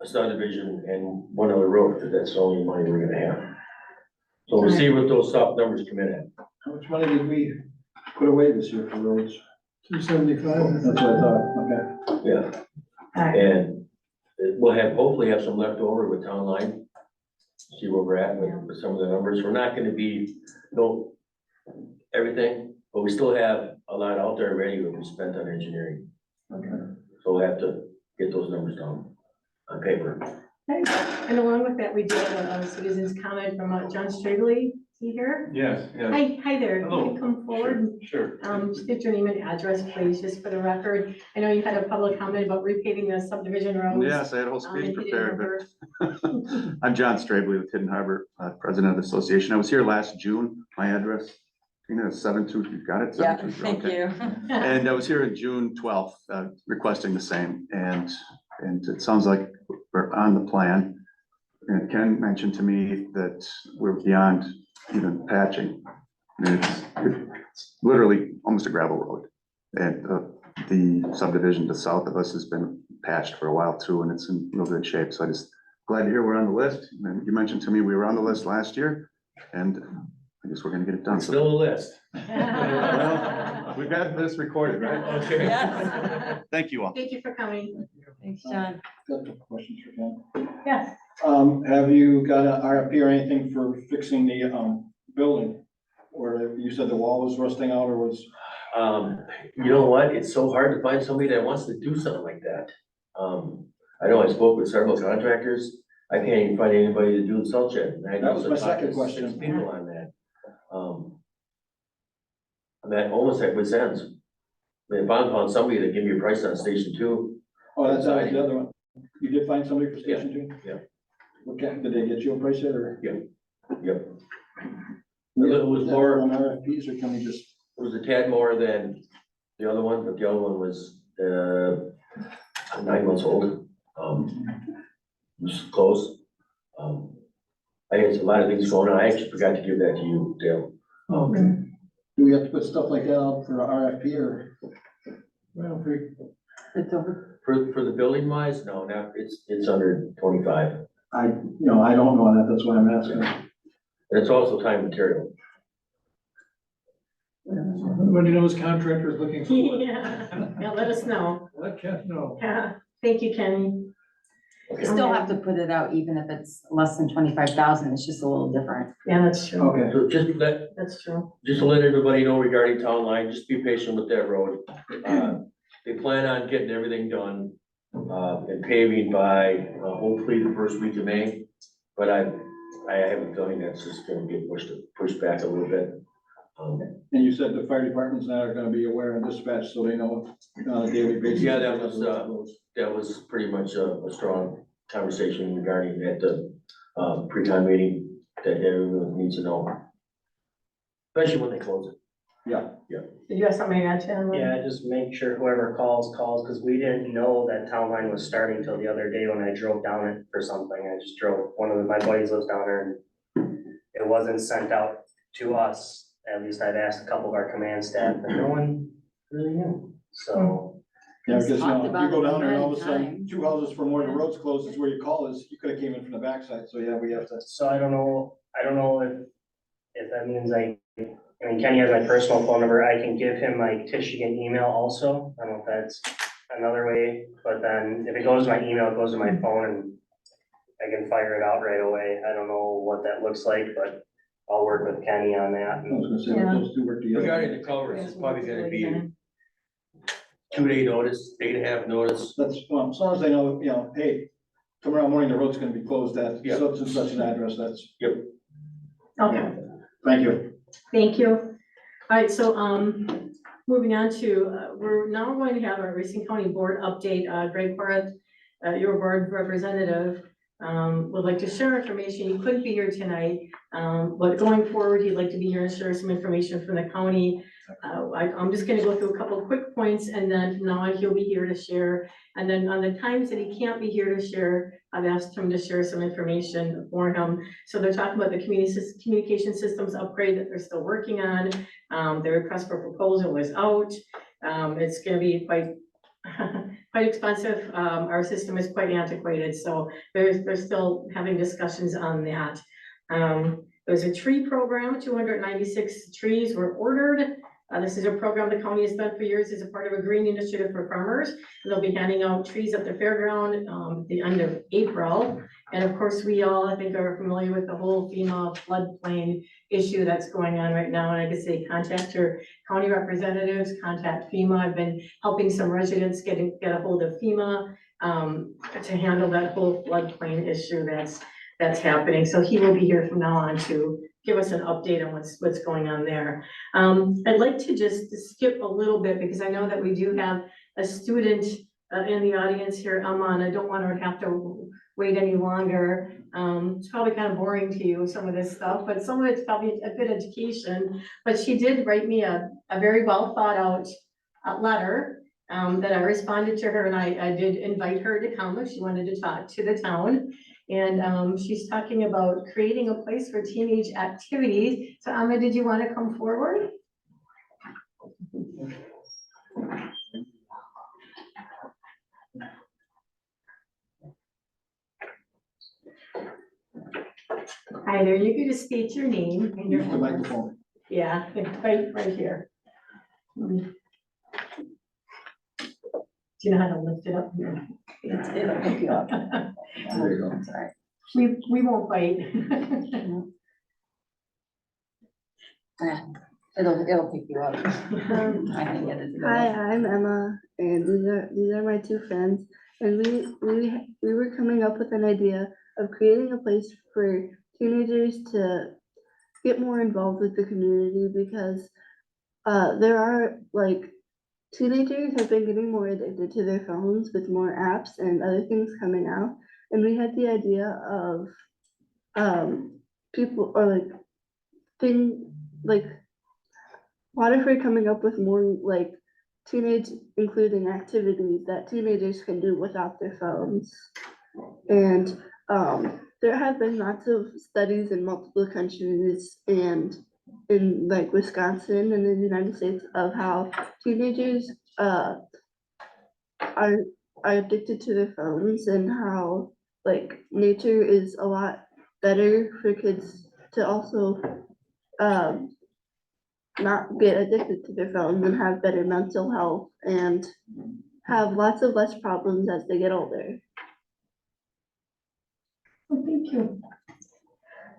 a subdivision and one other road, because that's the only money we're gonna have. So we'll see what those soft numbers come in at. How much money did we put away this year for roads? 275. That's what I thought, okay. Yeah. And we'll hopefully have some left over with town line. See where we're at with some of the numbers. We're not gonna be, everything, but we still have a lot out there ready that we spent on engineering. Okay. So we'll have to get those numbers down on paper. And along with that, we did a citizen's comment from John Strigley. Is he here? Yes, yes. Hi there. Hello. Can you come forward? Sure. Just get your name and address, please, just for the record. I know you had a public comment about repaving the subdivision roads. Yes, I had a whole and speech Hidden prepared, Harbor. but I'm John Strabley with Hidden Harbor, president of the association. I was here last June. My address, you know, 72, you got it? Yeah, 72, thank okay. you. And I was here on June 12th, requesting the same, and it sounds like we're on the plan. And Ken mentioned to me that we're beyond even patching. I mean, it's literally almost a gravel road. And the subdivision to the south of us has been patched for a while too, and it's in real good shape. So I just glad to hear we're on the list. And you mentioned to me we were on the list last year, and I guess we're gonna get it done. It's still a list. Well, we've got this recorded, right? Okay. Yes. Thank you all. Thank you for coming. Thanks, John. Got a couple questions for Ken. Yes. Have you got an RFP or anything for fixing the, building? Or you said the wall was rusting out or was? You know what? It's so hard to find somebody that wants to do something like that. I know I spoke with several contractors. I can't even find anybody to do the salt shed. That was my second question. 6 people on that. I'm at almost at wit's ends. I mean, if I found somebody that give me a price on station 2. Oh, that's the other one. You did find somebody for station 2? Yeah. Okay, did they get you a price yet, or? Yep. It was Is that more, on RFPs, or can we just? it was a tad more than the other one, but the other one was, 9 months old. It was close. I had a lot of things going on. I actually forgot to give that to you, Dale. Okay. Do we have to put stuff like that out for RFP, or? Well, It's over. For the building wise, no, now it's under 25. I don't know that, that's why I'm asking. And it's also time and material. Everybody knows contractors looking for work. Yeah, let us know. Let Ken know. Yeah, thank you, Kenny. You still have to put it out even if it's less than 25,000, it's just a little different. Yeah, that's true. Okay. So just let, That's true. just to let everybody know regarding town line, just be patient with that road. They plan on getting everything done, and paving by, hopefully the first week of May. But I have a feeling that's just gonna get pushed back a little bit. And you said the fire departments now are gonna be aware and dispatch, so they know on a daily basis. Yeah, that was pretty much a strong conversation regarding that, pre-time meeting that everyone needs to know. Especially when they close it. Yeah. Did you have something to add, Chandler? Yeah, just make sure whoever calls, because we didn't know that town line was starting till the other day when I drove down it for something. I just drove, one of my buddies lives down there and it wasn't sent out to us. At least I've asked a couple of our command staff, and no one really knew, so. Yeah, because, Talked you about go it down there and all of a many sudden, times. 2 houses from where the road's closed is where your call is, you could have came in from the backside, so yeah, we have to. So I don't know if that means I mean, Kenny has my personal phone number, I can give him my Michigan email also, I don't know if that's another way, but then if it goes to my email, it goes to my phone and I can fire it out right away, I don't know what that looks like, but I'll work with Kenny on that. I was gonna say, let those two work together. Regarding the culverts, it's probably gonna be 2-day notice, 8.5 notice. That's, well, as long as they know, hey, tomorrow morning, the road's gonna be closed at Yeah. such and such an address, that's. Yep. Okay. Thank you. Thank you. All right, so, moving on to, we're now going to have our Racine County Board update. Greg Horace, your board representative, would like to share information. He couldn't be here tonight, but going forward, he'd like to be here and share some information from the county. I'm just gonna go through a couple of quick points, and then from now on, he'll be here to share. And then on the times that he can't be here to share, I've asked him to share some information for him. So they're talking about the communication systems upgrade that they're still working on. The request for proposal is out. It's gonna be quite expensive. Our system is quite antiquated, so they're still having discussions on that. There's a tree program, 296 trees were ordered. This is a program the county has done for years as a part of a green initiative for farmers. They'll be handing out trees at the fairground, the end of April. And of course, we all, I think, are familiar with the whole FEMA floodplain issue that's going on right now. And I could say contact your county representatives, contact FEMA. I've been helping some residents get a hold of FEMA to handle that whole floodplain issue that's happening. So he will be here from now on to give us an update on what's going on there. I'd like to just skip a little bit because I know that we do have a student in the audience here, Emma, and I don't want her to have to wait any longer. It's probably kind of boring to you, some of this stuff, but some of it's probably a good education. But she did write me a very well thought out letter that I responded to her, and I did invite her to come if she wanted to talk to the town. And she's talking about creating a place for teenage activities. So Emma, did you want to come forward? Hi there, you can just state your name and your. Use the microphone. Yeah, right here. Do you know how to lift it up here? It'll pick you up. There you go. Sorry. We won't bite. It'll pick you up. I think it is. Hi, I'm Emma, and these are my 2 friends, and we were coming up with an idea of creating a place for teenagers to get more involved with the community because there are teenagers have been getting more addicted to their phones with more apps and other things coming out. and we had the idea of, people, or like, like, Waterford coming up with more like including activities that teenagers can do without their phones. And there have been lots of studies in multiple countries and in like Wisconsin and in the United States of how teenagers are addicted to their phones, and how like nature is a lot better for kids to also not get addicted to their phones and have better mental health and have lots of less problems as they get older. Thank you.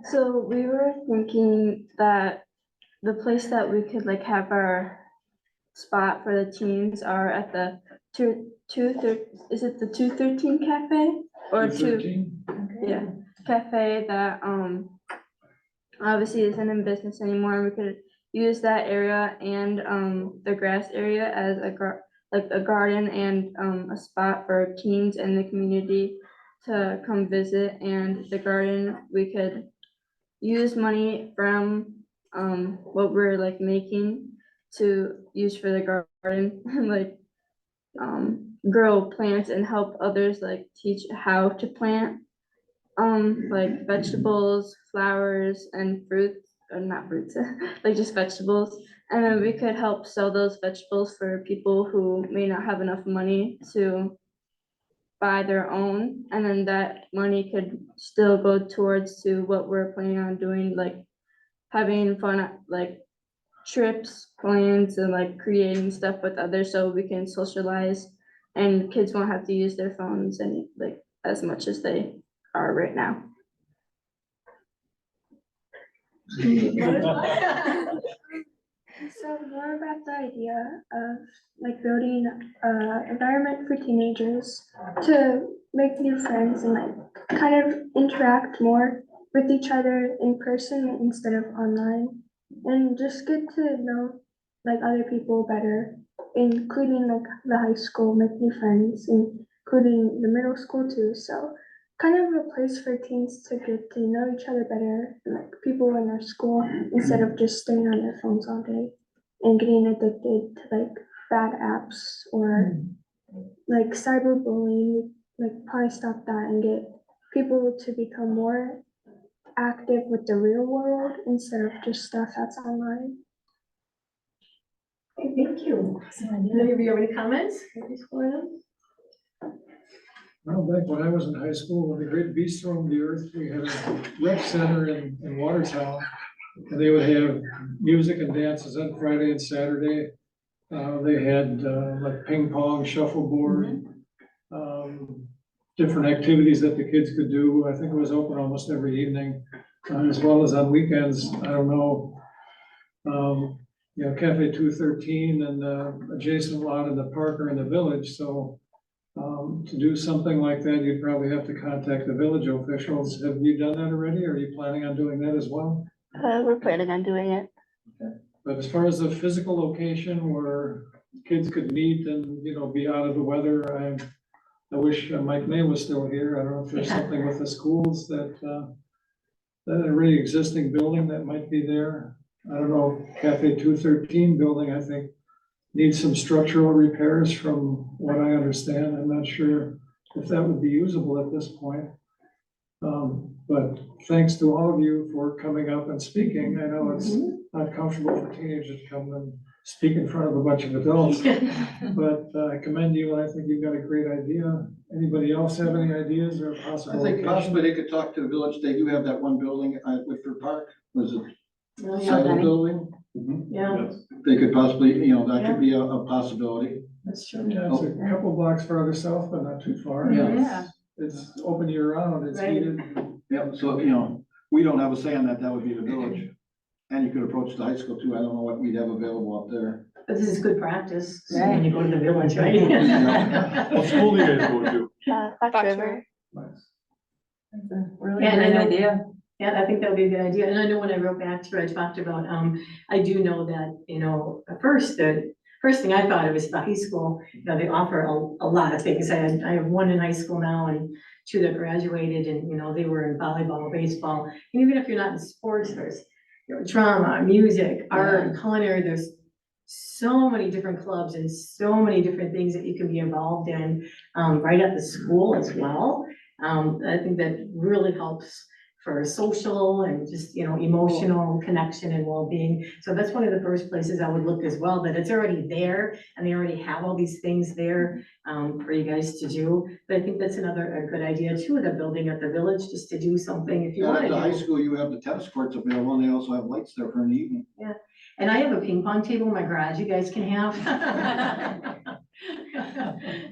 So we were thinking that the place that we could like have our spot for the teens are at the is it the 213 cafe or 213? yeah, cafe that obviously isn't in business anymore. We could use that area and the grass area as a garden and a spot for teens in the community to come visit. And the garden, we could use money from what we're like making to use for the garden and like grow plants and help others like teach how to plant like vegetables, flowers, and fruits, or not fruits, like just vegetables. And then we could help sell those vegetables for people who may not have enough money to buy their own. And then that money could still go towards to what we're planning on doing, like having fun, like trips, plans, and like creating stuff with others so we can socialize and kids won't have to use their phones and like as much as they are right now. So more about the idea of like building an environment for teenagers to make new friends and like kind of interact more with each other in person instead of online, and just get to know like other people better, including like the high school, make new friends, including the middle school too. So kind of a place for teens to get to know each other better, like people in our school, instead of just staying on their phones all day and getting addicted to like bad apps or like cyberbullying. Like probably stop that and get people to become more active with the real world instead of just stuff that's online. Okay, thank you. Any of you have any comments? Well, back when I was in high school, when the Great Beast roamed the earth, we had a rec center in Watertown. And they would have music and dances on Friday and Saturday. They had like ping pong, shuffleboard, different activities that the kids could do. I think it was open almost every evening, as well as on weekends. I don't know. You know, Cafe 213 and adjacent lot in the park or in the village. So to do something like that, you'd probably have to contact the village officials. Have you done that already? Or are you planning on doing that as well? We're planning on doing it. But as far as the physical location where kids could meet and, you know, be out of the weather, I wish Mike May was still here. I don't know if there's something with the schools that a really existing building that might be there. I don't know, Cafe 213 building, I think, needs some structural repairs from what I understand. I'm not sure if that would be usable at this point. But thanks to all of you for coming up and speaking. I know it's not comfortable for teenagers to come and speak in front of a bunch of adults, but I commend you. I think you've got a great idea. Anybody else have any ideas or I possible? think possibly they could talk to the village. They do have that one building at Whitford Park. Was it side of the building? Yeah, They could possibly, you know, that could be a possibility. that's true. Yeah, it's a couple blocks farther south, but not too far. Yeah. It's open year round. It's Right. heated. Yep, so, you know, we don't have a say on that. That would be the village. And you could approach the high school too. I don't know what we'd have available up there. But this is good practice. Yeah. When you go to the village, right? What school do you guys go to? Fox River. That's a really Yeah, and I great know- idea. Yeah, I think that would be a good idea. And I know when I wrote back to her, I talked about, I do know that, you know, at first, the first thing I thought of is the high school, you know, they offer a lot of things. I have one in high school now and two that graduated and, you know, they were in volleyball, baseball. And even if you're not in sports, there's, you know, drama, music, art, culinary, there's so many different clubs and so many different things that you can be involved in, right at the school as well. I think that really helps for social and just, you know, emotional connection and well-being. So that's one of the first places I would look as well, that it's already there and they already have all these things there for you guys to do. But I think that's a good idea too, the building at the village, just to do something if you And want at to the high do. school, you have the tennis courts available, and they also have lights there for an evening. Yeah, and I have a ping pong table in my garage you guys can have.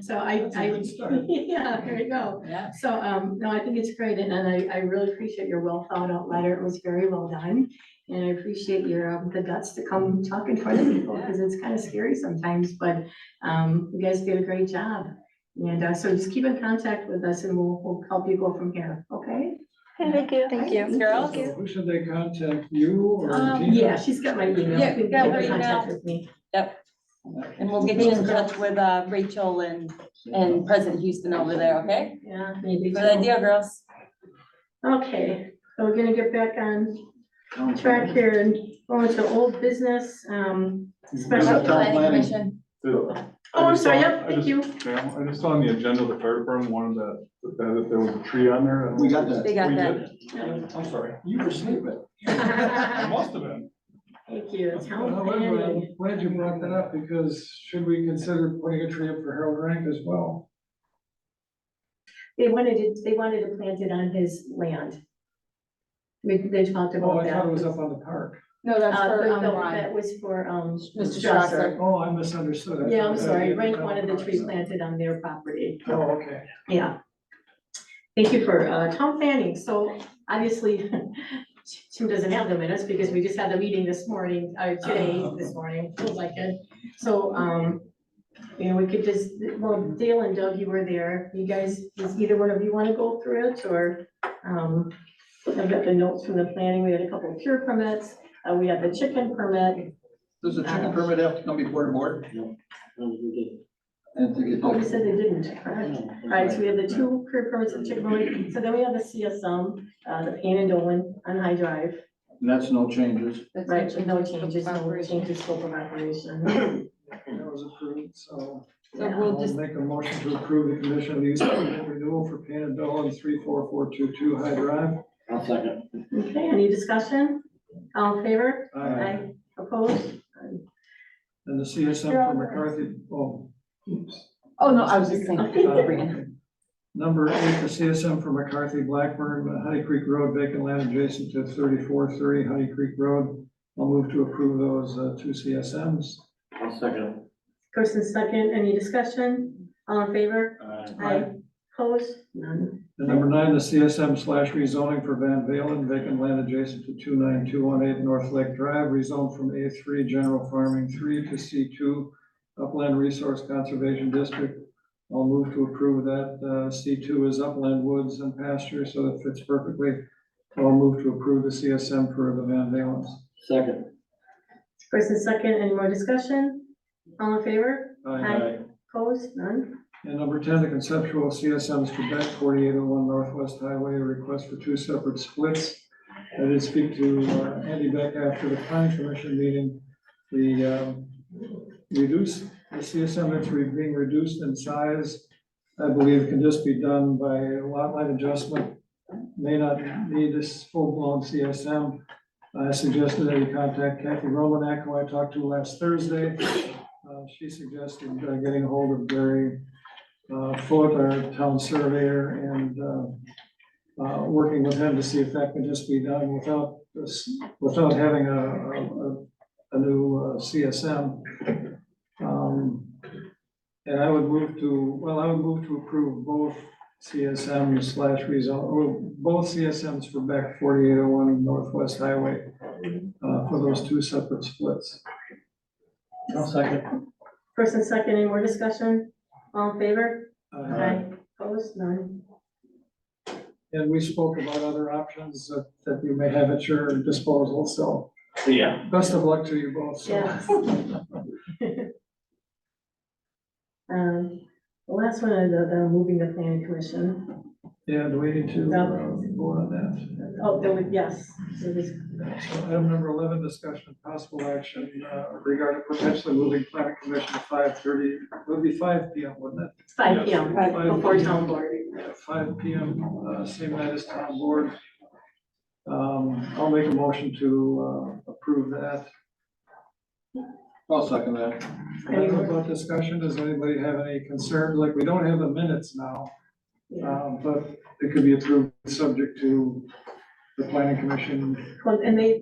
So yeah, there you go. Yeah. So, no, I think it's great, and I really appreciate your well thought out letter, it was very well done. And I appreciate your, the guts to come talk in front of people, because it's kind of scary sometimes, but, you guys did a great job. And, so just keep in contact with us and we'll help you go from here, okay? Thank you. Thank you, girls. So who should they contact, you or Tina? Yeah, she's got my email. Yeah, You can got keep her in contact email. with me. Yep. And we'll get you in touch with Rachel and President Houston over there, okay? Yeah, maybe. Good idea, girls. Okay, so we're gonna get back on track here and go into old business, special. Planning Commission. Oh, I'm sorry, yep, thank you. Yeah, I just saw on the agenda, the fire department wanted that if there was a tree on there. We got that. They got We that. did? I'm sorry. You were sleeping. It must have been. Thank you, town However, planning. I'm glad you brought that up, because should we consider putting a tree up for Harold Rank as well? They wanted to plant it on his land. They talked Oh, about I that. thought it was up on the park. No, that's for, No, Ron. that was for, Mr. Strasser. Oh, I misunderstood. I Yeah, I'm thought- sorry, Rank wanted the tree planted on their property. Oh, okay. Yeah. Thank you for, town planning, so obviously, Tim doesn't have the minutes because we just had the meeting this morning, this morning, feels like it. So, you know, we could just, well, Dale and Doug, you were there, you guys, does either one of you wanna go through it, or, I've got the notes from the planning, we had a couple of pure permits, we had the chicken permit. Does the chicken permit have to come before the board? And to get. Oh, we said they didn't, correct? All right, so we have the two career permits of chicken permit, so then we have the CSM, the Payne and Dolan on High Drive. And that's no changes. Right, with no changes, no changes scope of operation. That was approved, so. So we'll I'll just, make a motion to approve the conditional use permit renewal for Pan Dolan 34422 High Drive. I'll second. Okay, any discussion? All in favor? Aye. Opposed? And the CSM for McCarthy, oops. oh, no, I was just saying. Sabrina. Number 8, the CSM for McCarthy Blackburn, Honey Creek Road, vacant land adjacent to 3430 Honey Creek Road. I'll move to approve those two CSMs. I'll second. First and second, any discussion? All in favor? Aye. Opposed? None. And number 9, the CSM / rezoning for Van Valen, vacant land adjacent to 29218 North Lake Drive, rezoned from A3 General Farming 3 to C2 Upland Resource Conservation District. I'll move to approve that. C2 is upland woods and pasture, so it fits perfectly. I'll move to approve the CSM for the Van Valens. Second. First and second, any more discussion? All in favor? Aye. Opposed? None. And number 10, the conceptual CSMs for Beck 4801 Northwest Highway, a request for 2 separate splits. I did speak to Andy Beck after the planning commission meeting. The CSM that's being reduced in size, I believe can just be done by a lot line adjustment. May not need this full-blown CSM. I suggested that he contact Kathy Romanek, who I talked to last Thursday. She suggested getting a hold of Gary Foote, our town surveyor, and working with him to see if that can just be done without having a new CSM. And I would move to approve both CSMs / rezone, or both CSMs for Beck 4801 Northwest Highway for those 2 separate splits. I'll second. First and second, any more discussion? All in favor? Aye. Opposed? None. And we spoke about other options that you may have at your disposal, so Yeah. best of luck to you both. So. Yes. The last one is the moving the planning commission. Yeah, do we need to vote on that? Oh, there was, yes, it was, So item number 11, discussion of possible action regarding potentially moving planning commission to 5:30. It would be 5 p.m., wouldn't it? it's 5 p.m. 5 before p.m. town board. 5 p.m., same night as town board. I'll make a motion to approve that. I'll second that. About discussion, does anybody have any concerns? Like, we don't have the minutes now, but it could be approved subject to the planning commission. Well, and they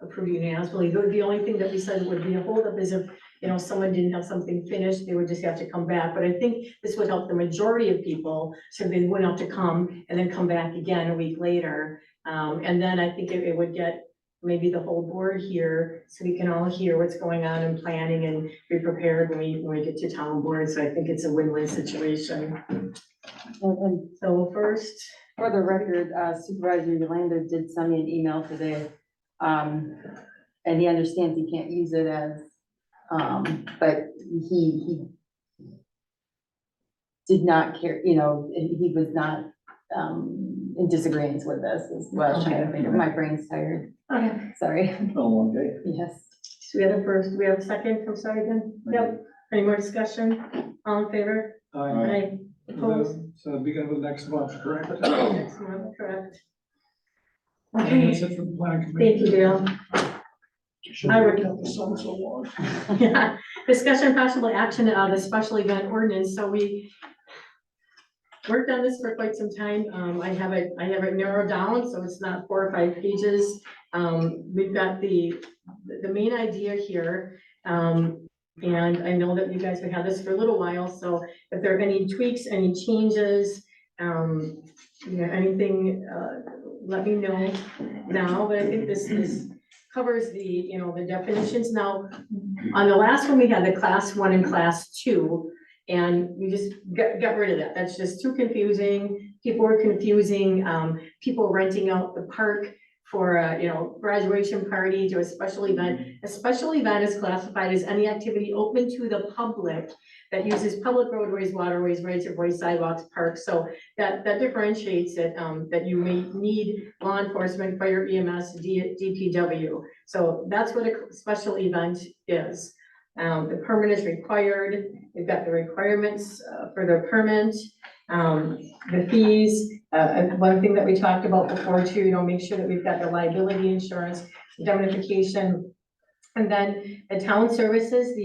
approved unanimously. The only thing that we said would be a holdup is if, you know, someone didn't have something finished, they would just have to come back. But I think this would help the majority of people, so they wouldn't have to come and then come back again a week later. And then I think it would get maybe the whole board here, so we can all hear what's going on in planning and be prepared when we get to town board. So I think it's a win-win situation. And So first, for the record, Supervisor Yolanda did send me an email today. And he understands he can't use it as, but he did not care, you know, he was not, in disagreement with this, is what I was trying to think of. My brain's tired. okay, Sorry. Oh, okay. Yes. so we have a first, we have a second, I'm sorry again. Yep, any more discussion? All in favor? Aye. Opposed? So begin with next month, correct? Next month, correct. And Okay, that's it for the planning thank commission. you, Dale. I would- Kept this on so long. Yeah, discussion and possible action of the special event ordinance, so we worked on this for quite some time. I have it narrowed down, so it's not 4 or 5 pages. We've got the main idea here. And I know that you guys have had this for a little while, so if there are any tweaks, any changes, you know, anything, let me know now, but I think this covers the, you know, the definitions. Now, on the last one, we had the class 1 and class 2, and we just got rid of that. That's just too confusing. People were confusing, people renting out the park for a, you know, graduation party to a special event. A special event is classified as any activity open to the public that uses public roadways, waterways, rights of way, sidewalks, parks. So that differentiates it, that you may need law enforcement, fire, EMS, DPW. So that's what a special event is. The permit is required. We've got the requirements for the permit, the fees. One thing that we talked about before too, you know, make sure that we've got the liability insurance, indemnification. And then the town services,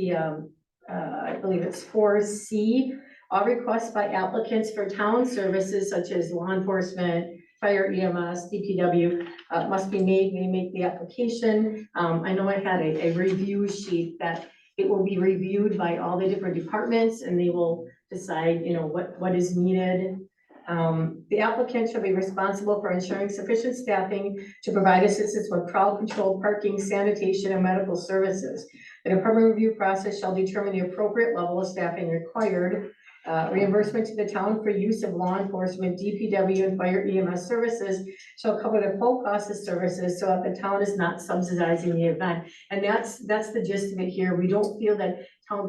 I believe it's 4C, all requests by applicants for town services such as law enforcement, fire, EMS, DPW, must be made when you make the application. I know I had a review sheet that it will be reviewed by all the different departments and they will decide, you know, what is needed. The applicant shall be responsible for ensuring sufficient staffing to provide assistance with crowd control, parking, sanitation, and medical services. The department review process shall determine the appropriate level of staffing required. Reimbursement to the town for use of law enforcement, DPW, and fire EMS services shall cover the full cost of services so that the town is not subsidizing the event. And that's the gist of it here. We don't feel that town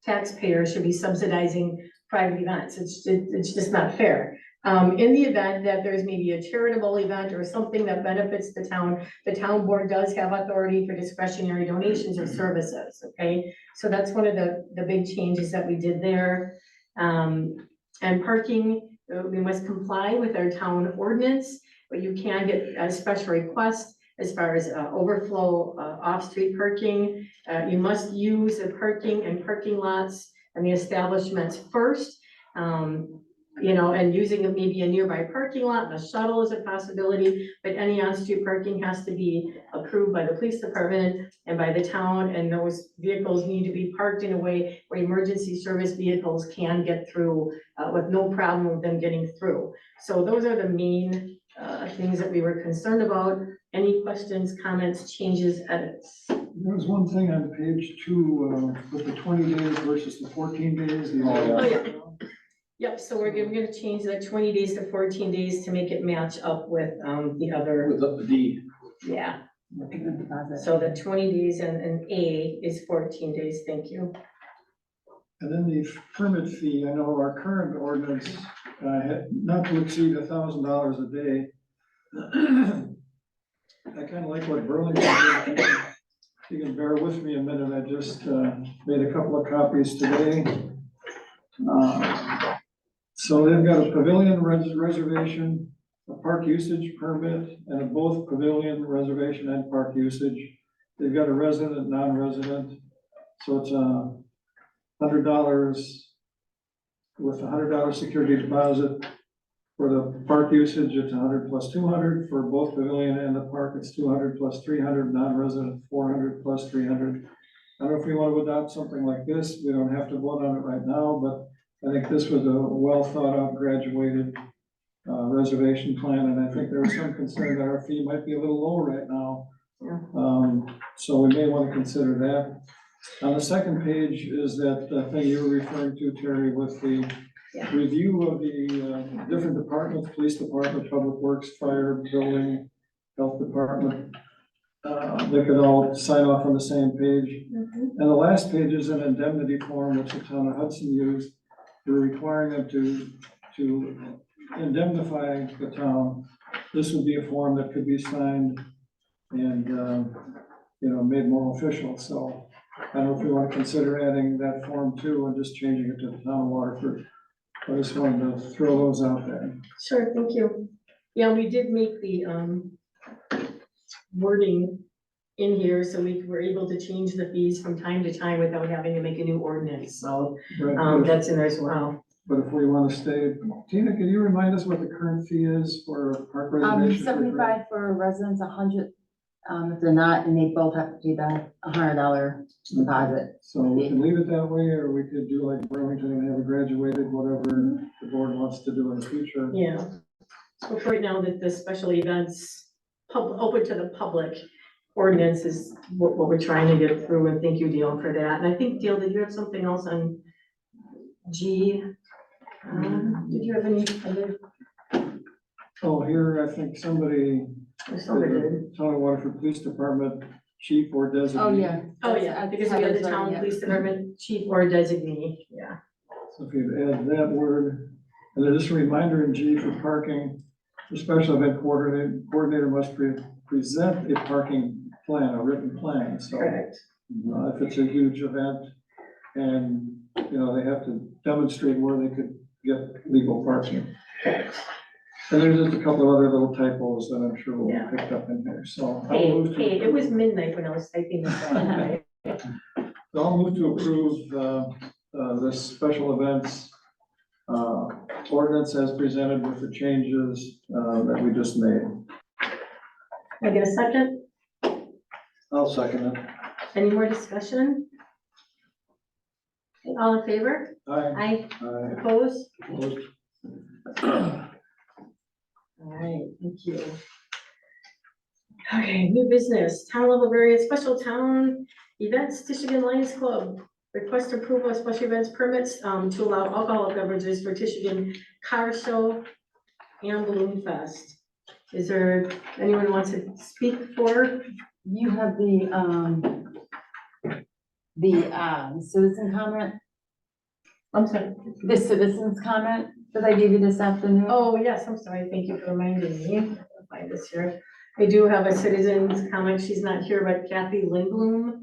taxpayers should be subsidizing private events. It's just not fair. In the event that there's maybe a charitable event or something that benefits the town board does have authority for discretionary donations of services, okay? So that's one of the big changes that we did there. And parking, we must comply with our town ordinance, but you can get a special request as far as overflow off-street parking. You must use the parking and parking lots and the establishments first, you know, and using maybe a nearby parking lot, the shuttle is a possibility, but any on-street parking has to be approved by the police department and by the town, and those vehicles need to be parked in a way where emergency service vehicles can get through with no problem with them getting through. So those are the main things that we were concerned about. Any questions, comments, changes, edits? There's one thing on page 2, with the 20 days versus the 14 days. Oh, yeah. Yep, so we're gonna change that 20 days to 14 days to make it match up with the other. With the D. Yeah. So the 20 days and A is 14 days, thank you. And then the permit fee, I know our current ordinance, had not to exceed $1,000 a day. I kind of like what Burlington did. You can bear with me a minute, I just made a couple of copies today. So they've got a pavilion reservation, a park usage permit, and a both pavilion reservation and park usage. They've got a resident, non-resident, so it's $100 with a $100 security deposit. For the park usage, it's 100 plus 200. For both pavilion and the park, it's 200 plus 300, non-resident 400 plus 300. I don't know if we want to adopt something like this. We don't have to vote on it right now, but I think this was a well thought out graduated reservation plan, and I think there was some concern that our fee might be a little low right now. So we may want to consider that. On the second page is that thing you were referring to, Terry, with the review of the different departments, police department, public works, fire, building, health department. They could all sign off on the same page. And the last page is an indemnity form, which the town of Hudson used. We're requiring them to indemnify the town. This would be a form that could be signed and, made more official. So I don't know if we want to consider adding that form too and just changing it to the town of Waterford. I just wanted to throw those out there. Sure, thank you. Yeah, we did make the wording in here, so we were able to change the fees from time to time without having to make a new ordinance, so that's in there as well. But if we want to stay, Tina, can you remind us what the current fee is for park reservation? 75 for residents, 100, if they're not, and they both have to do the $100 deposit. So we can leave it that way, or we could do like Burlington and have it graduated, whatever the board wants to do in the future. Yeah, so for right now, that the special events, open to the public ordinance is what we're trying to get through, and thank you, Dale, for that. And I think, Dale, did you have something else on G? Did you have any other? Oh, here, I think somebody, the Town of Waterford Police Department chief or designee. Oh, yeah, because we have the town police department chief or designee, yeah. So if you add that word, and then just a reminder in G for parking, the special event coordinator must present a parking plan, a written plan, so. Correct. If it's a huge event and, they have to demonstrate where they could get legal parking. And there's just a couple of other little typos that I'm sure will be picked up in there, so. Hey, it was midnight when I was typing this out, right? So I'll move to approve this special events ordinance as presented with the changes that we just made. I get a second? I'll second it. Any more discussion? All in favor? Aye. Aye. Opposed? All right, thank you. Okay, new business, town level various special town events, Tishigan Lions Club. Request approval of special events permits to allow alcoholic beverages for Tishigan Car Show and Balloon Fest. Is there anyone who wants to speak for? You have the citizen comment. I'm sorry. The citizens comment that I gave you this afternoon. Oh, yes, I'm sorry. Thank you for reminding me. I'll find this here. I do have a citizen's comment. She's not here, but Kathy Lindblom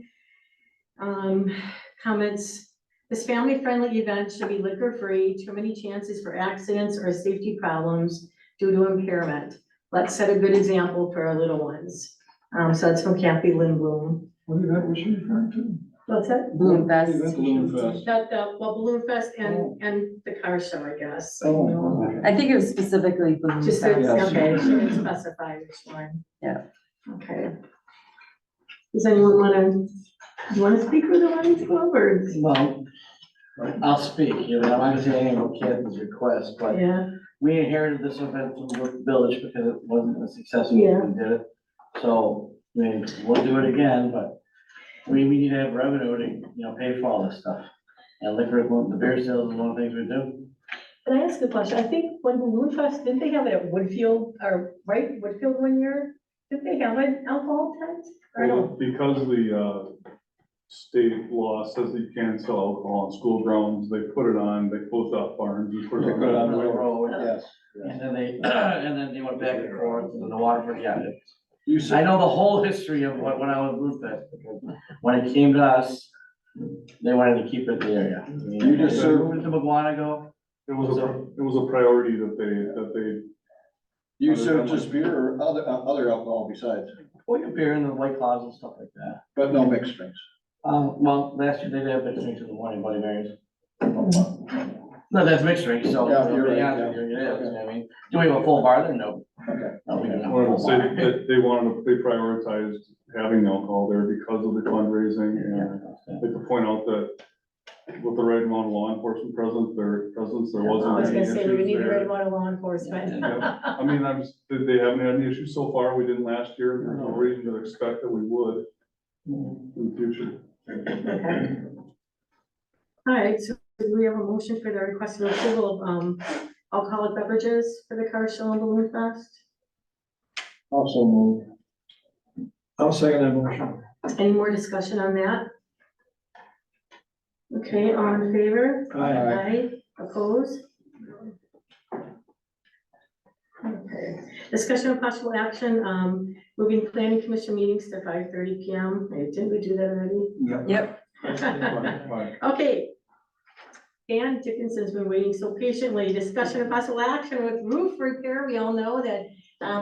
comments, this family-friendly event should be liquor-free. Too many chances for accidents or safety problems due to impairment. Let's set a good example for our little ones. So that's from Kathy Lindblom. What event was she referring to? What's that? Balloon Fest. Balloon Fest. Balloon Fest and the car show, I guess. Oh, I think it was specifically Balloon Just, Fest. okay, she didn't specify which one. Yeah. Okay. Does anyone want to speak for the Lions Club or? Well, I'll speak, I'm not gonna say anything about Kathy's request, but Yeah, we inherited this event from the village because it wasn't as successful when we did it. So, we'll do it again, but we need to have revenue to, pay for all this stuff. And liquor, the beer sales is one of the things we do. can I ask a question? I think when Balloon Fest, didn't they have it at Woodfield, or right, Woodfield one year? Did they have an alcohol tent? Or no? Because the state law says that you can't sell alcohol on school grounds. They put it on, they closed off barns and put it on. the road, Yes. and then they went back and forth, and the Waterford, yeah. You I said, know the whole history of when I was with that, because when it came to us, they wanted to keep it in the area. You just They served- moved it to McGuanago. It was a priority that they, you serve just beer or other alcohol besides, We can beer in the White Claws and stuff like that. but no mixed drinks? Well, last year they did have mixed drinks in the morning, Bloody Marys. No, that's mixed drinks, so, Yeah, to you're be right, honest with you, it is, I mean, do we have a full bar there? No. Okay. No, we don't have a wanted to full say bar. that they prioritized having alcohol there because of the fundraising, and I'd like to point out that with the right amount of law enforcement presence, there I wasn't was any gonna say, we issues need the right there. amount of law enforcement. I mean, they haven't had any issues so far, we didn't last year, and there's no reason to expect that we would in the future. Okay. All right, so do we have a motion for the requested approval of, alcoholic beverages for the Car Show and Balloon Fest? Also move. I'll second that motion. Any more discussion on that? Okay, all in favor? Aye. Oppose? Okay, discussion of possible action, moving planning commission meetings to 5:30 PM. Hey, didn't we do that already? Yep. Okay. Dan Dickinson's been waiting so patiently. Discussion of possible action with roof repair. We all know that,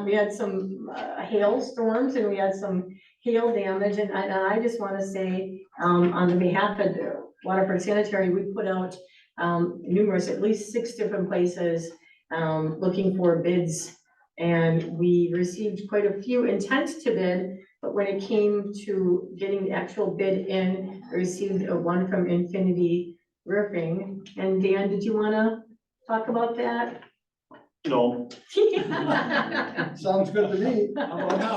we had some hail storms and we had some hail damage. And I just want to say, on behalf of the Waterford Sanitary, we put out, numerous, at least 6 different places, looking for bids. And we received quite a few intents to bid, but when it came to getting the actual bid in, we received one from Infinity Roofing. And Dan, did you wanna talk about that? No. Sounds good to me. How about now?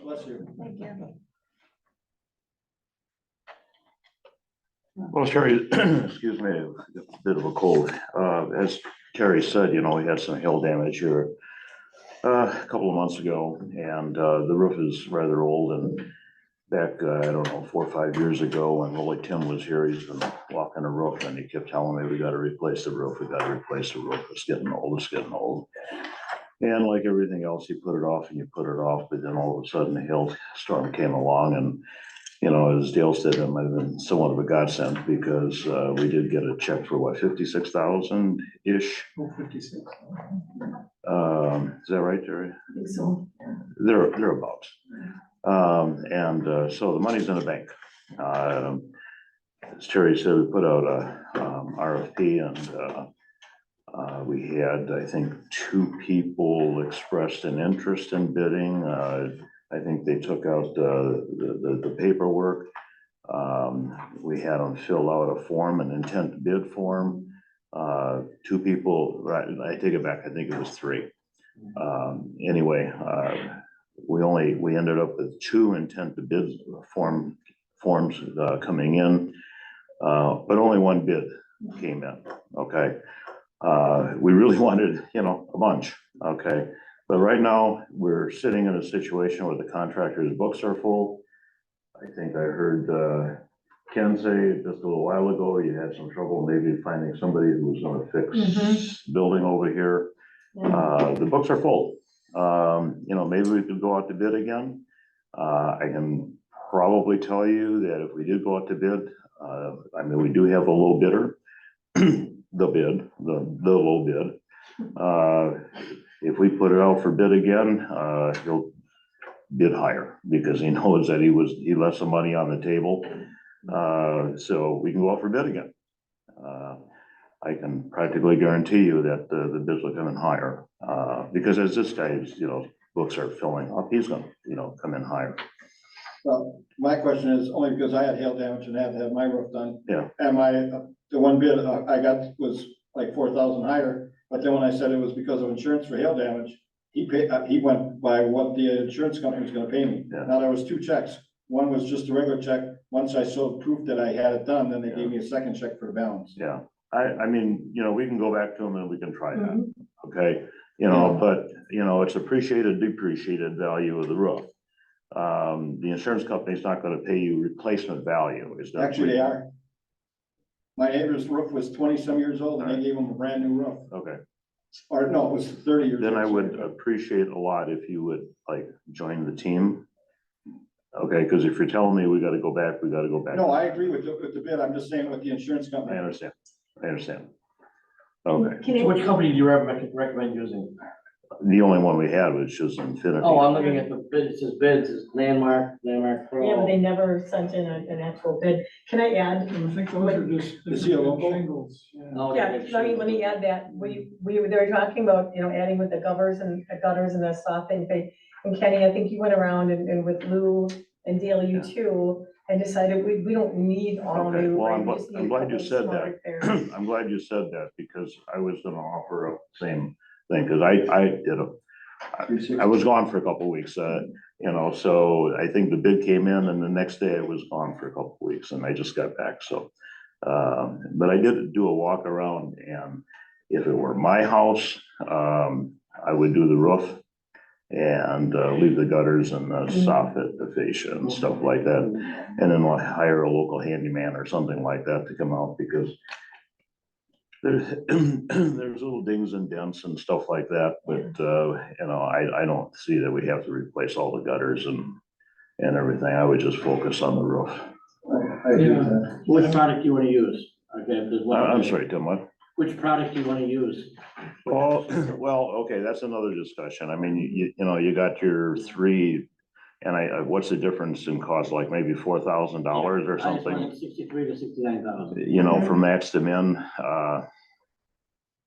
Bless you. Thank you. Well, Terry, excuse me, a bit of a cold. As Terry said, you know, we had some hail damage here a couple of months ago, and the roof is rather old. And back, I don't know, 4 or 5 years ago, when Rolly Tim was here, he's been walking the roof, and he kept telling me, we gotta replace the roof, we gotta replace the roof. It's getting old, it's getting old. And like everything else, you put it off and you put it off, but then all of a sudden the hailstorm came along, and you know, as Dale said, it might have been somewhat of a godsend, because we did get a check for what, 56,000-ish? 56. Is that right, Terry? I think so. Thereabouts. So the money's in the bank. As Terry said, we put out a RFP, and we had, I think, 2 people expressed an interest in bidding. I think they took out the paperwork. We had them fill out a form, an intent to bid form. 2 people, right, I take it back, I think it was 3. Anyway, we ended up with 2 intent to bid forms coming in, but only 1 bid came in, okay? We really wanted, you know, a bunch, okay? But right now, we're sitting in a situation where the contractor's books are full. I think I heard Ken say just a little while ago, you had some trouble maybe finding somebody who was gonna fix building over here. The books are full. You know, maybe we could go out to bid again. I can probably tell you that if we did go out to bid, I mean, we do have a low bidder, the low bid. If we put it out for bid again, he'll bid higher, because he knows that he left some money on the table. So we can go out for bid again. I can practically guarantee you that the bids will come in higher, because as this guy's, you know, books are filling up, he's gonna, you know, come in higher. Well, my question is only because I had hail damage and had to have my roof done. Yeah. And the 1 bid I got was like 4,000 higher, but then when I said it was because of insurance for hail damage, he went by what the insurance company was gonna pay me. Yeah. Now, there was 2 checks. One was just a regular check. Once I showed proof that I had it done, then they gave me a second check for the balance. Yeah, I mean, you know, we can go back to him and we can try that, okay? You know, but, you know, it's appreciated, depreciated value of the roof. the insurance company's not gonna pay you replacement value, is that? Actually, they are. My neighbor's roof was 20-some years old and they gave him a brand new roof. Okay, Or no, it was 30 years. then I old. would appreciate a lot if you would like join the team. Okay, because if you're telling me we gotta go back, we gotta go back. No, I agree with the bid. I'm just saying with the insurance I company. understand, I understand. Okay, So which company do you recommend using? the only one we had was just Infinity. Oh, I'm looking at the bid, it says bids, it's Landmark Yeah, but Pro. they never sent in an actual bid. Can I add? I think those are just. Is he a local? Shingles, yeah. Oh, Yeah, let me add that. We were talking about, adding with the gutters and the softening thing. And Kenny, I think you went around and with Lou and Dale, you too, and decided we don't need all Okay, new. well, right? We just need I'm a glad couple you said small that. repairs. I'm glad you said that, because I was gonna offer a same thing, because I was gone for a couple of weeks, so I think the bid came in and the next day I was gone for a couple of weeks and I just got back, so. But I did do a walk around, and if it were my house, I would do the roof and leave the gutters and soffit, the fascia and stuff like that. And then hire a local handyman or something like that to come out, because there's little dings and dents and stuff like that, but, I don't see that we have to replace all the gutters and everything. I would just focus on the roof. I agree with that. Which product do you wanna use? Okay, if there's one. I'm sorry, Tim, what? Which product do you wanna use? Well, okay, that's another discussion. I mean, you got your three, and what's the difference in cost, like maybe $4,000 or I just something? wanted 63 to 69,000. For max to min,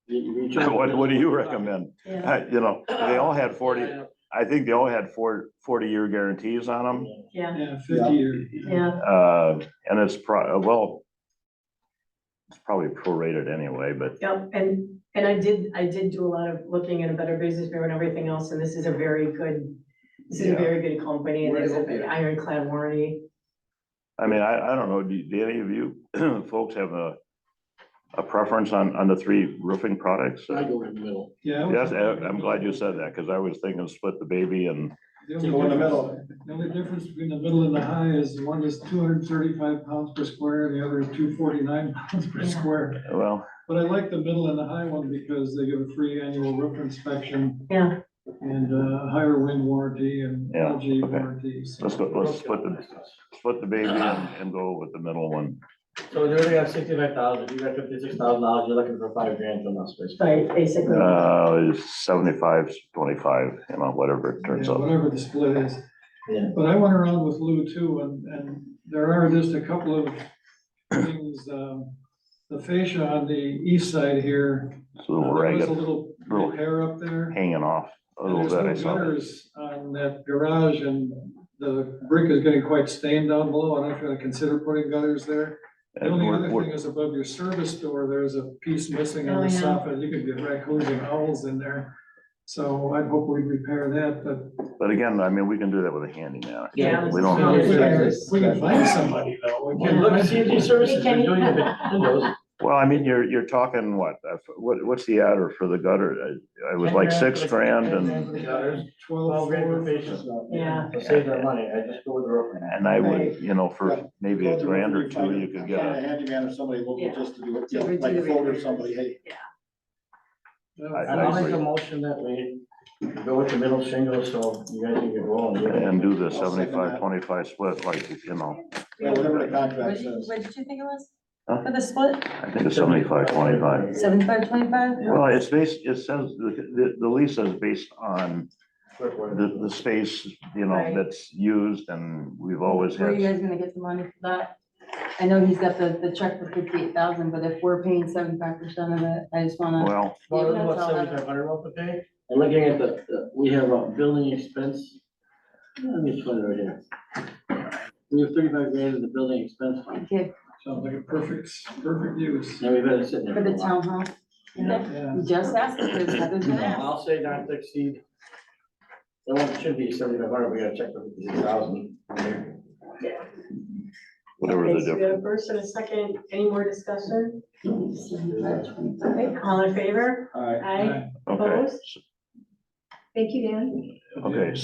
what do you recommend? They all had 40, I think they all had 40-year guarantees on them. Yeah, Yeah, 50 years. yeah. And it's it's probably prorated anyway, but Yep, and I did do a lot of looking at a Better Business Bureau and everything else, and this is a very good company, and there's an ironclad warranty. I mean, I don't know, do any of you folks have a preference on the three roofing products? I go in the middle. Yeah. Yes, I'm glad you said that, because I was thinking split the baby and, The only difference between the middle and the high is one is 235 pounds per square and the other is 249 pounds per square. well, But I like the middle and the high one because they give a free annual roof inspection Yeah, and higher wind warranty and Yeah, LG okay. warranties. let's split the baby and go with the middle one. So they already have 65,000, you got $56,000, you're looking for $5,000 from us, basically. right, basically. 75, 25, whatever it turns Yeah, out. whatever the split is. Yeah. But I went around with Lou too, and there are just a couple of things, the fascia on the east side here. It's a little there was ragged, a little hair up there. hanging off a And little bit, I there's no saw. gutters on that garage, and the brick is getting quite stained down below. I don't know if you're gonna consider putting gutters there. The And only we're- other we're- thing is above your service door, there's a piece missing on Oh, the yeah. soffit. You could get raccoons and owls in there. So I'd hope we'd repair that, But again, I mean, we can do that with a handyman. Yeah, We don't this have is- to. we can find somebody though. We And can look, find CNG Services, they're Hey, doing Kenny. the windows. Well, I mean, you're talking what's the adder for the gutter? It was like $6,000 and, 12 grand for facial. Yeah. To save their money, I just go with the roof. and I would, for maybe a grand or two, you could get Find a a. handyman or somebody local Yeah. just to do it, To do like the a photo of repairs. somebody, hey. I'll make agree. a motion that we go with the middle shingle, so you guys can get rolling. And do the 75-25 split, like, Yeah, whatever the contract says. What did you think it was Huh? for the split? I think it's 75-25. 75-25? Well, it says, the lease is based on the space, Right. that's used, and we've always Where are you had. guys gonna get the money for that? I know he's got the check for 58,000, but if we're paying 75% of it, I just wanna. Well, Well, there's about 7,500 off to pay. And looking at we have a building expense. Let me just put it right here. We have 35 grand in the building expense fund. Okay, Sounds like a perfect use. Now we better sit there. for the a while. townhouse. Yeah. You just asked if there's others gonna ask. I'll say not to exceed. It should be 7,500, we gotta check for 56,000. whatever Okay, the so we have difference. a first and a second, any more discussion? Okay, all in favor? Aye. Okay, Opposed? Thank you, Dan. okay.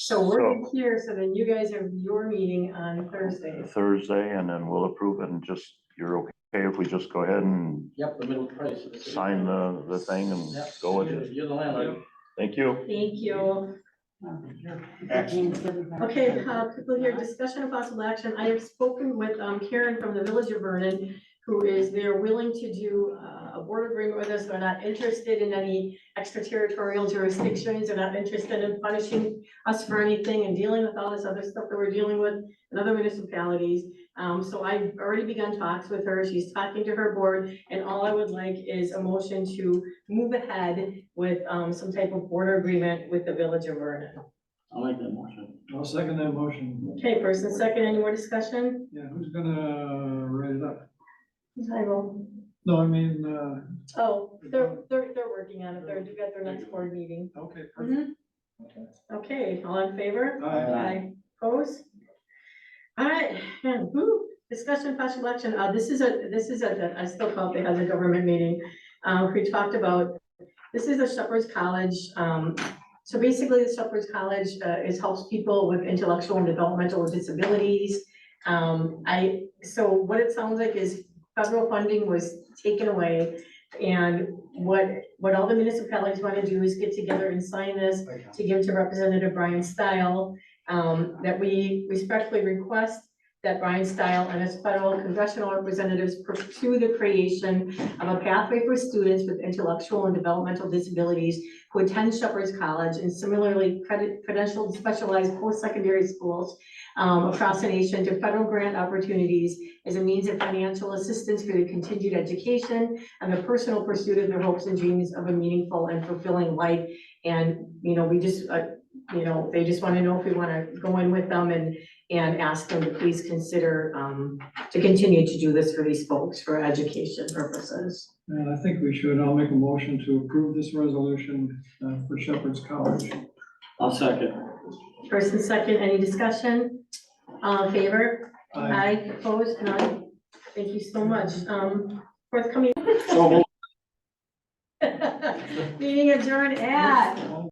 So we're here, so then you guys have your meeting on Thursday. Thursday, and then we'll approve it, and just, you're okay if we just go ahead and Yep, the middle price. sign the thing and Yep. go with it? You're the landlord. Thank you. Thank you. Okay, people here, discussion of possible action. I have spoken with Karen from the Village of Vernon, who is, they're willing to do a board agreement with us. They're not interested in any extraterritorial jurisdictions. They're not interested in punishing us for anything and dealing with all this other stuff that we're dealing with in other municipalities. So I've already begun talks with her. She's talking to her board, and all I would like is a motion to move ahead with some type of border agreement with the Village of Vernon. I'll make that motion. I'll second that motion. Okay, first and second, any more discussion? Yeah, who's gonna write it up? I will. No, I mean, Oh, they're working on it. They're due at their next board meeting. okay, Mhm. Okay, all in favor? Aye. Opposed? All right, and, discussion possible action. This is I still call it as a government meeting. We talked about, this is the Shepherd's College. So basically, the Shepherd's College helps people with intellectual and developmental disabilities. So what it sounds like is federal funding was taken away. And what all the municipalities want to do is get together and sign this to give to Representative Brian Style. That we respectfully request that Brian Style and his federal congressional representatives pursue the creation of a pathway for students with intellectual and developmental disabilities who attend Shepherd's College and similarly credentialed specialized post-secondary schools across the nation to federal grant opportunities as a means of financial assistance for their continued education and the personal pursuit of their hopes and dreams of a meaningful and fulfilling life. And, we just, they just want to know if we want to go in with them and ask them to please consider to continue to do this for these folks for education purposes. and I think we should, I'll make a motion to approve this resolution for Shepherd's College. I'll second. First and second, any discussion? All in favor? Aye. Opposed? None? Thank you so much. Forthcoming. Meeting adjourned at